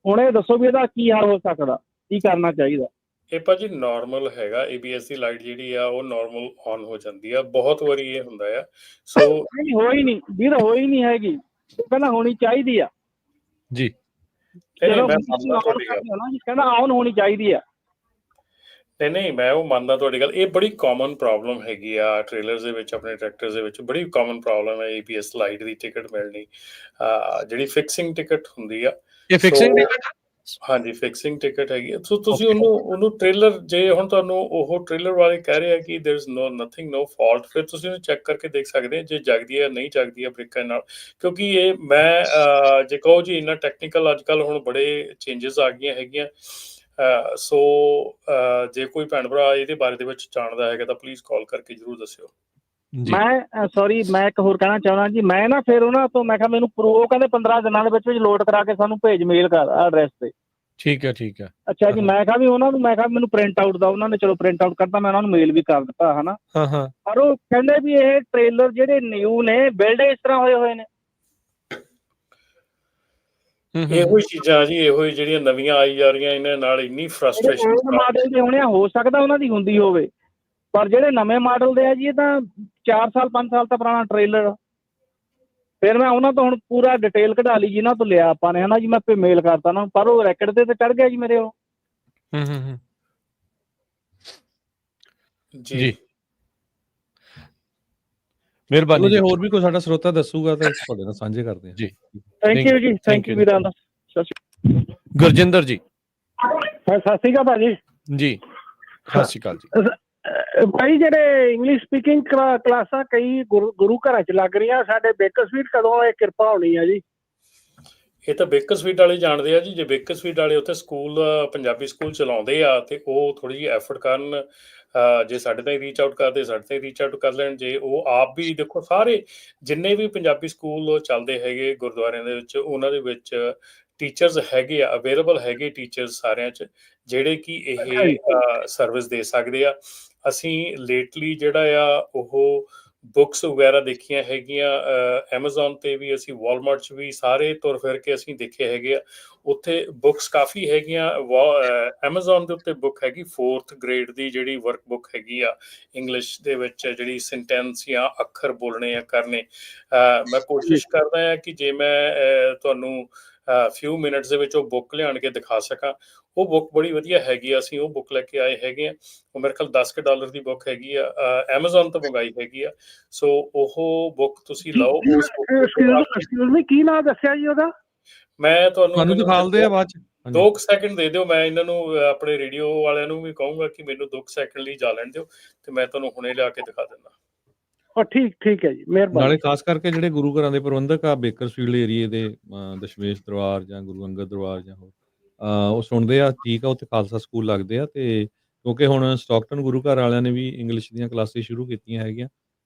ਹੁਣ ਇਹ ਦੱਸੋ ਵੀ ਇਹਦਾ ਕੀ ਹੱਲ ਹੋ ਸਕਦਾ, ਕੀ ਕਰਨਾ ਚਾਹੀਦਾ? ਇਹ ਭਾਜੀ ਨਾਰਮਲ ਹੈਗਾ, ABS ਦੀ ਲਾਈਟ ਜਿਹੜੀ ਆ ਉਹ ਨਾਰਮਲ ਆਨ ਹੋ ਜਾਂਦੀ ਆ, ਬਹੁਤ ਵਾਰੀ ਇਹ ਹੁੰਦਾ ਆ। ਸੋ ਨਹੀਂ ਹੋਈ ਨਹੀਂ ਵੀਰ, ਹੋਈ ਨਹੀਂ ਹੈਗੀ। ਕਹਿੰਦਾ ਹੋਣੀ ਚਾਹੀਦੀ ਆ ਜੀ। ਜਦੋਂ ਮੈਂ ਮੰਨਦਾ ਤੁਹਾਡੀ ਗੱਲ। ਕਹਿੰਦਾ ਆਨ ਹੋਣੀ ਚਾਹੀਦੀ ਆ। ਨਹੀਂ, ਮੈਂ ਉਹ ਮੰਨਦਾ ਤੁਹਾਡੀ ਗੱਲ। ਇਹ ਬੜੀ ਕਾਮਨ ਪ੍ਰੋਬਲਮ ਹੈਗੀ ਆ ਟ੍ਰੇਲਰਸ ਦੇ ਵਿੱਚ, ਆਪਣੇ ਟਰੈਕਟਰਸ ਦੇ ਵਿੱਚ ਬੜੀ ਕਾਮਨ ਪ੍ਰੋਬਲਮ ਹੈ ABS ਲਾਈਟ ਦੀ ਟਿਕਟ ਮਿਲਣੀ, ਜਿਹੜੀ ਫਿਕਸਿੰਗ ਟਿਕਟ ਹੁੰਦੀ ਆ। ਇਹ ਫਿਕਸਿੰਗ ਟਿਕਟ? ਹਾਂਜੀ, ਫਿਕਸਿੰਗ ਟਿਕਟ ਹੈਗੀ। ਸੋ ਤੁਸੀਂ ਉਹਨੂੰ ਟ੍ਰੇਲਰ, ਜੇ ਹੁਣ ਤੁਹਾਨੂੰ ਉਹ ਟ੍ਰੇਲਰ ਵਾਲੇ ਕਹਿ ਰਹੇ ਆ ਕਿ ਦੇयर इज ਨੋ ਫਾਲਟ, ਫਿਰ ਤੁਸੀਂ ਉਹਨੂੰ ਚੈੱਕ ਕਰਕੇ ਦੇਖ ਸਕਦੇ ਆ ਜੇ ਜਗਦੀ ਹੈ ਨਹੀਂ ਜਗਦੀ ਹੈ ਬ੍ਰੇਕਾਂ ਨਾਲ। ਕਿਉਂਕਿ ਇਹ ਮੈਂ ਜੇ ਕਹੋ ਜੀ ਇੰਨਾ ਟੈਕਨੀਕਲ ਅੱਜ ਕੱਲ੍ਹ ਹੁਣ ਬੜੇ ਚੇਂਜਸ ਆ ਗਈਆਂ ਹੈਗੀਆਂ। ਸੋ ਜੇ ਕੋਈ ਭੈਣ ਭਰਾ ਇਹਦੇ ਬਾਰੇ ਦੇ ਵਿੱਚ ਜਾਣਦਾ ਹੈਗਾ ਤਾਂ ਪਲੀਜ਼ ਕਾਲ ਕਰਕੇ ਜ਼ਰੂਰ ਦੱਸਿਓ। ਮੈਂ ਸੌਰੀ, ਮੈਂ ਇੱਕ ਹੋਰ ਕਹਿਣਾ ਚਾਹੁੰਦਾ ਜੀ। ਮੈਂ ਨਾ ਫਿਰ ਉਹਨਾਂ ਤੋਂ ਮੈਂ ਕਿਹਾ ਮੈਨੂੰ ਉਹ ਕਹਿੰਦੇ 15 ਦਿਨਾਂ ਦੇ ਵਿੱਚ ਲੋਡ ਕਰਾ ਕੇ ਸਾਨੂੰ ਭੇਜ, ਮੇਲ ਕਰ ਐਡਰੈਸ ਤੇ। ਠੀਕ ਹੈ, ਠੀਕ ਹੈ। ਅੱਛਾ ਜੀ। ਮੈਂ ਕਿਹਾ ਵੀ ਉਹਨਾਂ ਨੂੰ, ਮੈਂ ਕਿਹਾ ਮੈਨੂੰ ਪ੍ਰਿੰਟ ਆਊਟ ਦਾ, ਉਹਨਾਂ ਨੇ ਚਲੋ ਪ੍ਰਿੰਟ ਆਊਟ ਕਰਤਾ, ਮੈਂ ਉਹਨਾਂ ਨੂੰ ਮੇਲ ਵੀ ਕਰ ਦਿੱਤਾ ਹੈ ਨਾ। ਪਰ ਉਹ ਕਹਿੰਦੇ ਵੀ ਇਹ ਟ੍ਰੇਲਰ ਜਿਹੜੇ ਨਿਊ ਨੇ ਬਿਲਡ ਇਸ ਤਰ੍ਹਾਂ ਹੋਏ ਨੇ। ਇਹੋ ਹੀ ਚੀਜ਼ਾਂ ਜੀ, ਇਹੋ ਹੀ ਜਿਹੜੀਆਂ ਨਵੀਆਂ ਆਈ ਜਾ ਰਹੀਆਂ, ਇਹਨਾਂ ਨਾਲ ਇੰਨੀ ਫਰਸਟ੍ਰੇਸ਼ਨ। ਮਾਡਲ ਦੇ ਹੋਣੇ, ਹੋ ਸਕਦਾ ਉਹਨਾਂ ਦੀ ਹੁੰਦੀ ਹੋਵੇ, ਪਰ ਜਿਹੜੇ ਨਵੇਂ ਮਾਡਲ ਦੇ ਆ ਜੀ, ਇਹ ਤਾਂ 4 ਸਾਲ 5 ਸਾਲ ਤਾਂ ਪੁਰਾਣਾ ਟ੍ਰੇਲਰ। ਫਿਰ ਮੈਂ ਉਹਨਾਂ ਤੋਂ ਹੁਣ ਪੂਰਾ ਡਿਟੇਲ ਕਢਾ ਲਈ ਜਿਨ੍ਹਾਂ ਤੋਂ ਲਿਆ ਆਪਾਂ ਨੇ, ਹੈ ਨਾ ਜੀ। ਮੈਂ ਮੇਲ ਕਰਤਾ ਉਹਨਾਂ ਨੂੰ, ਪਰ ਉਹ ਰੈਕਡ ਤੇ ਚੜ ਗਿਆ ਜੀ ਮੇਰੇ ਉਹ। ਜੀ ਮਿਹਰਬਾਨੀ। ਜੇ ਹੋਰ ਵੀ ਕੋਈ ਸਾਡਾ ਸਰੋਤਾ ਦੱਸੂਗਾ ਤਾਂ ਤੁਹਾਡੇ ਨਾਲ ਸਾਂਝੇ ਕਰਦੇ ਹਾਂ ਜੀ। ਥੈਂਕ ਯੂ ਜੀ, ਥੈਂਕ ਯੂ ਵੀਰਾਂ ਦਾ। ਗੁਰਜਿੰਦਰ ਜੀ। ਸਤਿ ਸ਼੍ਰੀ ਅਕਾਲ ਭਾਜੀ। ਜੀ ਸਤਿ ਸ਼੍ਰੀ ਅਕਾਲ ਜੀ। ਭਾਈ ਜਿਹੜੇ ਇੰਗਲਿਸ਼ ਸਪੀਕਿੰਗ ਕਲਾਸਾਂ ਕਈ ਗੁਰੂ ਘਰਾਂ 'ਚ ਲੱਗ ਰਹੀਆਂ, ਸਾਡੇ ਬੇਕਰਸਫੀਲਡ ਕਦੋਂ ਇਹ ਕਿਰਪਾ ਹੋਣੀ ਆ ਜੀ? ਇਹ ਤਾਂ ਬੇਕਰਸਫੀਲਡ ਵਾਲੇ ਜਾਣਦੇ ਆ ਜੀ। ਜੇ ਬੇਕਰਸਫੀਲਡ ਵਾਲੇ ਉੱਥੇ ਸਕੂਲ, ਪੰਜਾਬੀ ਸਕੂਲ ਚਲਾਉਂਦੇ ਆ ਤੇ ਉਹ ਥੋੜੀ ਜਿਹੀ ਐਫਰਟ ਕਰਨ, ਜੇ ਸਾਡੇ ਤਾਈਂ ਰੀਚ ਆਊਟ ਕਰਦੇ, ਸਾਡੇ ਤਾਈਂ ਰੀਚ ਆਊਟ ਕਰ ਲੈਣ। ਜੇ ਉਹ ਆਪ ਵੀ ਦੇਖੋ, ਸਾਰੇ ਜਿੰਨੇ ਵੀ ਪੰਜਾਬੀ ਸਕੂਲ ਚੱਲਦੇ ਹੈਗੇ ਗੁਰਦੁਆਰਿਆਂ ਦੇ ਵਿੱਚ, ਉਹਨਾਂ ਦੇ ਵਿੱਚ ਟੀਚਰਸ ਹੈਗੇ ਆ, ਅਵੇਲੇਬਲ ਹੈਗੇ ਟੀਚਰਸ ਸਾਰਿਆਂ 'ਚ, ਜਿਹੜੇ ਕਿ ਇਹ ਸਰਵਿਸ ਦੇ ਸਕਦੇ ਆ। ਅਸੀਂ ਲੇਟਲੀ ਜਿਹੜਾ ਆ ਉਹ ਬੁੱਕਸ ਵਗੈਰਾ ਦੇਖੀਆਂ ਹੈਗੀਆਂ, ਐਮਾਜ਼ੋਨ ਤੇ ਵੀ, ਅਸੀਂ ਵਾਲਮਾਰਟ 'ਚ ਵੀ, ਸਾਰੇ ਤੁਰ ਫਿਰ ਕੇ ਅਸੀਂ ਦੇਖੇ ਹੈਗੇ ਆ। ਉੱਥੇ ਬੁੱਕਸ ਕਾਫੀ ਹੈਗੀਆਂ। ਐਮਾਜ਼ੋਨ ਦੇ ਉੱਤੇ ਬੁੱਕ ਹੈਗੀ 4th ਗ੍ਰੇਡ ਦੀ, ਜਿਹੜੀ ਵਰਕ ਬੁੱਕ ਹੈਗੀ ਆ ਇੰਗਲਿਸ਼ ਦੇ ਵਿੱਚ, ਜਿਹੜੀ ਸੈਂਟੈਂਸ ਜਾਂ ਅੱਖਰ ਬੋਲਣੇ ਆ ਕਰਨੇ। ਮੈਂ ਕੋਸ਼ਿਸ਼ ਕਰਦਾ ਹਾਂ ਕਿ ਜੇ ਮੈਂ ਤੁਹਾਨੂੰ ਫਿਊ ਮਿੰਟਸ ਦੇ ਵਿੱਚ ਉਹ ਬੁੱਕ ਲਿਆਣ ਕੇ ਦਿਖਾ ਸਕਾਂ। ਉਹ ਬੁੱਕ ਬੜੀ ਵਧੀਆ ਹੈਗੀ ਆ, ਅਸੀਂ ਉਹ ਬੁੱਕ ਲੈ ਕੇ ਆਏ ਹੈਗੇ ਆ। ਉਹ ਮੇਰੇ ਖਿਆਲ $10 ਦੀ ਬੁੱਕ ਹੈਗੀ ਆ, ਐਮਾਜ਼ੋਨ ਤੋਂ ਮੰਗਾਈ ਹੈਗੀ ਆ। ਸੋ ਉਹ ਬੁੱਕ ਤੁਸੀਂ ਲਓ। ਐਕਸਕਿਊਜ਼ ਮੀ, ਕੀ ਨਾਮ ਦੱਸਿਆ ਜੀ ਉਹਦਾ? ਮੈਂ ਤੁਹਾਨੂੰ ਦਿਖਾਲਦੇ ਆ ਬਾਅਦ 'ਚ। 2 ਸੈਕਿੰਡ ਦੇ ਦਿਓ, ਮੈਂ ਇਹਨਾਂ ਨੂੰ ਆਪਣੇ ਰੇਡੀਓ ਵਾਲਿਆਂ ਨੂੰ ਵੀ ਕਹੂੰਗਾ ਕਿ ਮੈਨੂੰ 2 ਸੈਕਿੰਡ ਲਈ ਜਾ ਲੈਣ ਦਿਓ, ਤੇ ਮੈਂ ਤੁਹਾਨੂੰ ਹੁਣੇ ਲਿਆ ਕੇ ਦਿਖਾ ਦਿੰਦਾ। ਠੀਕ ਹੈ ਜੀ, ਮਿਹਰਬਾਨੀ। ਨਾਲੇ ਖਾਸ ਕਰਕੇ ਜਿਹੜੇ ਗੁਰੂ ਘਰਾਂ ਦੇ ਪ੍ਰਬੰਧਕ ਆ ਬੇਕਰਸਫੀਲਡ ਏਰੀਏ ਦੇ, ਦਸ਼ਮੇਸ਼ ਦਰਬਾਰ ਜਾਂ ਗੁਰੂ ਅੰਗਦ ਦਰਬਾਰ ਜਾਂ ਹੋਰ, ਉਹ ਸੁਣਦੇ ਆ। ਠੀਕ ਆ, ਉੱਥੇ ਖਾਲਸਾ ਸਕੂਲ ਲੱਗਦੇ ਆ। ਤੇ ਕਿਉਂਕਿ ਹੁਣ ਸਟਾਕਟਨ ਗੁਰੂ ਘਰ ਵਾਲਿਆਂ ਨੇ ਵੀ ਇੰਗਲਿਸ਼ ਦੀਆਂ ਕਲਾਸਿਸ ਸ਼ੁਰੂ ਕੀਤੀਆਂ ਹੈਗੀਆਂ,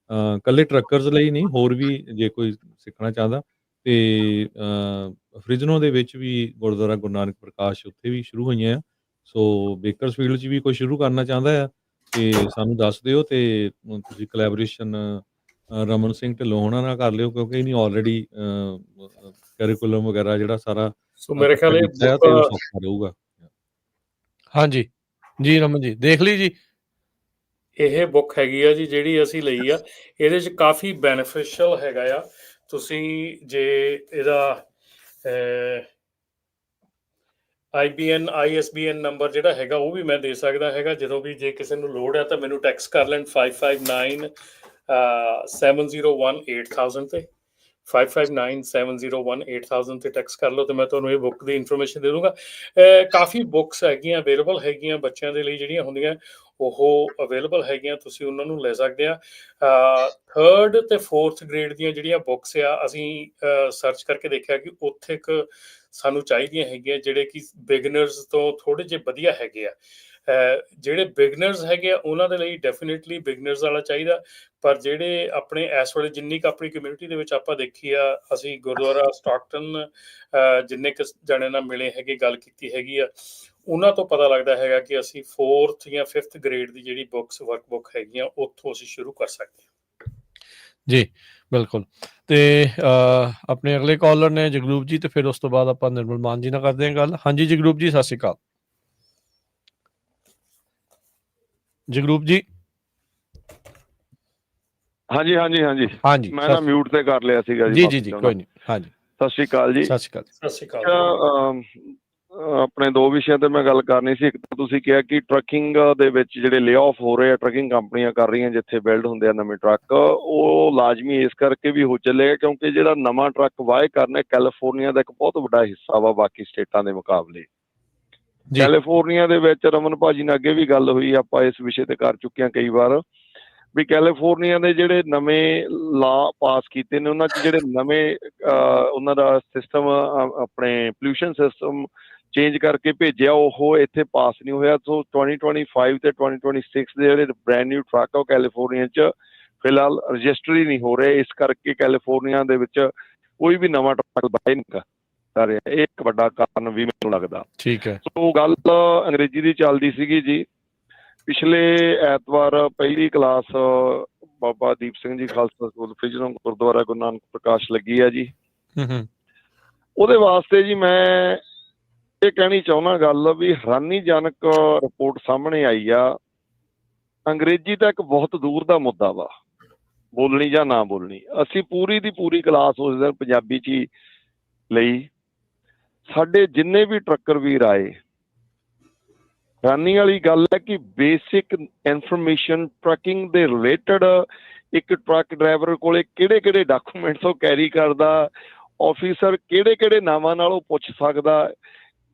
ਇਕੱਲੇ ਟਰੱਕਰਸ ਲਈ ਨਹੀਂ, ਹੋਰ ਵੀ ਜੇ ਕੋਈ ਸਿੱਖਣਾ ਚਾਹੁੰਦਾ। ਤੇ ਫਰਿਜ਼ਨੋ ਦੇ ਵਿੱਚ ਵੀ ਗੁਰਦੁਆਰਾ ਗੁਰੂ ਨਾਨਕ ਪ੍ਰਕਾਸ਼, ਉੱਥੇ ਵੀ ਸ਼ੁਰੂ ਹੋਈਆਂ ਆ। ਸੋ ਬੇਕਰਸਫੀਲਡ 'ਚ ਵੀ ਕੋਈ ਸ਼ੁਰੂ ਕਰਨਾ ਚਾਹੁੰਦਾ ਆ ਤੇ ਸਾਨੂੰ ਦੱਸ ਦਿਓ, ਤੇ ਤੁਸੀਂ ਕੋਲੈਬੋਰੇਸ਼ਨ ਰਮਨ ਸਿੰਘ ਢਿੱਲੋਂ ਹੋਣਾ ਨਾਲ ਕਰ ਲਿਓ, ਕਿਉਂਕਿ ਇਹਨੀ ਆਲਰੇਡੀ ਕਰਿਕੂਲਮ ਵਗੈਰਾ ਜਿਹੜਾ ਸਾਰਾ ਸੋ ਮੇਰੇ ਖਿਆਲ ਇਹ ਕੀਤਾ ਤੇ ਉਹ ਸੌਖਾ ਰਹੂਗਾ। ਹਾਂਜੀ ਜੀ ਰਮਨ ਜੀ, ਦੇਖ ਲਈ ਜੀ। ਇਹ ਬੁੱਕ ਹੈਗੀ ਆ ਜੀ ਜਿਹੜੀ ਅਸੀਂ ਲਈ ਆ, ਇਹਦੇ 'ਚ ਕਾਫੀ ਬੈਨੀਫਿਸ਼ੀਅਲ ਹੈਗਾ ਆ। ਤੁਸੀਂ ਜੇ ਇਹਦਾ ISBN ਨੰਬਰ ਜਿਹੜਾ ਹੈਗਾ ਉਹ ਵੀ ਮੈਂ ਦੇ ਸਕਦਾ ਹੈਗਾ, ਜਦੋਂ ਵੀ ਜੇ ਕਿਸੇ ਨੂੰ ਲੋੜ ਹੈ ਤਾਂ ਮੈਨੂੰ ਟੈਕਸਟ ਕਰ ਲੈਣ 5597018000 ਤੇ 5597018000 ਤੇ ਟੈਕਸਟ ਕਰ ਲਓ ਤੇ ਮੈਂ ਤੁਹਾਨੂੰ ਇਹ ਬੁੱਕ ਦੀ ਇਨਫੋਰਮੇਸ਼ਨ ਦੇ ਦੂੰਗਾ। ਕਾਫੀ ਬੁੱਕਸ ਹੈਗੀਆਂ ਅਵੇਲੇਬਲ ਹੈਗੀਆਂ ਬੱਚਿਆਂ ਦੇ ਲਈ, ਜਿਹੜੀਆਂ ਹੁੰਦੀਆਂ ਉਹ ਅਵੇਲੇਬਲ ਹੈਗੀਆਂ, ਤੁਸੀਂ ਉਹਨਾਂ ਨੂੰ ਲੈ ਸਕਦੇ ਆ। 3rd ਤੇ 4th ਗ੍ਰੇਡ ਦੀਆਂ ਜਿਹੜੀਆਂ ਬੁੱਕਸ ਆ, ਅਸੀਂ ਸਰਚ ਕਰਕੇ ਦੇਖਿਆ ਕਿ ਉੱਥੇ ਇੱਕ ਸਾਨੂੰ ਚਾਹੀਦੀਆਂ ਹੈਗੀਆਂ ਜਿਹੜੇ ਕਿ ਬਿਗਨਰਸ ਤੋਂ ਥੋੜ੍ਹੇ ਜਿਹੇ ਵਧੀਆ ਹੈਗੇ ਆ। ਜਿਹੜੇ ਬਿਗਨਰਸ ਹੈਗੇ ਆ ਉਹਨਾਂ ਦੇ ਲਈ ਡੈਫੀਨੇਟਲੀ ਬਿਗਨਰਸ ਵਾਲਾ ਚਾਹੀਦਾ, ਪਰ ਜਿਹੜੇ ਆਪਣੇ ਇਸ ਵੇਲੇ ਜਿੰਨੀ ਕੁ ਆਪਣੀ ਕਮਿਊਨਿਟੀ ਦੇ ਵਿੱਚ ਆਪਾਂ ਦੇਖੀ ਆ, ਅਸੀਂ ਗੁਰਦੁਆਰਾ ਸਟਾਕਟਨ ਜਿੰਨੇ ਕੁ ਜਣੇ ਨਾਲ ਮਿਲੇ ਹੈਗੇ, ਗੱਲ ਕੀਤੀ ਹੈਗੀ ਆ, ਉਹਨਾਂ ਤੋਂ ਪਤਾ ਲੱਗਦਾ ਹੈਗਾ ਕਿ ਅਸੀਂ 4th ਜਾਂ 5th ਗ੍ਰੇਡ ਦੀ ਜਿਹੜੀ ਬੁੱਕਸ ਵਰਕਬੁੱਕ ਹੈਗੀਆਂ ਉੱਥੋਂ ਅਸੀਂ ਸ਼ੁਰੂ ਕਰ ਸਕਦੇ ਹਾਂ ਜੀ। ਬਿਲਕੁਲ। ਤੇ ਆਪਣੇ ਅਗਲੇ ਕਾਲਰ ਨੇ ਜਗਰੂਪ ਜੀ, ਤੇ ਫਿਰ ਉਸ ਤੋਂ ਬਾਅਦ ਆਪਾਂ ਨਿਰਮਲ ਮਾਨ ਜੀ ਨਾਲ ਕਰਦੇ ਹਾਂ ਗੱਲ। ਹਾਂਜੀ ਜਗਰੂਪ ਜੀ, ਸਤਿ ਸ਼੍ਰੀ ਅਕਾਲ। ਜਗਰੂਪ ਜੀ। ਹਾਂਜੀ ਹਾਂਜੀ ਹਾਂਜੀ ਹਾਂਜੀ, ਮੈਂ ਨਾ ਮਿਊਟ ਤੇ ਕਰ ਲਿਆ ਸੀਗਾ ਜੀ ਜੀ ਜੀ, ਕੋਈ ਨਹੀਂ। ਹਾਂਜੀ, ਸਤਿ ਸ਼੍ਰੀ ਅਕਾਲ ਜੀ। ਸਤਿ ਸ਼੍ਰੀ ਅਕਾਲ। ਸਤਿ ਸ਼੍ਰੀ ਅਕਾਲ। ਆਪਣੇ ਦੋ ਵਿਸ਼ਿਆਂ ਤੇ ਮੈਂ ਗੱਲ ਕਰਨੀ ਸੀ। ਇੱਕ ਤਾਂ ਤੁਸੀਂ ਕਿਹਾ ਕਿ ਟਰੱਕਿੰਗ ਦੇ ਵਿੱਚ ਜਿਹੜੇ ਲੇ ਆਫ ਹੋ ਰਹੇ ਆ, ਟਰੱਕਿੰਗ ਕੰਪਨੀਆਂ ਕਰ ਰਹੀਆਂ ਜਿੱਥੇ ਬਿਲਡ ਹੁੰਦੇ ਆ ਨਵੇਂ ਟਰੱਕ, ਉਹ ਲਾਜ਼ਮੀ ਇਸ ਕਰਕੇ ਵੀ ਹੋ ਚੱਲੇਗਾ ਕਿਉਂਕਿ ਜਿਹੜਾ ਨਵਾਂ ਟਰੱਕ ਵਾਹੇ ਕਰਨਾ ਕੈਲੀਫੋਰਨੀਆ ਦਾ ਇੱਕ ਬਹੁਤ ਵੱਡਾ ਹਿੱਸਾ ਵਾ ਬਾਕੀ ਸਟੇਟਾਂ ਦੇ ਮੁਕਾਬਲੇ। ਕੈਲੀਫੋਰਨੀਆ ਦੇ ਵਿੱਚ ਰਮਨ ਭਾਜੀ ਨਾਲ ਅੱਗੇ ਵੀ ਗੱਲ ਹੋਈ, ਆਪਾਂ ਇਸ ਵਿਸ਼ੇ ਤੇ ਕਰ ਚੁੱਕੇ ਹਾਂ ਕਈ ਵਾਰ, ਵੀ ਕੈਲੀਫੋਰਨੀਆ ਦੇ ਜਿਹੜੇ ਨਵੇਂ ਲਾ ਪਾਸ ਕੀਤੇ ਨੇ ਉਹਨਾਂ 'ਚ ਜਿਹੜੇ ਨਵੇਂ ਉਹਨਾਂ ਦਾ ਸਿਸਟਮ ਆਪਣੇ ਪੋਲਿਊਸ਼ਨ ਸਿਸਟਮ ਚੇਂਜ ਕਰਕੇ ਭੇਜਿਆ, ਉਹ ਇੱਥੇ ਪਾਸ ਨਹੀਂ ਹੋਇਆ। ਸੋ 2025 ਤੇ 2026 ਦੇ ਜਿਹੜੇ ਬ੍ਰੈਂਡ ਨਿਊ ਟਰੱਕ ਆ ਉਹ ਕੈਲੀਫੋਰਨੀਆ 'ਚ ਫਿਲਹਾਲ ਰਜਿਸਟਰੀ ਨਹੀਂ ਹੋ ਰਹੇ। ਇਸ ਕਰਕੇ ਕੈਲੀਫੋਰਨੀਆ ਦੇ ਵਿੱਚ ਕੋਈ ਵੀ ਨਵਾਂ ਟਰੱਕ ਬਾਏ ਨਹੀਂ ਕਰ ਰਿਹਾ। ਇਹ ਇੱਕ ਵੱਡਾ ਕਾਰਨ ਵੀ ਮੈਨੂੰ ਲੱਗਦਾ। ਠੀਕ ਹੈ। ਸੋ ਗੱਲ ਅੰਗਰੇਜ਼ੀ ਦੀ ਚੱਲਦੀ ਸੀਗੀ ਜੀ। ਪਿਛਲੇ ਐਤਵਾਰ ਪਹਿਲੀ ਕਲਾਸ ਬਾਬਾ ਦੀਪ ਸਿੰਘ ਜੀ ਖਾਲਸਾ ਸਕੂਲ ਫਿਜਰੋਂ ਗੁਰਦੁਆਰਾ ਗੁਰੂ ਨਾਨਕ ਪ੍ਰਕਾਸ਼ ਲੱਗੀ ਆ ਜੀ। ਉਹਦੇ ਵਾਸਤੇ ਜੀ ਮੈਂ ਇਹ ਕਹਿਣੀ ਚਾਹੁੰਦਾ ਗੱਲ ਵੀ ਹੈਰਾਨੀਜਨਕ ਰਿਪੋਰਟ ਸਾਹਮਣੇ ਆਈ ਆ। ਅੰਗਰੇਜ਼ੀ ਤਾਂ ਇੱਕ ਬਹੁਤ ਦੂਰ ਦਾ ਮੁੱਦਾ ਵਾ, ਬੋਲਣੀ ਜਾਂ ਨਾ ਬੋਲਣੀ। ਅਸੀਂ ਪੂਰੀ ਦੀ ਪੂਰੀ ਕਲਾਸ ਉਸ ਦਿਨ ਪੰਜਾਬੀ 'ਚ ਹੀ ਲਈ। ਸਾਡੇ ਜਿੰਨੇ ਵੀ ਟਰੱਕਰ ਵੀਰ ਆਏ, ਹੈਰਾਨੀ ਵਾਲੀ ਗੱਲ ਹੈ ਕਿ ਬੇਸਿਕ ਇਨਫੋਰਮੇਸ਼ਨ ਟਰੱਕਿੰਗ ਦੇ ਰਿਲੇਟਡ, ਇੱਕ ਟਰੱਕ ਡਰਾਈਵਰ ਕੋਲੇ ਕਿਹੜੇ ਕਿਹੜੇ ਡਾਕੂਮੈਂਟਸ ਉਹ ਕੈਰੀ ਕਰਦਾ, ਆਫਿਸਰ ਕਿਹੜੇ ਕਿਹੜੇ ਨਾਵਾਂ ਨਾਲ ਉਹ ਪੁੱਛ ਸਕਦਾ,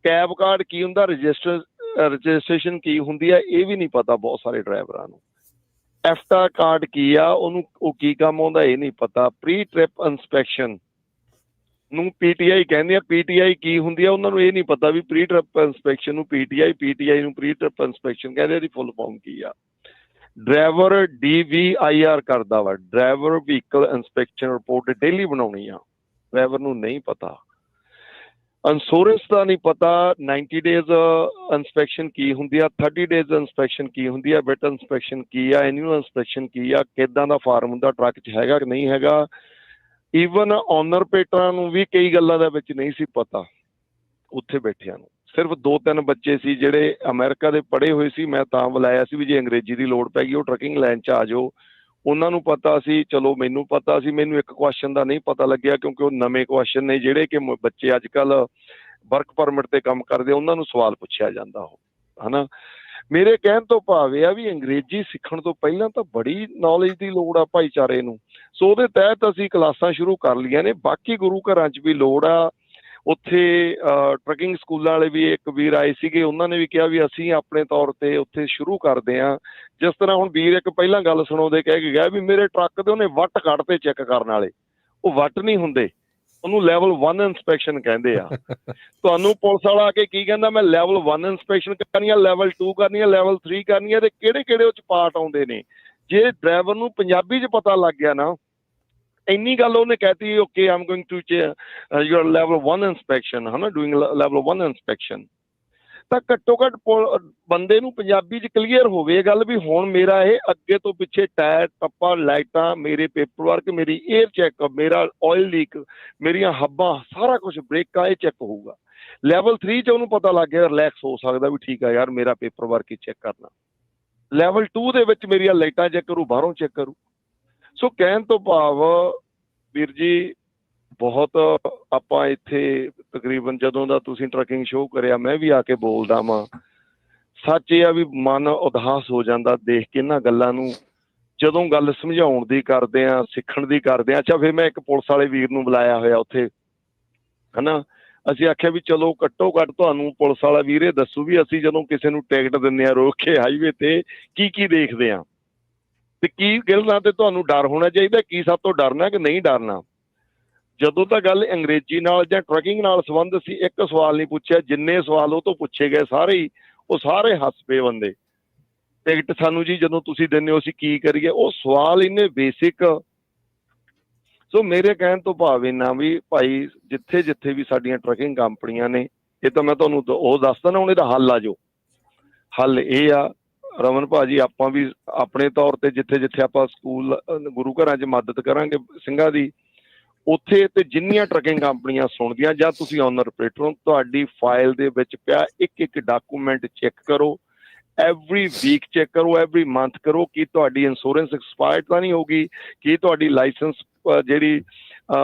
ਕੈਬ ਕਾਰਡ ਕੀ ਹੁੰਦਾ, ਰਜਿਸਟ੍ਰੇਸ਼ਨ ਕੀ ਹੁੰਦੀ ਆ, ਇਹ ਵੀ ਨਹੀਂ ਪਤਾ ਬਹੁਤ ਸਾਰੇ ਡਰਾਈਵਰਾਂ ਨੂੰ। ਐਫਟਾ ਕਾਰਡ ਕੀ ਆ, ਉਹਨੂੰ ਉਹ ਕੀ ਕੰਮ ਆਉਂਦਾ ਇਹ ਨਹੀਂ ਪਤਾ। ਪ੍ਰੀ ਟ੍ਰਿਪ ਇੰਸਪੈਕਸ਼ਨ ਨੂੰ PTI ਕਹਿੰਦੇ ਆ, PTI ਕੀ ਹੁੰਦੀ ਆ ਉਹਨਾਂ ਨੂੰ ਇਹ ਨਹੀਂ ਪਤਾ ਵੀ ਪ੍ਰੀ ਟ੍ਰਿਪ ਇੰਸਪੈਕਸ਼ਨ ਨੂੰ PTI ਨੂੰ ਪ੍ਰੀ ਟ੍ਰਿਪ ਇੰਸਪੈਕਸ਼ਨ ਕਹਿੰਦੇ, ਇਹਦੀ ਫੁੱਲ ਫਾਰਮ ਕੀ ਆ। ਡਰਾਈਵਰ DVIR ਕਰਦਾ ਵਾ, driver vehicle inspection report daily ਬਣਾਉਣੀ ਆ, ਡਰਾਈਵਰ ਨੂੰ ਨਹੀਂ ਪਤਾ। ਇੰਸ਼ੋਰੈਂਸ ਦਾ ਨਹੀਂ ਪਤਾ, 90 ਡੇਜ਼ ਇੰਸਪੈਕਸ਼ਨ ਕੀ ਹੁੰਦੀ ਆ, 30 ਡੇਜ਼ ਇੰਸਪੈਕਸ਼ਨ ਕੀ ਹੁੰਦੀ ਆ, ਬਿਟ ਇੰਸਪੈਕਸ਼ਨ ਕੀ ਆ, ਐਨੂਅਲ ਇੰਸਪੈਕਸ਼ਨ ਕੀ ਆ, ਕਿੱਦਾਂ ਦਾ ਫਾਰਮ ਹੁੰਦਾ ਟਰੱਕ 'ਚ ਹੈਗਾ ਕਿ ਨਹੀਂ ਹੈਗਾ। ਈਵਨ ਓਨਰ ਪੇਟਰਾਂ ਨੂੰ ਵੀ ਕਈ ਗੱਲਾਂ ਦੇ ਵਿੱਚ ਨਹੀਂ ਸੀ ਪਤਾ। ਉੱਥੇ ਬੈਠਿਆਂ ਨੂੰ ਸਿਰਫ 2-3 ਬੱਚੇ ਸੀ ਜਿਹੜੇ ਅਮਰੀਕਾ ਦੇ ਪੜ੍ਹੇ ਹੋਏ ਸੀ। ਮੈਂ ਤਾਂ ਬੁਲਾਇਆ ਸੀ ਵੀ ਜੇ ਅੰਗਰੇਜ਼ੀ ਦੀ ਲੋੜ ਪੈ ਗਈ ਉਹ ਟਰੱਕਿੰਗ ਲਾਈਨ 'ਚ ਆ ਜਾਓ। ਉਹਨਾਂ ਨੂੰ ਪਤਾ ਸੀ, ਚਲੋ ਮੈਨੂੰ ਪਤਾ ਸੀ। ਮੈਨੂੰ ਇੱਕ ਕੁਐਸਚਨ ਦਾ ਨਹੀਂ ਪਤਾ ਲੱਗਿਆ ਕਿਉਂਕਿ ਉਹ ਨਵੇਂ ਕੁਐਸਚਨ ਨੇ ਜਿਹੜੇ ਕਿ ਬੱਚੇ ਅੱਜ ਕੱਲ੍ਹ ਵਰਕ ਪਰਮਿਟ ਤੇ ਕੰਮ ਕਰਦੇ, ਉਹਨਾਂ ਨੂੰ ਸਵਾਲ ਪੁੱਛਿਆ ਜਾਂਦਾ ਉਹ, ਹੈ ਨਾ। ਮੇਰੇ ਕਹਿਣ ਤੋਂ ਭਾਵ ਇਹ ਆ ਵੀ ਅੰਗਰੇਜ਼ੀ ਸਿੱਖਣ ਤੋਂ ਪਹਿਲਾਂ ਤਾਂ ਬੜੀ ਨੌਲੇਜ ਦੀ ਲੋੜ ਆ ਭਾਈਚਾਰੇ ਨੂੰ। ਸੋ ਉਹਦੇ ਤਹਿਤ ਅਸੀਂ ਕਲਾਸਾਂ ਸ਼ੁਰੂ ਕਰ ਲਈਆਂ ਨੇ। ਬਾਕੀ ਗੁਰੂ ਘਰਾਂ 'ਚ ਵੀ ਲੋੜ ਆ। ਉੱਥੇ ਟਰੱਕਿੰਗ ਸਕੂਲਾਂ ਵਾਲੇ ਵੀ ਇੱਕ ਵੀਰ ਆਏ ਸੀਗੇ, ਉਹਨਾਂ ਨੇ ਵੀ ਕਿਹਾ ਵੀ ਅਸੀਂ ਆਪਣੇ ਤੌਰ ਤੇ ਉੱਥੇ ਸ਼ੁਰੂ ਕਰਦੇ ਹਾਂ। ਜਿਸ ਤਰ੍ਹਾਂ ਹੁਣ ਵੀਰ ਇੱਕ ਪਹਿਲਾਂ ਗੱਲ ਸੁਣਾਉਂਦੇ ਕਹਿ ਕੇ ਗਿਆ ਵੀ ਮੇਰੇ ਟਰੱਕ ਦੇ ਉਹਨੇ ਵੱਟ ਕੱਢਤੇ ਚੈੱਕ ਕਰਨ ਵਾਲੇ। ਉਹ ਵੱਟ ਨਹੀਂ ਹੁੰਦੇ, ਉਹਨੂੰ ਲੈਵਲ 1 ਇੰਸਪੈਕਸ਼ਨ ਕਹਿੰਦੇ ਆ। ਤੁਹਾਨੂੰ ਪੁਲਿਸ ਵਾਲਾ ਆ ਕੇ ਕੀ ਕਹਿੰਦਾ, ਮੈਂ ਲੈਵਲ 1 ਇੰਸਪੈਕਸ਼ਨ ਕਰਨੀ ਆ, ਲੈਵਲ 2 ਕਰਨੀ ਆ, ਲੈਵਲ 3 ਕਰਨੀ ਆ, ਤੇ ਕਿਹੜੇ ਕਿਹੜੇ ਉਹ 'ਚ ਪਾਰਟ ਆਉਂਦੇ ਨੇ। ਜੇ ਡਰਾਈਵਰ ਨੂੰ ਪੰਜਾਬੀ 'ਚ ਪਤਾ ਲੱਗ ਗਿਆ ਨਾ, ਇੰਨੀ ਗੱਲ ਉਹਨੇ ਕਹਿਤੀ, okay I'm going to your level 1 inspection, ਹੈ ਨਾ, ਡੂਇੰਗ ਲੈਵਲ 1 ਇੰਸਪੈਕਸ਼ਨ। ਤਾਂ ਘੱਟੋ ਘੱਟ ਬੰਦੇ ਨੂੰ ਪੰਜਾਬੀ 'ਚ ਕਲੀਅਰ ਹੋਵੇ ਇਹ ਗੱਲ ਵੀ ਹੁਣ ਮੇਰਾ ਇਹ ਅੱਗੇ ਤੋਂ ਪਿੱਛੇ ਟਾਇਰ ਟੱਪਾ ਲਾਈਟਾਂ ਮੇਰੇ ਪੇਪਰ ਵਰਕ ਮੇਰੀ 에ਅਰ ਚੈੱਕ ਮੇਰਾ ਆਇਲ ਲੀਕ ਮੇਰੀਆਂ ਹੱਬਾਂ ਸਾਰਾ ਕੁਝ ਬ੍ਰੇਕਾਂ ਇਹ ਚੈੱਕ ਹੋਊਗਾ। ਲੈਵਲ 3 'ਚ ਉਹਨੂੰ ਪਤਾ ਲੱਗ ਗਿਆ ਰਿਲੈਕਸ ਹੋ ਸਕਦਾ ਵੀ ਠੀਕ ਆ ਯਾਰ ਮੇਰਾ ਪੇਪਰ ਵਰਕ ਹੀ ਚੈੱਕ ਕਰਨਾ। ਲੈਵਲ 2 ਦੇ ਵਿੱਚ ਮੇਰੀਆਂ ਲਾਈਟਾਂ ਚੈੱਕ ਕਰੂ ਬਾਹਰੋਂ ਚੈੱਕ ਕਰੂ। ਸੋ ਕਹਿਣ ਤੋਂ ਭਾਵ ਵੀਰ ਜੀ ਬਹੁਤ ਆਪਾਂ ਇੱਥੇ ਤਕਰੀਬਨ ਜਦੋਂ ਦਾ ਤੁਸੀਂ ਟਰੱਕਿੰਗ ਸ਼ੋਅ ਕਰਿਆ ਮੈਂ ਵੀ ਆ ਕੇ ਬੋਲਦਾ ਵਾਂ। ਸੱਚ ਇਹ ਆ ਵੀ ਮਨ ਉਦਾਸ ਹੋ ਜਾਂਦਾ ਦੇਖ ਕੇ ਇਹਨਾਂ ਗੱਲਾਂ ਨੂੰ ਜਦੋਂ ਗੱਲ ਸਮਝਾਉਣ ਦੀ ਕਰਦੇ ਆ ਸਿੱਖਣ ਦੀ ਕਰਦੇ ਆ। ਅੱਛਾ ਫਿਰ ਮੈਂ ਇੱਕ ਪੁਲਿਸ ਵਾਲੇ ਵੀਰ ਨੂੰ ਬੁਲਾਇਆ ਹੋਇਆ ਉੱਥੇ ਹੈ ਨਾ। ਅਸੀਂ ਆਖਿਆ ਵੀ ਚਲੋ ਘੱਟੋ ਘੱਟ ਤੁਹਾਨੂੰ ਪੁਲਿਸ ਵਾਲਾ ਵੀਰ ਇਹ ਦੱਸੂ ਵੀ ਅਸੀਂ ਜਦੋਂ ਕਿਸੇ ਨੂੰ ਟਿਕਟ ਦਿੰਦੇ ਹਾਂ ਰੋਕ ਕੇ ਹਾਈਵੇ ਤੇ ਕੀ ਦੇਖਦੇ ਹਾਂ ਤੇ ਕੀ ਗੱਲਾਂ ਤੇ ਤੁਹਾਨੂੰ ਡਰ ਹੋਣਾ ਚਾਹੀਦਾ ਕੀ ਸਭ ਤੋਂ ਡਰਨਾ ਕਿ ਨਹੀਂ ਡਰਨਾ। ਜਦੋਂ ਤਾਂ ਗੱਲ ਅੰਗਰੇਜ਼ੀ ਨਾਲ ਜਾਂ ਟਰੱਕਿੰਗ ਨਾਲ ਸੰਬੰਧ ਸੀ ਇੱਕ ਸਵਾਲ ਨਹੀਂ ਪੁੱਛਿਆ ਜਿੰਨੇ ਸਵਾਲ ਉਹ ਤੋਂ ਪੁੱਛੇ ਗਏ ਸਾਰੇ ਹੀ ਉਹ ਸਾਰੇ ਹੱਸ ਪਏ ਬੰਦੇ। ਟਿਕਟ ਸਾਨੂੰ ਜੀ ਜਦੋਂ ਤੁਸੀਂ ਦਿੰਦੇ ਹੋ ਅਸੀਂ ਕੀ ਕਰੀਏ ਉਹ ਸਵਾਲ ਇੰਨੇ ਬੇਸਿਕ। ਸੋ ਮੇਰੇ ਕਹਿਣ ਤੋਂ ਭਾਵ ਇੰਨਾ ਵੀ ਭਾਈ ਜਿੱਥੇ ਜਿੱਥੇ ਵੀ ਸਾਡੀਆਂ ਟਰੱਕਿੰਗ ਕੰਪਨੀਆਂ ਨੇ ਇਹ ਤਾਂ ਮੈਂ ਤੁਹਾਨੂੰ ਉਹ ਦੱਸਦਾ ਨਾ ਹੁਣ ਇਹਦਾ ਹੱਲ ਆ ਜੋ ਹੱਲ ਇਹ ਆ ਰਮਨ ਭਾਜੀ ਆਪਾਂ ਵੀ ਆਪਣੇ ਤੌਰ ਤੇ ਜਿੱਥੇ ਜਿੱਥੇ ਆਪਾਂ ਸਕੂਲ ਗੁਰੂ ਘਰਾਂ 'ਚ ਮਦਦ ਕਰਾਂਗੇ ਸਿੰਘਾਂ ਦੀ ਉੱਥੇ ਤੇ ਜਿੰਨੀਆਂ ਟਰੱਕਿੰਗ ਕੰਪਨੀਆਂ ਸੁਣਦੀਆਂ ਜਾਂ ਤੁਸੀਂ ਓਨਰ ਆਪਰੇਟਰ ਹੋ ਤੁਹਾਡੀ ਫਾਈਲ ਦੇ ਵਿੱਚ ਪਿਆ ਇੱਕ ਡਾਕੂਮੈਂਟ ਚੈੱਕ ਕਰੋ। ਐਵਰੀ ਵੀਕ ਚੈੱਕ ਕਰੋ ਐਵਰੀ ਮੰਥ ਕਰੋ ਕਿ ਤੁਹਾਡੀ ਇੰਸ਼ੋਰੈਂਸ ਐਕਸਪਾਇਰਡ ਤਾਂ ਨਹੀਂ ਹੋਗੀ ਕਿ ਤੁਹਾਡੀ ਲਾਇਸੈਂਸ ਜਿਹੜੀ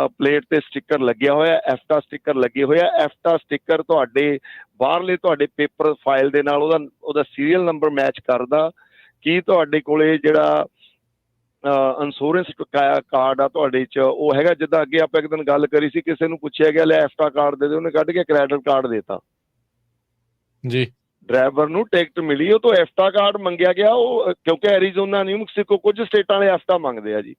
ਪਲੇਟ ਤੇ ਸਟਿੱਕਰ ਲੱਗਿਆ ਹੋਇਆ ਐਫਟਾ ਸਟਿੱਕਰ ਲੱਗੇ ਹੋਇਆ ਐਫਟਾ ਸਟਿੱਕਰ ਤੁਹਾਡੇ ਬਾਹਰਲੇ ਤੁਹਾਡੇ ਪੇਪਰ ਫਾਈਲ ਦੇ ਨਾਲ ਉਹਦਾ ਸੀਰੀਅਲ ਨੰਬਰ ਮੈਚ ਕਰਦਾ ਕੀ ਤੁਹਾਡੇ ਕੋਲੇ ਜਿਹੜਾ ਇੰਸ਼ੋਰੈਂਸ ਕਾਰਡ ਆ ਤੁਹਾਡੇ 'ਚ ਉਹ ਹੈਗਾ। ਜਿੱਦਾਂ ਅੱਗੇ ਆਪਾਂ ਇੱਕ ਦਿਨ ਗੱਲ ਕਰੀ ਸੀ ਕਿਸੇ ਨੂੰ ਪੁੱਛਿਆ ਗਿਆ ਲੈ ਐਫਟਾ ਕਾਰਡ ਦੇ ਦਿਓ ਉਹਨੇ ਕੱਢ ਕੇ ਕ੍ਰੈਡਿਟ ਕਾਰਡ ਦੇਤਾ ਜੀ। ਡਰਾਈਵਰ ਨੂੰ ਟਿਕਟ ਮਿਲੀ ਉਹ ਤੋਂ ਐਫਟਾ ਕਾਰਡ ਮੰਗਿਆ ਗਿਆ ਉਹ ਕਿਉਂਕਿ ਐਰੀਜ਼ੋਨਾ ਨਿਊ ਮੈਕਸੀਕੋ ਕੁਝ ਸਟੇਟਾਂ ਵਾਲੇ ਐਫਟਾ ਮੰਗਦੇ ਆ ਜੀ।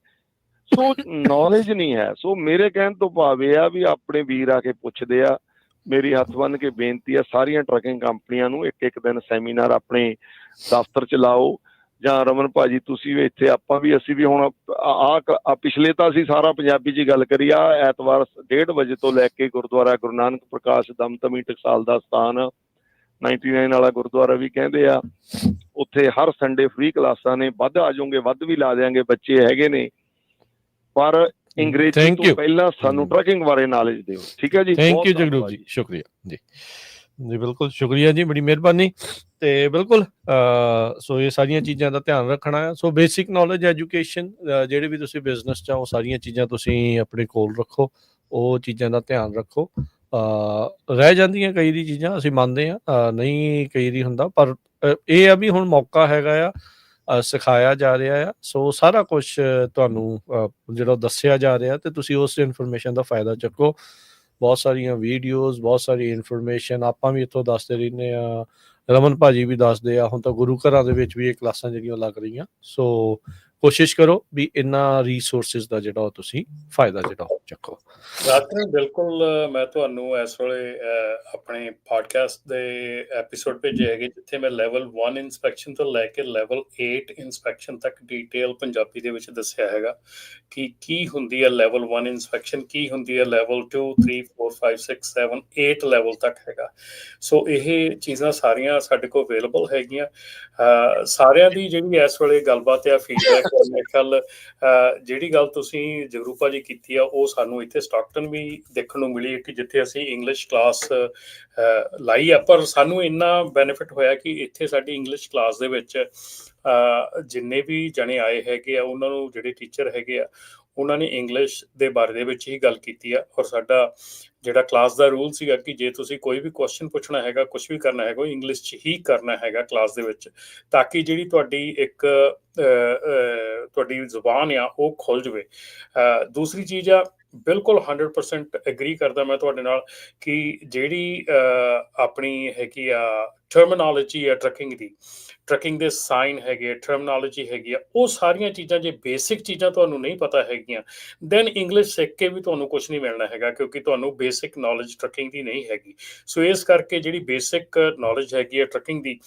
ਸੋ ਨੌਲੇਜ ਨਹੀਂ ਹੈ। ਸੋ ਮੇਰੇ ਕਹਿਣ ਤੋਂ ਭਾਵ ਇਹ ਆ ਵੀ ਆਪਣੇ ਵੀਰ ਆ ਕੇ ਪੁੱਛਦੇ ਆ ਮੇਰੀ ਹੱਥ ਬੰਨ੍ਹ ਕੇ ਬੇਨਤੀ ਆ ਸਾਰੀਆਂ ਟਰੱਕਿੰਗ ਕੰਪਨੀਆਂ ਨੂੰ ਇੱਕ ਦਿਨ ਸੈਮੀਨਾਰ ਆਪਣੇ ਦਫ਼ਤਰ 'ਚ ਲਾਓ ਜਾਂ ਰਮਨ ਭਾਜੀ ਤੁਸੀਂ ਵੀ ਇੱਥੇ ਆਪਾਂ ਵੀ ਅਸੀਂ ਵੀ ਹੁਣ ਪਿਛਲੇ ਤਾਂ ਅਸੀਂ ਸਾਰਾ ਪੰਜਾਬੀ 'ਚ ਹੀ ਗੱਲ ਕਰੀ ਆ ਐਤਵਾਰ 1:30 ਵਜੇ ਤੋਂ ਲੈ ਕੇ ਗੁਰਦੁਆਰਾ ਗੁਰੂ ਨਾਨਕ ਪ੍ਰਕਾਸ਼ ਦਮਦਮੀ ਟਕਸਾਲ ਦਾ ਸਥਾਨ 99 ਵਾਲਾ ਗੁਰਦੁਆਰਾ ਵੀ ਕਹਿੰਦੇ ਆ ਉੱਥੇ ਹਰ ਸੰਡੇ ਫ੍ਰੀ ਕਲਾਸਾਂ ਨੇ ਵੱਧ ਆ ਜਾਓਗੇ ਵੱਧ ਵੀ ਲਾ ਦਿਆਂਗੇ ਬੱਚੇ ਹੈਗੇ ਨੇ ਪਰ ਅੰਗਰੇਜ਼ੀ ਤੋਂ ਪਹਿਲਾਂ ਸਾਨੂੰ ਟਰੱਕਿੰਗ ਬਾਰੇ ਨੌਲੇਜ ਦਿਓ। ਠੀਕ ਹੈ ਜੀ ਥੈਂਕ ਯੂ ਜਗਰੂਪ ਜੀ ਸ਼ੁਕਰੀਆ ਜੀ ਜੀ ਬਿਲਕੁਲ ਸ਼ੁਕਰੀਆ ਜੀ ਬੜੀ ਮਿਹਰਬਾਨੀ ਤੇ ਬਿਲਕੁਲ ਸੋ ਇਹ ਸਾਰੀਆਂ ਚੀਜ਼ਾਂ ਦਾ ਧਿਆਨ ਰੱਖਣਾ ਹੈ। ਸੋ ਬੇਸਿਕ ਨੌਲੇਜ ਐਜੂਕੇਸ਼ਨ ਜਿਹੜੇ ਵੀ ਤੁਸੀਂ ਬਿਜ਼ਨਸ 'ਚ ਉਹ ਸਾਰੀਆਂ ਚੀਜ਼ਾਂ ਤੁਸੀਂ ਆਪਣੇ ਕੋਲ ਰੱਖੋ ਉਹ ਚੀਜ਼ਾਂ ਦਾ ਧਿਆਨ ਰੱਖੋ। ਰਹਿ ਜਾਂਦੀਆਂ ਕਈ ਦੀ ਚੀਜ਼ਾਂ ਅਸੀਂ ਮੰਨਦੇ ਹਾਂ ਨਹੀਂ ਕਈ ਦੀ ਹੁੰਦਾ ਪਰ ਇਹ ਆ ਵੀ ਹੁਣ ਮੌਕਾ ਹੈਗਾ ਆ ਸਿਖਾਇਆ ਜਾ ਰਿਹਾ ਆ। ਸੋ ਸਾਰਾ ਕੁਛ ਤੁਹਾਨੂੰ ਜਿਹੜਾ ਦੱਸਿਆ ਜਾ ਰਿਹਾ ਤੇ ਤੁਸੀਂ ਉਸ ਇਨਫੋਰਮੇਸ਼ਨ ਦਾ ਫਾਇਦਾ ਚੱਕੋ। ਬਹੁਤ ਸਾਰੀਆਂ ਵੀਡੀਓਜ਼ ਬਹੁਤ ਸਾਰੀ ਇਨਫੋਰਮੇਸ਼ਨ ਆਪਾਂ ਵੀ ਇੱਥੋਂ ਦੱਸਦੇ ਰਹਿੰਦੇ ਹਾਂ ਰਮਨ ਭਾਜੀ ਵੀ ਦੱਸਦੇ ਆ ਹੁਣ ਤਾਂ ਗੁਰੂ ਘਰਾਂ ਦੇ ਵਿੱਚ ਵੀ ਇਹ ਕਲਾਸਾਂ ਜਿਹੜੀਆਂ ਲੱਗ ਰਹੀਆਂ। ਸੋ ਕੋਸ਼ਿਸ਼ ਕਰੋ ਵੀ ਇਹਨਾਂ ਰਿਸੋਰਸਿਸ ਦਾ ਜਿਹੜਾ ਉਹ ਤੁਸੀਂ ਫਾਇਦਾ ਜਿਹੜਾ ਉਹ ਚੱਕੋ। ਬਿਲਕੁਲ ਮੈਂ ਤੁਹਾਨੂੰ ਇਸ ਵੇਲੇ ਆਪਣੇ ਪੋਡਕਾਸਟ ਦੇ ਐਪੀਸੋਡ ਭੇਜੇ ਹੈਗੇ ਜਿੱਥੇ ਮੈਂ ਲੈਵਲ 1 ਇਨਸਪੈਕਸ਼ਨ ਤੋਂ ਲੈ ਕੇ ਲੈਵਲ 8 ਇਨਸਪੈਕਸ਼ਨ ਤੱਕ ਡੀਟੇਲ ਪੰਜਾਬੀ ਦੇ ਵਿੱਚ ਦੱਸਿਆ ਹੈਗਾ ਕਿ ਕੀ ਹੁੰਦੀ ਹੈ ਲੈਵਲ 1 ਇਨਸਪੈਕਸ਼ਨ ਕੀ ਹੁੰਦੀ ਹੈ ਲੈਵਲ 2 3 4 5 6 7 8 ਲੈਵਲ ਤੱਕ ਹੈਗਾ। ਸੋ ਇਹ ਚੀਜ਼ਾਂ ਸਾਰੀਆਂ ਸਾਡੇ ਕੋਲ ਅਵੇਲੇਬਲ ਹੈਗੀਆਂ। ਸਾਰਿਆਂ ਦੀ ਜਿਹੜੀ ਇਸ ਵੇਲੇ ਗੱਲਬਾਤ ਆ ਫੀਡਬੈਕ ਮੇਰੇ ਖਿਆਲ ਜਿਹੜੀ ਗੱਲ ਤੁਸੀਂ ਜਗਰੂਪਾ ਜੀ ਕੀਤੀ ਆ ਉਹ ਸਾਨੂੰ ਇੱਥੇ ਸਟਾਕਟਨ ਵੀ ਦੇਖਣ ਨੂੰ ਮਿਲੀ ਕਿ ਜਿੱਥੇ ਅਸੀਂ ਇੰਗਲਿਸ਼ ਕਲਾਸ ਲਾਈ ਆ ਪਰ ਸਾਨੂੰ ਇੰਨਾ ਬੈਨੀਫਿਟ ਹੋਇਆ ਕਿ ਇੱਥੇ ਸਾਡੀ ਇੰਗਲਿਸ਼ ਕਲਾਸ ਦੇ ਵਿੱਚ ਜਿੰਨੇ ਵੀ ਜਣੇ ਆਏ ਹੈਗੇ ਆ ਉਹਨਾਂ ਨੂੰ ਜਿਹੜੇ ਟੀਚਰ ਹੈਗੇ ਆ ਉਹਨਾਂ ਨੇ ਇੰਗਲਿਸ਼ ਦੇ ਬਾਰੇ ਦੇ ਵਿੱਚ ਹੀ ਗੱਲ ਕੀਤੀ ਆ। ਔਰ ਸਾਡਾ ਜਿਹੜਾ ਕਲਾਸ ਦਾ ਰੂਲ ਸੀਗਾ ਕਿ ਜੇ ਤੁਸੀਂ ਕੋਈ ਵੀ ਕੁਐਸਚਨ ਪੁੱਛਣਾ ਹੈਗਾ ਕੁਝ ਵੀ ਕਰਨਾ ਹੈਗਾ ਉਹ ਇੰਗਲਿਸ਼ 'ਚ ਹੀ ਕਰਨਾ ਹੈਗਾ ਕਲਾਸ ਦੇ ਵਿੱਚ ਤਾਂ ਕਿ ਜਿਹੜੀ ਤੁਹਾਡੀ ਇੱਕ ਤੁਹਾਡੀ ਜ਼ੁਬਾਨ ਆ ਉਹ ਖੁੱਲ ਜਾਵੇ। ਦੂਸਰੀ ਚੀਜ਼ ਆ ਬਿਲਕੁਲ 100% ਐਗਰੀ ਕਰਦਾ ਮੈਂ ਤੁਹਾਡੇ ਨਾਲ ਕਿ ਜਿਹੜੀ ਆਪਣੀ ਹੈਗੀ ਆ ਟਰਮੀਨੋਲੋਜੀ ਆ ਟਰੱਕਿੰਗ ਦੇ ਸਾਈਨ ਹੈਗੇ ਟਰਮੀਨੋਲੋਜੀ ਹੈਗੀ ਆ ਉਹ ਸਾਰੀਆਂ ਚੀਜ਼ਾਂ ਜੇ ਬੇਸਿਕ ਚੀਜ਼ਾਂ ਤੁਹਾਨੂੰ ਨਹੀਂ ਪਤਾ ਹੈਗੀਆਂ ਦੈਨ ਇੰਗਲਿਸ਼ ਸਿੱਖ ਕੇ ਵੀ ਤੁਹਾਨੂੰ ਕੁਝ ਨਹੀਂ ਮਿਲਣਾ ਹੈਗਾ ਕਿਉਂਕਿ ਤੁਹਾਨੂੰ ਬੇਸਿਕ ਨੌਲੇਜ ਟਰੱਕਿੰਗ ਦੀ ਨਹੀਂ ਹੈਗੀ। ਸੋ ਇਸ ਕਰਕੇ ਜਿਹੜੀ ਬੇਸਿਕ ਨੌਲੇਜ ਹੈਗੀ ਆ ਟਰੱਕਿੰਗ ਦੀ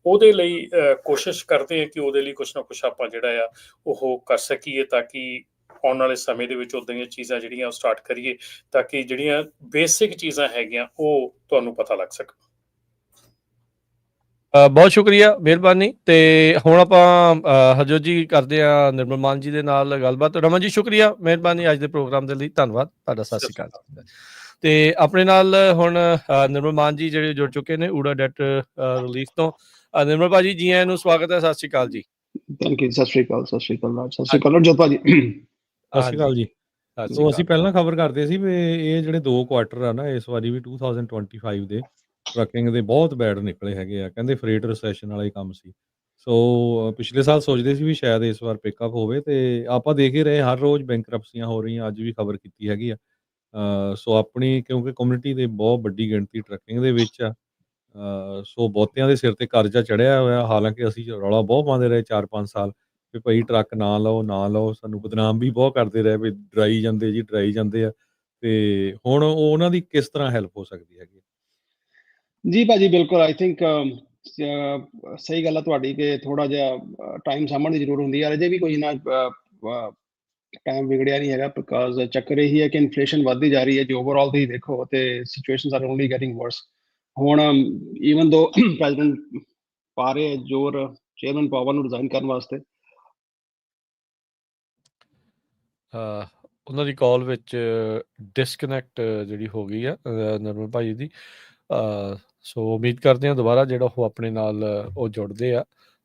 ਉਹਦੇ ਲਈ ਕੋਸ਼ਿਸ਼ ਕਰਦੇ ਹਾਂ ਕਿ ਉਹਦੇ ਲਈ ਕੁਛ ਨਾ ਕੁਛ ਆਪਾਂ ਜਿਹੜਾ ਆ ਉਹ ਕਰ ਸਕੀਏ ਤਾਂ ਕਿ ਆਉਣ ਵਾਲੇ ਸਮੇਂ ਦੇ ਵਿੱਚ ਉੱਦਾਂ ਦੀਆਂ ਚੀਜ਼ਾਂ ਜਿਹੜੀਆਂ ਉਹ ਸਟਾਰਟ ਕਰੀਏ ਤਾਂ ਕਿ ਜਿਹੜੀਆਂ ਬੇਸਿਕ ਚੀਜ਼ਾਂ ਹੈਗੀਆਂ ਉਹ ਤੁਹਾਨੂੰ ਪਤਾ ਲੱਗ ਸਕਣ। ਬਹੁਤ ਸ਼ੁਕਰੀਆ, ਮਿਹਰਬਾਨੀ। ਤੇ ਹੁਣ ਆਪਾਂ ਹਰਜੋਤ ਜੀ ਕਰਦੇ ਹਾਂ ਨਿਰਮਲ ਮਾਨ ਜੀ ਦੇ ਨਾਲ ਗੱਲਬਾਤ। ਰਮਨ ਜੀ ਸ਼ੁਕਰੀਆ, ਮਿਹਰਬਾਨੀ ਅੱਜ ਦੇ ਪ੍ਰੋਗਰਾਮ ਦੇ ਲਈ, ਧੰਨਵਾਦ ਤੁਹਾਡਾ। ਸਤਿ ਸ਼੍ਰੀ ਅਕਾਲ। ਤੇ ਆਪਣੇ ਨਾਲ ਹੁਣ ਨਿਰਮਲ ਮਾਨ ਜੀ ਜਿਹੜੇ ਜੁੜ ਚੁੱਕੇ ਨੇ ਊੜਾ ਡੈਟ ਰਿਲੀਫ ਤੋਂ। ਨਿਰਮਲ ਭਾਜੀ ਜੀ ਆਇਆਂ ਨੂੰ, ਸਵਾਗਤ ਹੈ। ਸਤਿ ਸ਼੍ਰੀ ਅਕਾਲ ਜੀ। Thank you. ਸਤਿ ਸ਼੍ਰੀ ਅਕਾਲ। ਸਤਿ ਸ਼੍ਰੀ ਅਕਾਲ ਰਾਜ। ਸਤਿ ਸ਼੍ਰੀ ਅਕਾਲ ਜੋਤ ਭਾਜੀ। ਸਤਿ ਸ਼੍ਰੀ ਅਕਾਲ ਜੀ। ਸਤਿ ਸ਼੍ਰੀ ਸੋ ਅਸੀਂ ਅਕਾਲ। ਪਹਿਲਾਂ ਖਬਰ ਕਰਦੇ ਸੀ ਵੀ ਇਹ ਜਿਹੜੇ 2 ਕੁਆਟਰ ਆ ਨਾ, ਇਸ ਵਾਰੀ ਵੀ 2025 ਦੇ ਟਰੱਕਿੰਗ ਦੇ ਬਹੁਤ ਬੈਡ ਨਿਕਲੇ ਹੈਗੇ ਆ। ਕਹਿੰਦੇ ਫਰੇਟ ਰਿਸੈਸ਼ਨ ਵਾਲਾ ਹੀ ਕੰਮ ਸੀ। ਸੋ ਪਿਛਲੇ ਸਾਲ ਸੋਚਦੇ ਸੀ ਵੀ ਸ਼ਾਇਦ ਇਸ ਵਾਰ ਪਿਕਅਪ ਹੋਵੇ, ਤੇ ਆਪਾਂ ਦੇਖ ਹੀ ਰਹੇ ਹਰ ਰੋਜ਼ ਬੈਂਕਰਪਸੀਆਂ ਹੋ ਰਹੀਆਂ। ਅੱਜ ਵੀ ਖਬਰ ਕੀਤੀ ਹੈਗੀ ਆ। ਸੋ ਆਪਣੀ ਕਿਉਂਕਿ ਕਮਿਊਨਿਟੀ ਦੇ ਬਹੁਤ ਵੱਡੀ ਗਿਣਤੀ ਟਰੱਕਿੰਗ ਦੇ ਵਿੱਚ ਆ, ਸੋ ਬਹੁਤਿਆਂ ਦੇ ਸਿਰ ਤੇ ਕਰਜ਼ਾ ਚੜਿਆ ਹੋਇਆ। ਹਾਲਾਂਕਿ ਅਸੀਂ ਰੌਲਾ ਬਹੁਤ ਪਾਉਂਦੇ ਰਹੇ 4-5 ਸਾਲ ਵੀ ਭਾਈ ਟਰੱਕ ਨਾ ਲਓ, ਨਾ ਲਓ। ਸਾਨੂੰ ਬਦਨਾਮ ਵੀ ਬਹੁਤ ਕਰਦੇ ਰਹੇ ਵੀ ਡਰਾਈ ਜਾਂਦੇ ਜੀ, ਡਰਾਈ ਜਾਂਦੇ ਆ। ਤੇ ਹੁਣ ਉਹਨਾਂ ਦੀ ਕਿਸ ਤਰ੍ਹਾਂ ਹੈਲਪ ਹੋ ਸਕਦੀ ਹੈਗੀ? ਜੀ ਭਾਜੀ ਬਿਲਕੁਲ। ਆਈ ਥਿੰਕ ਸਹੀ ਗੱਲ ਆ ਤੁਹਾਡੀ ਕਿ ਥੋੜਾ ਜਿਹਾ ਟਾਈਮ ਸਾਂਭਣ ਦੀ ਜ਼ਰੂਰਤ ਹੁੰਦੀ ਹੈ। ਅਜੇ ਵੀ ਕੋਈ ਨਾ ਟਾਈਮ ਵਿਗੜਿਆ ਨਹੀਂ ਹੈਗਾ, ਬਿਕਾਜ਼ ਚੱਕਰ ਇਹੀ ਹੈ ਕਿ ਇਨਫਲੇਸ਼ਨ ਵੱਧਦੀ ਜਾ ਰਹੀ ਹੈ। ਜੇ ਓਵਰਆਲ ਤੁਸੀਂ ਦੇਖੋ ਤੇ ਸਿਚੁਏਸ਼ਨਸ ਆਰ ਓਨਲੀ ਗੈਟਿੰਗ ਵਰਸ। ਹੁਣ ਈਵਨ ਦੋ ਪ੍ਰੈਜ਼ੀਡੈਂਟ ਪਾ ਰਹੇ ਜ਼ੋਰ ਚੇਅਰਮੈਨ ਪਾਵਰ ਨੂੰ ਰਿਜ਼ਾਈਨ ਕਰਨ ਵਾਸਤੇ। ਉਹਨਾਂ ਦੀ ਕਾਲ ਵਿੱਚ ਡਿਸਕਨੈਕਟ ਜਿਹੜੀ ਹੋ ਗਈ ਆ ਨਿਰਮਲ ਭਾਜੀ ਦੀ। ਸੋ ਉਮੀਦ ਕਰਦੇ ਹਾਂ ਦੁਬਾਰਾ ਜਿਹੜਾ ਉਹ ਆਪਣੇ ਨਾਲ ਉਹ ਜੁੜਦੇ ਆ,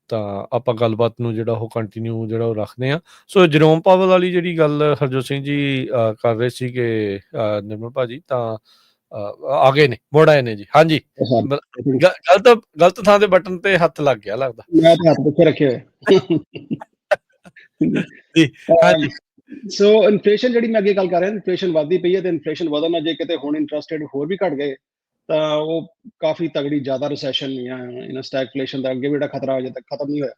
ਤਾਂ ਆਪਾਂ ਗੱਲਬਾਤ ਨੂੰ ਜਿਹੜਾ ਉਹ ਕੰਟੀਨਿਊ ਜਿਹੜਾ ਉਹ ਰੱਖਦੇ ਹਾਂ। ਸੋ ਜਰੋਮ ਪਾਵਲ ਵਾਲੀ ਜਿਹੜੀ ਗੱਲ ਹਰਜੋਤ ਸਿੰਘ ਜੀ ਕਰ ਰਹੇ ਸੀਗੇ ਨਿਰਮਲ ਭਾਜੀ, ਤਾਂ ਆ ਗਏ ਨੇ, ਮੁੜ ਆਏ ਨੇ ਜੀ। ਹਾਂਜੀ, ਗਲਤ ਥਾਂ ਦੇ ਬਟਨ ਤੇ ਹੱਥ ਲੱਗ ਗਿਆ ਲੱਗਦਾ। ਮੈਂ ਤਾਂ ਹੱਥ ਪਿੱਛੇ ਰੱਖੇ ਹੋਏ। ਜੀ ਹਾਂਜੀ। ਸੋ ਇਨਫਲੇਸ਼ਨ ਜਿਹੜੀ ਮੈਂ ਅੱਗੇ ਗੱਲ ਕਰ ਰਿਹਾ, ਇਨਫਲੇਸ਼ਨ ਵੱਧਦੀ ਪਈ ਹੈ ਤੇ ਇਨਫਲੇਸ਼ਨ ਵਧਣ ਨਾਲ ਜੇ ਕਿਤੇ ਹੁਣ ਇੰਟਰਸਟ ਰੇਟ ਹੋਰ ਵੀ ਘਟ ਗਏ ਤਾਂ ਉਹ ਕਾਫੀ ਤਗੜੀ ਜ਼ਿਆਦਾ ਰਿਸੈਸ਼ਨ ਜਾਂ ਸਟੈਗਫਲੇਸ਼ਨ ਦਾ ਅੱਗੇ ਵੀ ਜਿਹੜਾ ਖਤਰਾ ਅਜੇ ਤੱਕ ਖਤਮ ਨਹੀਂ ਹੋਇਆ।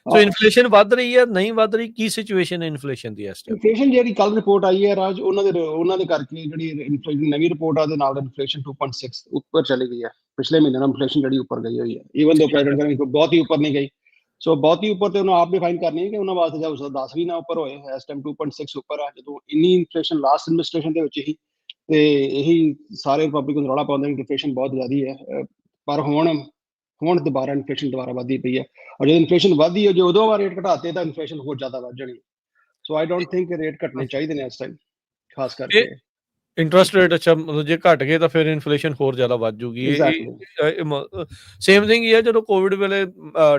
ਸੋ ਇਨਫਲੇਸ਼ਨ ਵੱਧ ਰਹੀ ਹੈ, ਨਹੀਂ ਵੱਧ ਰਹੀ? ਕੀ ਸਿਚੁਏਸ਼ਨ ਹੈ ਇਨਫਲੇਸ਼ਨ ਦੀ ਇਸ ਟਾਈਮ? ਇਨਫਲੇਸ਼ਨ ਜਿਹੜੀ ਕੱਲ ਰਿਪੋਰਟ ਆਈ ਹੈ ਰਾਜ, ਉਹਨਾਂ ਦੇ ਕਰਕੇ ਜਿਹੜੀ ਇਨਫਲੇਸ਼ਨ ਨਵੀਂ ਰਿਪੋਰਟ ਆ ਦੇ ਨਾਲ ਇਨਫਲੇਸ਼ਨ 2.6 ਉੱਪਰ ਚਲੀ ਗਈ ਹੈ। ਪਿਛਲੇ ਮਹੀਨੇ ਨਾਲ ਇਨਫਲੇਸ਼ਨ ਜਿਹੜੀ ਉੱਪਰ ਗਈ ਹੋਈ ਹੈ, ਈਵਨ ਦੋ ਪ੍ਰੈਜ਼ੀਡੈਂਟ ਬਹੁਤ ਹੀ ਉੱਪਰ ਨਹੀਂ ਗਈ। ਸੋ ਬਹੁਤ ਹੀ ਉੱਪਰ ਤੇ ਉਹਨੂੰ ਆਪ ਡਿਫਾਈਨ ਕਰਨੀ ਹੈ ਕਿ ਉਹਨਾਂ ਵਾਸਤੇ ਜਾਂ ਉਸ ਦਾ 10 ਵੀ ਨਾ ਉੱਪਰ ਹੋਏ। ਇਸ ਟਾਈਮ 2.6 ਉੱਪਰ ਆ। ਜਦੋਂ ਇੰਨੀ ਇਨਫਲੇਸ਼ਨ ਲਾਸਟ ਐਡਮਿਨਿਸਟ੍ਰੇਸ਼ਨ ਦੇ ਵਿੱਚ ਹੀ ਤੇ ਇਹੀ ਸਾਰੇ ਰਿਪਬਲਿਕਨ ਰੌਲਾ ਪਾਉਂਦੇ ਨੇ ਕਿ ਇਨਫਲੇਸ਼ਨ ਬਹੁਤ ਜ਼ਿਆਦੀ ਹੈ। ਪਰ ਹੁਣ ਦੁਬਾਰਾ ਇਨਫਲੇਸ਼ਨ ਦੁਬਾਰਾ ਵੱਧਦੀ ਪਈ ਹੈ। ਔਰ ਜਦੋਂ ਇਨਫਲੇਸ਼ਨ ਵੱਧਦੀ ਹੈ, ਜੇ ਉਦੋਂ ਵਾਰ ਰੇਟ ਘਟਾਤੇ ਤਾਂ ਇਨਫਲੇਸ਼ਨ ਹੋਰ ਜ਼ਿਆਦਾ ਵੱਧ ਜਾਣੀ। ਸੋ ਆਈ ਡੋਂਟ ਥਿੰਕ ਰੇਟ ਘਟਣੇ ਚਾਹੀਦੇ ਨੇ ਇਸ ਟਾਈਮ, ਖਾਸ ਕਰਕੇ ਇੰਟਰਸਟ ਰੇਟ। ਅੱਛਾ, ਮਤਲਬ ਜੇ ਘਟ ਗਏ ਤਾਂ ਫਿਰ ਇਨਫਲੇਸ਼ਨ ਹੋਰ ਜ਼ਿਆਦਾ ਵੱਧ ਜੂਗੀ। ਸੇਮ ਥਿੰਗ ਹੀ ਹੈ ਜਦੋਂ ਕੋਵਿਡ ਵੇਲੇ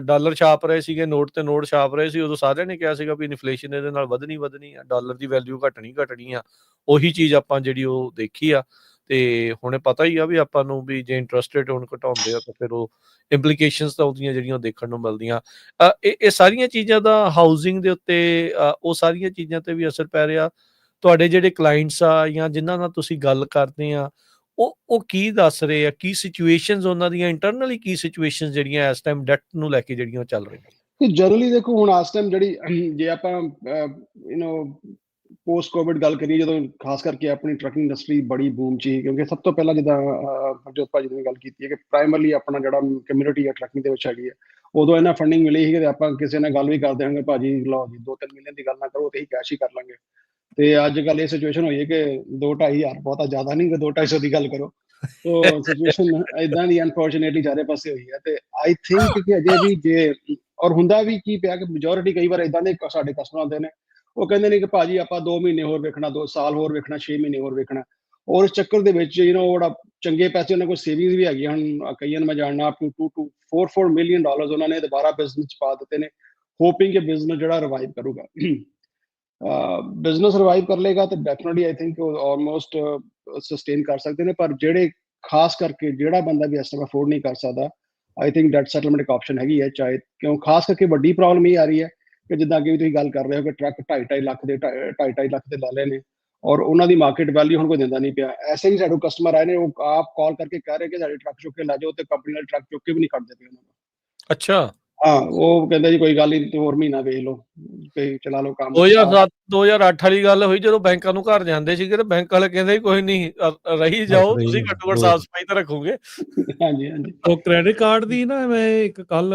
ਡਾਲਰ ਛਾਪ ਰਹੇ ਸੀਗੇ, ਨੋਟ ਤੇ ਨੋਟ ਛਾਪ ਰਹੇ ਸੀ, ਉਦੋਂ ਸਾਰਿਆਂ ਨੇ ਕਿਹਾ ਸੀਗਾ ਵੀ ਇਨਫਲੇਸ਼ਨ ਇਹਦੇ ਨਾਲ ਵਧਣੀ ਆ, ਡਾਲਰ ਦੀ ਵੈਲਿਊ ਘਟਣੀ ਆ। ਉਹੀ ਚੀਜ਼ ਆਪਾਂ ਜਿਹੜੀ ਉਹ ਦੇਖੀ ਆ। ਤੇ ਹੁਣ ਪਤਾ ਹੀ ਆ ਵੀ ਆਪਾਂ ਨੂੰ ਵੀ ਜੇ ਇੰਟਰਸਟ ਰੇਟ ਹੁਣ ਘਟਾਉਂਦੇ ਆ ਤਾਂ ਫਿਰ ਉਹ ਇੰਪਲੀਕੇਸ਼ਨਸ ਤਾਂ ਉਹਦੀਆਂ ਜਿਹੜੀਆਂ ਦੇਖਣ ਨੂੰ ਮਿਲਦੀਆਂ। ਇਹ ਸਾਰੀਆਂ ਚੀਜ਼ਾਂ ਦਾ ਹਾਊਸਿੰਗ ਦੇ ਉੱਤੇ, ਉਹ ਸਾਰੀਆਂ ਚੀਜ਼ਾਂ ਤੇ ਵੀ ਅਸਰ ਪੈ ਰਿਹਾ। ਤੁਹਾਡੇ ਜਿਹੜੇ ਕਲਾਇੰਟਸ ਆ ਜਾਂ ਜਿਨ੍ਹਾਂ ਨਾਲ ਤੁਸੀਂ ਗੱਲ ਕਰਦੇ ਆ, ਉਹ ਕੀ ਦੱਸ ਰਹੇ ਆ? ਕੀ ਸਿਚੁਏਸ਼ਨਸ ਉਹਨਾਂ ਦੀਆਂ ਇੰਟਰਨਲੀ, ਕੀ ਸਿਚੁਏਸ਼ਨਸ ਜਿਹੜੀਆਂ ਇਸ ਟਾਈਮ ਡੈਟ ਨੂੰ ਲੈ ਕੇ ਜਿਹੜੀਆਂ ਚੱਲ ਰਹੀਆਂ? ਜਨਰਲੀ ਦੇਖੋ ਹੁਣ ਇਸ ਟਾਈਮ ਜਿਹੜੀ ਜੇ ਆਪਾਂ ਪੋਸਟ ਕੋਵਿਡ ਗੱਲ ਕਰੀਏ, ਜਦੋਂ ਖਾਸ ਕਰਕੇ ਆਪਣੀ ਟਰੱਕਿੰਗ ਇੰਡਸਟਰੀ ਬੜੀ ਬੂਮ 'ਚ ਸੀ, ਕਿਉਂਕਿ ਸਭ ਤੋਂ ਪਹਿਲਾਂ ਜਿੱਦਾਂ ਹਰਜੋਤ ਭਾਜੀ ਨੇ ਗੱਲ ਕੀਤੀ ਹੈ ਕਿ ਪ੍ਰਾਇਮਰਲੀ ਆਪਣਾ ਜਿਹੜਾ ਕਮਿਊਨਿਟੀ ਹੈ ਟਰੱਕਿੰਗ ਦੇ ਵਿੱਚ ਹੈਗੀ ਹੈ, ਉਦੋਂ ਇਹਨਾਂ ਫੰਡਿੰਗ ਮਿਲੀ ਸੀ ਕਿ ਆਪਾਂ ਕਿਸੇ ਨਾਲ ਗੱਲ ਵੀ ਕਰਦੇ ਹਾਂਗੇ, ਭਾਜੀ ਲਓ ਜੀ 2-3 ਮਿਲੀਅਨ ਦੀ ਗੱਲ ਨਾ ਕਰੋ ਤੇ ਹੀ ਕੈਸ਼ ਹੀ ਕਰ ਲਾਂਗੇ। ਤੇ ਅੱਜ ਕੱਲ ਇਹ ਸਿਚੁਏਸ਼ਨ ਹੋਈ ਹੈ ਕਿ 2-2.5 ਹਜ਼ਾਰ ਬਹੁਤਾ ਜ਼ਿਆਦਾ ਨਹੀਂ, 2-250 ਦੀ ਗੱਲ ਕਰੋ। ਸੋ ਸਿਚੁਏਸ਼ਨ ਇਦਾਂ ਦੀ ਅਨਫੋਰਚੂਨੇਟਲੀ ਚਾਰੇ ਪਾਸੇ ਹੋਈ ਹੈ। ਤੇ ਆਈ ਥਿੰਕ ਕਿ ਅਜੇ ਵੀ ਜੇ ਔਰ ਹੁੰਦਾ ਵੀ ਕੀ ਪਿਆ ਕਿ ਮੈਜੋਰਿਟੀ ਕਈ ਵਾਰ ਇਦਾਂ ਦੇ ਸਾਡੇ ਕਸਟਮਰ ਆਉਂਦੇ ਨੇ, ਉਹ ਕਹਿੰਦੇ ਨੇ ਕਿ ਭਾਜੀ ਆਪਾਂ 2 ਮਹੀਨੇ ਹੋਰ ਵੇਖਣਾ, 2 ਸਾਲ ਹੋਰ ਵੇਖਣਾ, 6 ਮਹੀਨੇ ਹੋਰ ਵੇਖਣਾ। ਔਰ ਇਸ ਚੱਕਰ ਦੇ ਵਿੱਚ ਬੜਾ ਚੰਗੇ ਪੈਸੇ ਉਹਨਾਂ ਕੋਲ ਸੇਵਿੰਗਸ ਵੀ ਹੈਗੀਆਂ ਹਨ। ਕਈਆਂ ਨੂੰ ਮੈਂ ਜਾਣਨਾ ਅਪ ਟੂ $2-4 ਮਿਲੀਅਨ ਉਹਨਾਂ ਨੇ ਦੁਬਾਰਾ ਬਿਜ਼ਨਸ 'ਚ ਪਾ ਦਿੱਤੇ ਨੇ, ਹੋਪਿੰਗ ਕਿ ਬਿਜ਼ਨਸ ਜਿਹੜਾ ਰਿਵਾਈਵ ਕਰੂਗਾ। ਬਿਜ਼ਨਸ ਰਿਵਾਈਵ ਕਰ ਲੇਗਾ ਤਾਂ definitely I think almost sustain ਕਰ ਸਕਦੇ ਨੇ। ਪਰ ਜਿਹੜੇ ਖਾਸ ਕਰਕੇ ਜਿਹੜਾ ਬੰਦਾ ਵੀ ਇਸ ਟਾਈਮ ਅਫੋਰਡ ਨਹੀਂ ਕਰ ਸਕਦਾ, ਆਈ ਥਿੰਕ ਡੈਟ ਸੈਟਲਮੈਂਟ ਇੱਕ ਆਪਸ਼ਨ ਹੈਗੀ ਹੈ। ਚਾਹੇ ਕਿਉਂ ਖਾਸ ਕਰਕੇ ਵੱਡੀ ਪ੍ਰੋਬਲਮ ਇਹ ਆ ਰਹੀ ਹੈ ਕਿ ਜਿੱਦਾਂ ਅੱਗੇ ਵੀ ਤੁਸੀਂ ਗੱਲ ਕਰ ਰਹੇ ਹੋ ਕਿ ਟਰੱਕ 2.5 ਲੱਖ ਦੇ ਲੈ ਲਏ ਨੇ ਔਰ ਉਹਨਾਂ ਦੀ ਮਾਰਕੀਟ ਵੈਲਿਊ ਹੁਣ ਕੋਈ ਦਿੰਦਾ ਨਹੀਂ ਪਿਆ। ਐਸੇ ਹੀ ਸਾਡੇ ਕਸਟਮਰ ਆਏ ਨੇ, ਉਹ ਆਪ ਕਾਲ ਕਰਕੇ ਕਹਿ ਰਹੇ ਕਿ ਸਾਡੇ ਟਰੱਕ ਚੁੱਕ ਕੇ ਲੈ ਜਾਓ, ਤੇ ਕੰਪਨੀ ਵਾਲੇ ਟਰੱਕ ਚੁੱਕ ਕੇ ਵੀ ਨਹੀਂ ਖੜਦੇ ਪਏ ਉਹਨਾਂ ਨੂੰ। ਅੱਛਾ, ਹਾਂ, ਉਹ ਕਹਿੰਦਾ ਜੀ ਕੋਈ ਗੱਲ ਨਹੀਂ, ਹੋਰ ਮਹੀਨਾ ਵੇਖ ਲਓ, ਚਲਾ ਲਓ ਕੰਮ। 2007-2008 ਵਾਲੀ ਗੱਲ ਹੋਈ ਜਦੋਂ ਬੈਂਕਾਂ ਨੂੰ ਘਰ ਜਾਂਦੇ ਸੀਗੇ ਤੇ ਬੈਂਕ ਵਾਲੇ ਕਹਿੰਦੇ ਕੋਈ ਨਹੀਂ, ਰਹੀ ਜਾਓ, ਤੁਸੀਂ ਘੱਟੋ ਘੱਟ ਸਾਫ਼ ਸਫਾਈ ਤਾਂ ਰੱਖੋਗੇ। ਹਾਂਜੀ ਹਾਂਜੀ। ਉਹ ਕ੍ਰੈਡਿਟ ਕਾਰਡ ਦੀ ਨਾ ਮੈਂ ਇੱਕ ਕੱਲ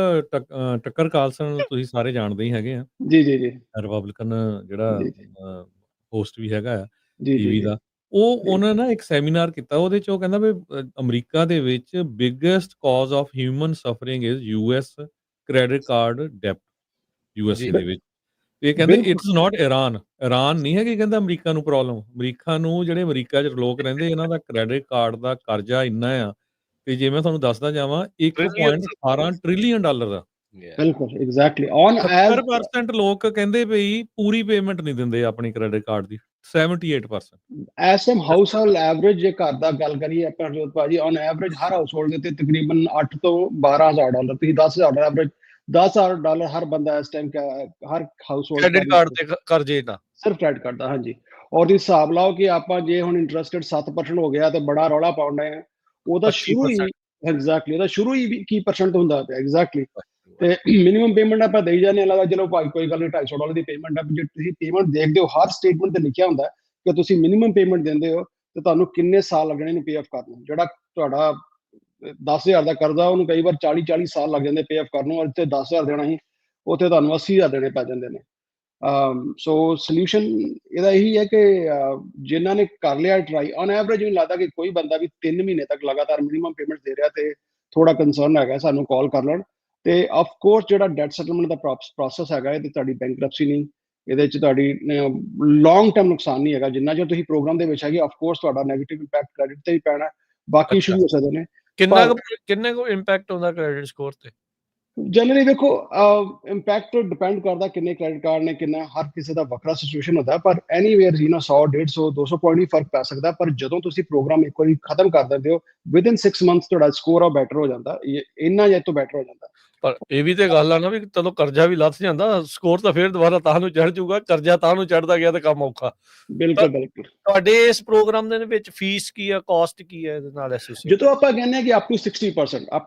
ਟੱਕਰ ਕਾਲਸਨ ਤੁਸੀਂ ਸਾਰੇ ਜਾਣਦੇ ਹੀ ਹੈਗੇ ਆ, ਜੀ ਜੀ ਜੀ, ਰਿਪਬਲਿਕਨ ਜਿਹੜਾ ਹੋਸਟ ਵੀ ਹੈਗਾ ਆ ਜੀ ਟੀਵੀ ਜੀ ਦਾ। ਉਹਨਾਂ ਨਾ ਇੱਕ ਸੈਮੀਨਾਰ ਕੀਤਾ, ਉਹਦੇ 'ਚ ਉਹ ਕਹਿੰਦਾ ਵੀ ਅਮਰੀਕਾ ਦੇ ਵਿੱਚ biggest cause of human suffering is US credit card ਡੈਪਟ ਯੂਐਸਏ ਦੇ ਵਿੱਚ। ਤੇ ਕਹਿੰਦੇ ਇਟਸ ਨਾਟ ਇਰਾਨ ਨਹੀਂ ਹੈਗੀ, ਕਹਿੰਦਾ ਅਮਰੀਕਾ ਨੂੰ ਪ੍ਰੋਬਲਮ, ਅਮਰੀਕਾ ਨੂੰ ਜਿਹੜੇ ਅਮਰੀਕਾ 'ਚ ਲੋਕ ਰਹਿੰਦੇ ਇਹਨਾਂ ਦਾ ਕ੍ਰੈਡਿਟ ਕਾਰਡ ਦਾ ਕਰਜ਼ਾ ਇੰਨਾ ਆ, ਤੇ ਜੇ ਮੈਂ ਤੁਹਾਨੂੰ ਦੱਸਦਾ ਜਾਵਾਂ $1.18 ਟ੍ਰਿਲੀਅਨ ਦਾ। ਬਿਲਕੁਲ ਐਗਜ਼ੈਕਟਲੀ ਔਨ 70% ਲੋਕ ਕਹਿੰਦੇ ਬਈ ਪੂਰੀ ਪੇਮੈਂਟ ਨਹੀਂ ਦਿੰਦੇ ਆਪਣੀ ਕ੍ਰੈਡਿਟ ਕਾਰਡ ਦੀ, 78%। S M household average ਜੇ ਘਰ ਦਾ ਗੱਲ ਕਰੀਏ ਆਪਾਂ ਜੋਤ ਭਾਜੀ, ਔਨ ਐਵਰੇਜ ਹਰ ਹਾਊਸ ਹੋਲਡ ਦੇ ਉੱਤੇ ਤਕਰੀਬਨ $8 ਤੋਂ $12,000, ਤੁਸੀਂ $10,000 ਐਵਰੇਜ $10,000 ਹਰ ਬੰਦਾ ਇਸ ਟਾਈਮ ਹਰ ਹਾਊਸ ਹੋਲਡ ਕ੍ਰੈਡਿਟ ਕਾਰਡ ਤੇ ਕਰਜ਼ੇ ਦਾ, ਸਿਰਫ ਕ੍ਰੈਡਿਟ ਕਾਰਡ ਦਾ। ਹਾਂਜੀ, ਔਰ ਤੁਸੀਂ ਹਿਸਾਬ ਲਾਓ ਕਿ ਆਪਾਂ ਜੇ ਹੁਣ ਇੰਟਰਸਟਡ 7% ਹੋ ਗਿਆ ਤੇ ਬੜਾ ਰੌਲਾ ਪਾਉਂਦੇ ਆ, ਉਹਦਾ ਸ਼ੁਰੂ ਹੀ ਐਗਜ਼ੈਕਟਲੀ ਉਹਦਾ ਸ਼ੁਰੂ ਹੀ 21% ਹੁੰਦਾ ਪਿਆ ਐਗਜ਼ੈਕਟਲੀ। ਤੇ ਮਿਨੀਮਮ ਪੇਮੈਂਟ ਆਪਾਂ ਦੇਈ ਜਾਂਦੇ ਹਾਂ, ਲੱਗਦਾ ਚਲੋ ਭਾਈ ਕੋਈ ਗੱਲ ਨਹੀਂ $250 ਦੀ ਪੇਮੈਂਟ ਹੈ। ਜੇ ਤੁਸੀਂ ਪੇਮੈਂਟ ਦੇਖਦੇ ਹੋ ਹਰ ਸਟੇਟਮੈਂਟ ਤੇ ਲਿਖਿਆ ਹੁੰਦਾ ਕਿ ਤੁਸੀਂ ਮਿਨੀਮਮ ਪੇਮੈਂਟ ਦਿੰਦੇ ਹੋ ਤੇ ਤੁਹਾਨੂੰ ਕਿੰਨੇ ਸਾਲ ਲੱਗਣੇ ਨੇ ਪੇ ਆਫ ਕਰਨ ਨੂੰ। ਜਿਹੜਾ ਤੁਹਾਡਾ 10,000 ਦਾ ਕਰਜ਼ਾ ਉਹਨੂੰ ਕਈ ਵਾਰ 40 ਸਾਲ ਲੱਗ ਜਾਂਦੇ ਪੇ ਆਫ ਕਰਨ ਨੂੰ, ਔਰ ਇੱਥੇ 10,000 ਦੇਣਾ ਸੀ ਉੱਥੇ ਤੁਹਾਨੂੰ 80,000 ਦੇਣੇ ਪੈ ਜਾਂਦੇ ਨੇ। ਸੋ ਸੋਲਿਊਸ਼ਨ ਇਹਦਾ ਇਹੀ ਹੈ ਕਿ ਜਿਨ੍ਹਾਂ ਨੇ ਕਰ ਲਿਆ ਟਰਾਈ, ਔਨ ਐਵਰੇਜ ਮੈਨੂੰ ਲੱਗਦਾ ਕਿ ਕੋਈ ਬੰਦਾ ਵੀ 3 ਮਹੀਨੇ ਤੱਕ ਲਗਾਤਾਰ ਮਿਨੀਮਮ ਪੇਮੈਂਟ ਦੇ ਰਿਹਾ ਤੇ ਥੋੜਾ ਕੰਸਰਨ ਹੈਗਾ, ਸਾਨੂੰ ਕਾਲ ਕਰ ਲੈਣ। ਤੇ ਆਫ ਕੋਰਸ ਜਿਹੜਾ ਡੈਟ ਸੈਟਲਮੈਂਟ ਦਾ ਪ੍ਰੋਸੈਸ ਹੈਗਾ, ਇਹ ਤੇ ਤੁਹਾਡੀ ਬੈਂਕਰਪਸੀ ਨਹੀਂ, ਇਹਦੇ 'ਚ ਤੁਹਾਡੀ ਲੌਂਗ ਟਰਮ ਨੁਕਸਾਨ ਨਹੀਂ ਹੈਗਾ। ਜਿੰਨਾ ਚਿਰ ਤੁਸੀਂ ਪ੍ਰੋਗਰਾਮ ਦੇ ਵਿੱਚ ਹੈਗੇ, ਆਫ ਕੋਰਸ ਤੁਹਾਡਾ ਨੈਗੇਟਿਵ ਇੰਪੈਕਟ ਕ੍ਰੈਡਿਟ ਤੇ ਵੀ ਪੈਣਾ, ਬਾਕੀ ਇਸ਼ੂ ਵੀ ਹੋ ਸਕਦੇ ਨੇ। ਕਿੰਨਾ ਕੁ ਇੰਪੈਕਟ ਹੁੰਦਾ ਕ੍ਰੈਡਿਟ ਸਕੋਰ ਤੇ? ਜਨਰਲੀ ਦੇਖੋ ਇੰਪੈਕਟ ਡਿਪੈਂਡ ਕਰਦਾ ਕਿੰਨੇ ਕ੍ਰੈਡਿਟ ਕਾਰਡ ਨੇ, ਕਿੰਨਾ, ਹਰ ਕਿਸੇ ਦਾ ਵੱਖਰਾ ਸਿਚੁਏਸ਼ਨ ਹੁੰਦਾ, ਪਰ ਐਨੀਵੇਅਰ 100 150 200 ਪੁਆਇੰਟ ਹੀ ਫਰਕ ਪੈ ਸਕਦਾ। ਪਰ ਜਦੋਂ ਤੁਸੀਂ ਪ੍ਰੋਗਰਾਮ ਇੱਕ ਵਾਰੀ ਖਤਮ ਕਰ ਦਿੰਦੇ ਹੋ, ਵਿਦਿਨ 6 ਮੰਥਸ ਤੁਹਾਡਾ ਸਕੋਰ ਆ ਬੈਟਰ ਹੋ ਜਾਂਦਾ, ਇੰਨਾ ਜਾਂ ਤੋਂ ਬੈਟਰ ਹੋ ਜਾਂਦਾ। ਪਰ ਇਹ ਵੀ ਤੇ ਗੱਲ ਆ ਨਾ ਵੀ ਚਲੋ ਕਰਜ਼ਾ ਵੀ ਲੱਥ ਜਾਂਦਾ, ਸਕੋਰ ਤਾਂ ਫਿਰ ਦੁਬਾਰਾ ਤਾਂ ਨੂੰ ਚੜ ਜਾਊਗਾ, ਕਰਜ਼ਾ ਤਾਂ ਨੂੰ ਚੜਦਾ ਗਿਆ ਤੇ ਕੰਮ ਔਖਾ। ਬਿਲਕੁਲ ਬਿਲਕੁਲ। ਤੁਹਾਡੇ ਇਸ ਪ੍ਰੋਗਰਾਮ ਦੇ ਵਿੱਚ ਫੀਸ ਕੀ ਆ, ਕਾਸਟ ਕੀ ਹੈ ਇਹਦੇ ਨਾਲ ਐਸੋਸੀਏਟ? ਜਦੋਂ ਆਪਾਂ ਕਹਿੰਦੇ ਹਾਂ ਕਿ ਅਪ ਟੂ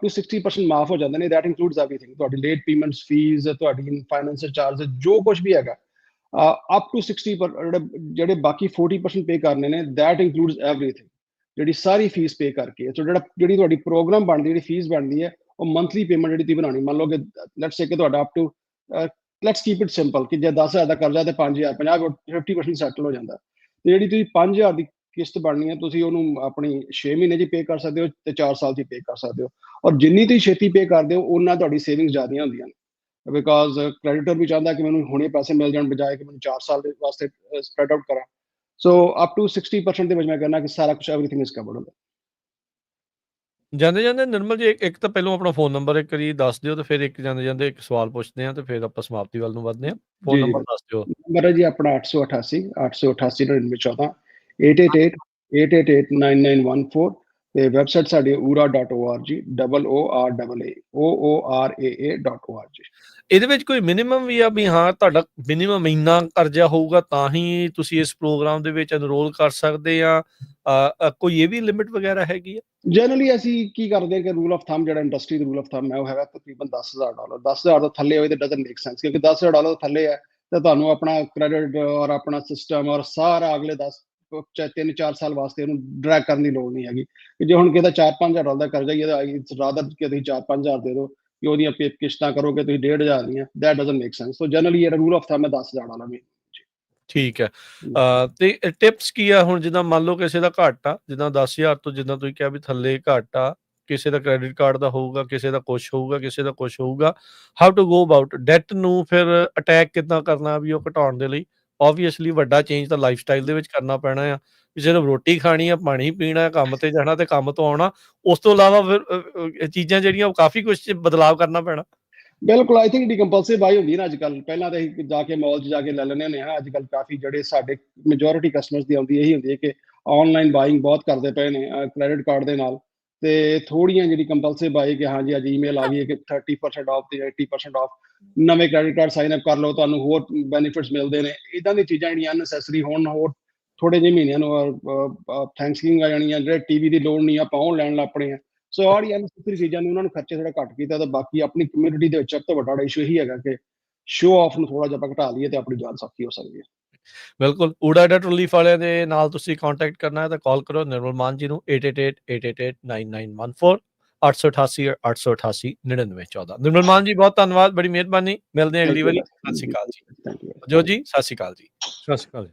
60% ਮਾਫ ਹੋ ਜਾਂਦੇ ਨੇ, ਦੈਟ ਇਨਕਲੂਡਸ ਐਵਰੀਥਿੰਗ, ਤੁਹਾਡੀ ਲੇਟ ਪੇਮੈਂਟਸ, ਫੀਸ, ਤੁਹਾਡੀ ਫਾਈਨੈਂਸ਼ੀਅਲ ਚਾਰजेस, ਜੋ ਕੁਝ ਵੀ ਹੈਗਾ ਅਪ ਟੂ 60%। ਜਿਹੜੇ ਬਾਕੀ 40% ਪੇ ਕਰਨੇ ਨੇ, ਦੈਟ ਇਨਕਲੂਡਸ ਐਵਰੀਥਿੰਗ, ਜਿਹੜੀ ਸਾਰੀ ਫੀਸ ਪੇ ਕਰਕੇ। ਸੋ ਜਿਹੜੀ ਤੁਹਾਡੀ ਪ੍ਰੋਗਰਾਮ ਬਣਦੀ, ਜਿਹੜੀ ਫੀਸ ਬਣਦੀ ਹੈ, ਉਹ ਮੰਥਲੀ ਪੇਮੈਂਟ ਜਿਹੜੀ ਤੁਸੀਂ ਬਣਾਉਣੀ। ਮੰਨ ਲਓ ਕਿ ਲੈਟਸ ਸੇ ਕਿ ਤੁਹਾਡਾ up to let's keep it simple ਕਿ ਜੇ 10,000 ਦਾ ਕਰਜ਼ਾ ਤੇ 5,000 50% ਸੈਟਲ ਹੋ ਜਾਂਦਾ। ਤੇ ਜਿਹੜੀ ਤੁਸੀਂ 5,000 ਦੀ ਕਿਸ਼ਤ ਬਣਨੀ ਹੈ, ਤੁਸੀਂ ਉਹਨੂੰ ਆਪਣੀ 6 ਮਹੀਨੇ 'ਚ ਪੇ ਕਰ ਸਕਦੇ ਹੋ ਤੇ 4 ਸਾਲ 'ਚ ਪੇ ਕਰ ਸਕਦੇ ਹੋ। ਔਰ ਜਿੰਨੀ ਤੁਸੀਂ ਛੇਤੀ ਪੇ ਕਰਦੇ ਹੋ, ਉਹਨਾਂ ਤੁਹਾਡੀ ਸੇਵਿੰਗਸ ਜ਼ਿਆਦੀਆਂ ਹੁੰਦੀਆਂ ਨੇ, ਬਿਕਾਜ਼ ਕ੍ਰੈਡੀਟਰ ਵੀ ਚਾਹੁੰਦਾ ਕਿ ਮੈਨੂੰ ਹੁਣੇ ਪੈਸੇ ਮਿਲ ਜਾਣ, ਬਜਾਏ ਕਿ ਮੈਨੂੰ 4 ਸਾਲ ਦੇ ਵਾਸਤੇ ਸਪਰੈਡ ਆਊਟ ਕਰਾਂ। ਸੋ ਅਪ ਟੂ 60% ਦੇ ਵਿੱਚ ਮੈਂ ਕਹਿੰਦਾ ਕਿ ਸਾਰਾ ਕੁਝ ਐਵਰੀਥਿੰਗ ਇਜ਼ ਕਵਰਡ ਹੁੰਦਾ। ਜਾਂਦੇ ਨਿਰਮਲ ਜੀ, ਇੱਕ ਤਾਂ ਪਹਿਲਾਂ ਆਪਣਾ ਫੋਨ ਨੰਬਰ ਇੱਕ ਵਾਰੀ ਦੱਸ ਦਿਓ, ਤੇ ਫਿਰ ਇੱਕ ਜਾਂਦੇ ਇੱਕ ਸਵਾਲ ਪੁੱਛਦੇ ਆ, ਤੇ ਫਿਰ ਆਪਾਂ ਸਮਾਪਤੀ ਵੱਲ ਨੂੰ ਵਧਦੇ ਆ। ਫੋਨ ਨੰਬਰ ਦੱਸ ਦਿਓ। ਨੰਬਰ ਹੈ ਜੀ ਆਪਣਾ 888 888 ਤੇ ਵੈਬਸਾਈਟ ਸਾਡੀ ura.org, OORAA.org। ਇਹਦੇ ਵਿੱਚ ਕੋਈ ਮਿਨੀਮਮ ਵੀ ਆ ਵੀ ਹਾਂ ਤੁਹਾਡਾ ਮਿਨੀਮਮ ਇੰਨਾ ਕਰਜ਼ਾ ਹੋਊਗਾ ਤਾਂ ਹੀ ਤੁਸੀਂ ਇਸ ਪ੍ਰੋਗਰਾਮ ਦੇ ਵਿੱਚ ਐਨਰੋਲ ਕਰ ਸਕਦੇ ਆ? ਕੋਈ ਇਹ ਵੀ ਲਿਮਿਟ ਵਗੈਰਾ ਹੈਗੀ ਆ? ਜਨਰਲੀ ਅਸੀਂ ਕੀ ਕਰਦੇ ਹਾਂ ਕਿ ਰੂਲ ਆਫ ਥੰਬ, ਜਿਹੜਾ industry the rule of thumb ਹੈ, ਉਹ ਹੈਗਾ ਤਕਰੀਬਨ $10,000। 10,000 ਤੋਂ ਥੱਲੇ ਹੋਏ ਤਾਂ ਡਜ਼ਨਟ ਮੇਕ ਸੈਂਸ, ਕਿਉਂਕਿ $10,000 ਤੋਂ ਥੱਲੇ ਹੈ ਤਾਂ ਤੁਹਾਨੂੰ ਆਪਣਾ ਕ੍ਰੈਡਿਟ ਔਰ ਆਪਣਾ ਸਿਸਟਮ ਔਰ ਸਾਰਾ ਅਗਲੇ 3-4 ਸਾਲ ਵਾਸਤੇ ਉਹਨੂੰ ਡਰੈਗ ਕਰਨ ਦੀ ਲੋੜ ਨਹੀਂ ਹੈਗੀ। ਜੇ ਹੁਣ ਕਿਹਦਾ $4-5,000 ਦਾ ਕਰਜ਼ਾ ਹੀ ਇਹਦਾ ਰਾਦਰ ਕਿ ਤੁਸੀਂ 4-5,000 ਦੇ ਦਿਓ, ਕਿ ਉਹਦੀਆਂ ਕਿਸ਼ਤਾਂ ਕਰੋਗੇ ਤੁਸੀਂ 1,500 ਦੀਆਂ, that doesn't make sense. So generally ਜਿਹੜਾ ਰੂਲ ਆਫ ਥੰਬ ਹੈ $10,000 ਵੀ। ਠੀਕ ਹੈ। ਤੇ ਟਿਪਸ ਕੀ ਆ ਹੁਣ, ਜਿੱਦਾਂ ਮੰਨ ਲਓ ਕਿਸੇ ਦਾ ਘੱਟ ਆ, ਜਿੱਦਾਂ 10,000 ਤੋਂ ਜਿੱਦਾਂ ਤੁਸੀਂ ਕਿਹਾ ਵੀ ਥੱਲੇ ਘੱਟ ਆ, ਕਿਸੇ ਦਾ ਕ੍ਰੈਡਿਟ ਕਾਰਡ ਦਾ ਹੋਊਗਾ, ਕਿਸੇ ਦਾ ਕੁਛ ਹੋਊਗਾ, ਕਿਸੇ ਦਾ ਕੁਛ ਹੋਊਗਾ, how to go about that ਨੂੰ ਫਿਰ ਅਟੈਕ ਕਿੱਦਾਂ ਕਰਨਾ ਵੀ ਉਹ ਘਟਾਉਣ ਦੇ ਲਈ? ਓਬਵੀਅਸਲੀ ਵੱਡਾ ਚੇਂਜ ਤਾਂ ਲਾਈਫ ਸਟਾਈਲ ਦੇ ਵਿੱਚ ਕਰਨਾ ਪੈਣਾ ਆ, ਵੀ ਸਿਰਫ ਰੋਟੀ ਖਾਣੀ ਆ, ਪਾਣੀ ਪੀਣਾ, ਕੰਮ ਤੇ ਜਾਣਾ ਤੇ ਕੰਮ ਤੋਂ ਆਉਣਾ, ਉਸ ਤੋਂ ਇਲਾਵਾ ਫਿਰ ਚੀਜ਼ਾਂ ਜਿਹੜੀਆਂ ਉਹ ਕਾਫੀ ਕੁਛ ਬਦਲਾਵ ਕਰਨਾ ਪੈਣਾ। ਬਿਲਕੁਲ, ਆਈ ਥਿੰਕ ਕੰਪਲਸਿਵ ਬਾਈ ਹੁੰਦੀ ਨਾ ਅੱਜ ਕੱਲ੍ਹ। ਪਹਿਲਾਂ ਤਾਂ ਅਸੀਂ ਜਾ ਕੇ ਮਾਲ 'ਚ ਜਾ ਕੇ ਲੈ ਲੈਂਦੇ ਹੁੰਦੇ ਹਾਂ, ਅੱਜ ਕੱਲ੍ਹ ਕਾਫੀ ਜਿਹੜੇ ਸਾਡੇ ਮੈਜੋਰਿਟੀ ਕਸਟਮਰਸ ਦੀ ਆਉਂਦੀ ਇਹੀ ਹੁੰਦੀ ਹੈ ਕਿ ਆਨਲਾਈਨ ਬਾਇੰਗ ਬਹੁਤ ਕਰਦੇ ਪਏ ਨੇ ਕ੍ਰੈਡਿਟ ਕਾਰਡ ਦੇ ਨਾਲ। ਤੇ ਥੋੜ੍ਹੀਆਂ ਜਿਹੜੀ ਕੰਪਲਸਿਵ ਬਾਈ ਕਿ ਹਾਂਜੀ ਅੱਜ ਈਮੇਲ ਆ ਗਈ ਹੈ ਕਿ 30% ਆਫ ਤੇ 80% ਆਫ, ਨਵੇਂ ਕ੍ਰੈਡਿਟ ਕਾਰਡ ਸਾਈਨ ਅਪ ਕਰ ਲਓ, ਤੁਹਾਨੂੰ ਹੋਰ ਬੈਨੀਫਿਟਸ ਮਿਲਦੇ ਨੇ। ਇੱਦਾਂ ਦੀਆਂ ਚੀਜ਼ਾਂ ਜਿਹੜੀਆਂ ਅਨਨੈਸੈਸਰੀ ਹੁਣ ਹੋਰ ਥੋੜ੍ਹੇ ਜਿਹੇ ਮਹੀਨਿਆਂ ਨੂੰ ਥੈਂਕਸਗਿਵਿੰਗ ਆ ਜਾਣੀਆਂ, ਜਿਹੜੇ TV ਦੀ ਲੋੜ ਨਹੀਂ, ਆਪਾਂ ਉਹ ਲੈਣ ਲੱਗ ਪੜੇ ਹਾਂ। ਸੋ ਆਹ ਅਨਨੈਸੈਸਰੀ ਚੀਜ਼ਾਂ ਨੂੰ ਉਹਨਾਂ ਨੂੰ ਖਰਚੇ ਥੋੜਾ ਘੱਟ ਕੀਤਾ, ਤਾਂ ਬਾਕੀ ਆਪਣੀ ਕਮਿਊਨਿਟੀ ਦੇ ਵਿੱਚ ਸਭ ਤੋਂ ਵੱਡਾ ਇਸ਼ੂ ਇਹੀ ਹੈਗਾ ਕਿ ਸ਼ੋਅ ਆਫ ਨੂੰ ਥੋੜਾ ਜਿਹਾ ਆਪਾਂ ਘਟਾ ਲਈਏ ਤੇ ਆਪਣੀ ਜਾਨ ਸੌਖੀ ਹੋ ਸਕਦੀ ਹੈ। ਬਿਲਕੁਲ। ਊੜਾ ਰਿਲੀਫ ਵਾਲਿਆਂ ਦੇ ਨਾਲ ਤੁਸੀਂ ਕੰਟੈਕਟ ਕਰਨਾ ਹੈ ਤਾਂ ਕਾਲ ਕਰੋ ਨਿਰਮਲ ਮਾਨ ਜੀ ਨੂੰ 8888889914 888 888 9914। ਨਿਰਮਲ ਮਾਨ ਜੀ ਬਹੁਤ ਧੰਨਵਾਦ, ਬੜੀ ਮਿਹਰਬਾਨੀ। ਮਿਲਦੇ ਹਾਂ ਅਗਲੀ ਵਾਰੀ। ਸਤਿ ਸ਼੍ਰੀ ਅਕਾਲ ਜੀ। ਜੋ ਜੀ, ਸਤਿ ਸ਼੍ਰੀ ਅਕਾਲ ਜੀ। ਸਤਿ ਸ਼੍ਰੀ ਅਕਾਲ।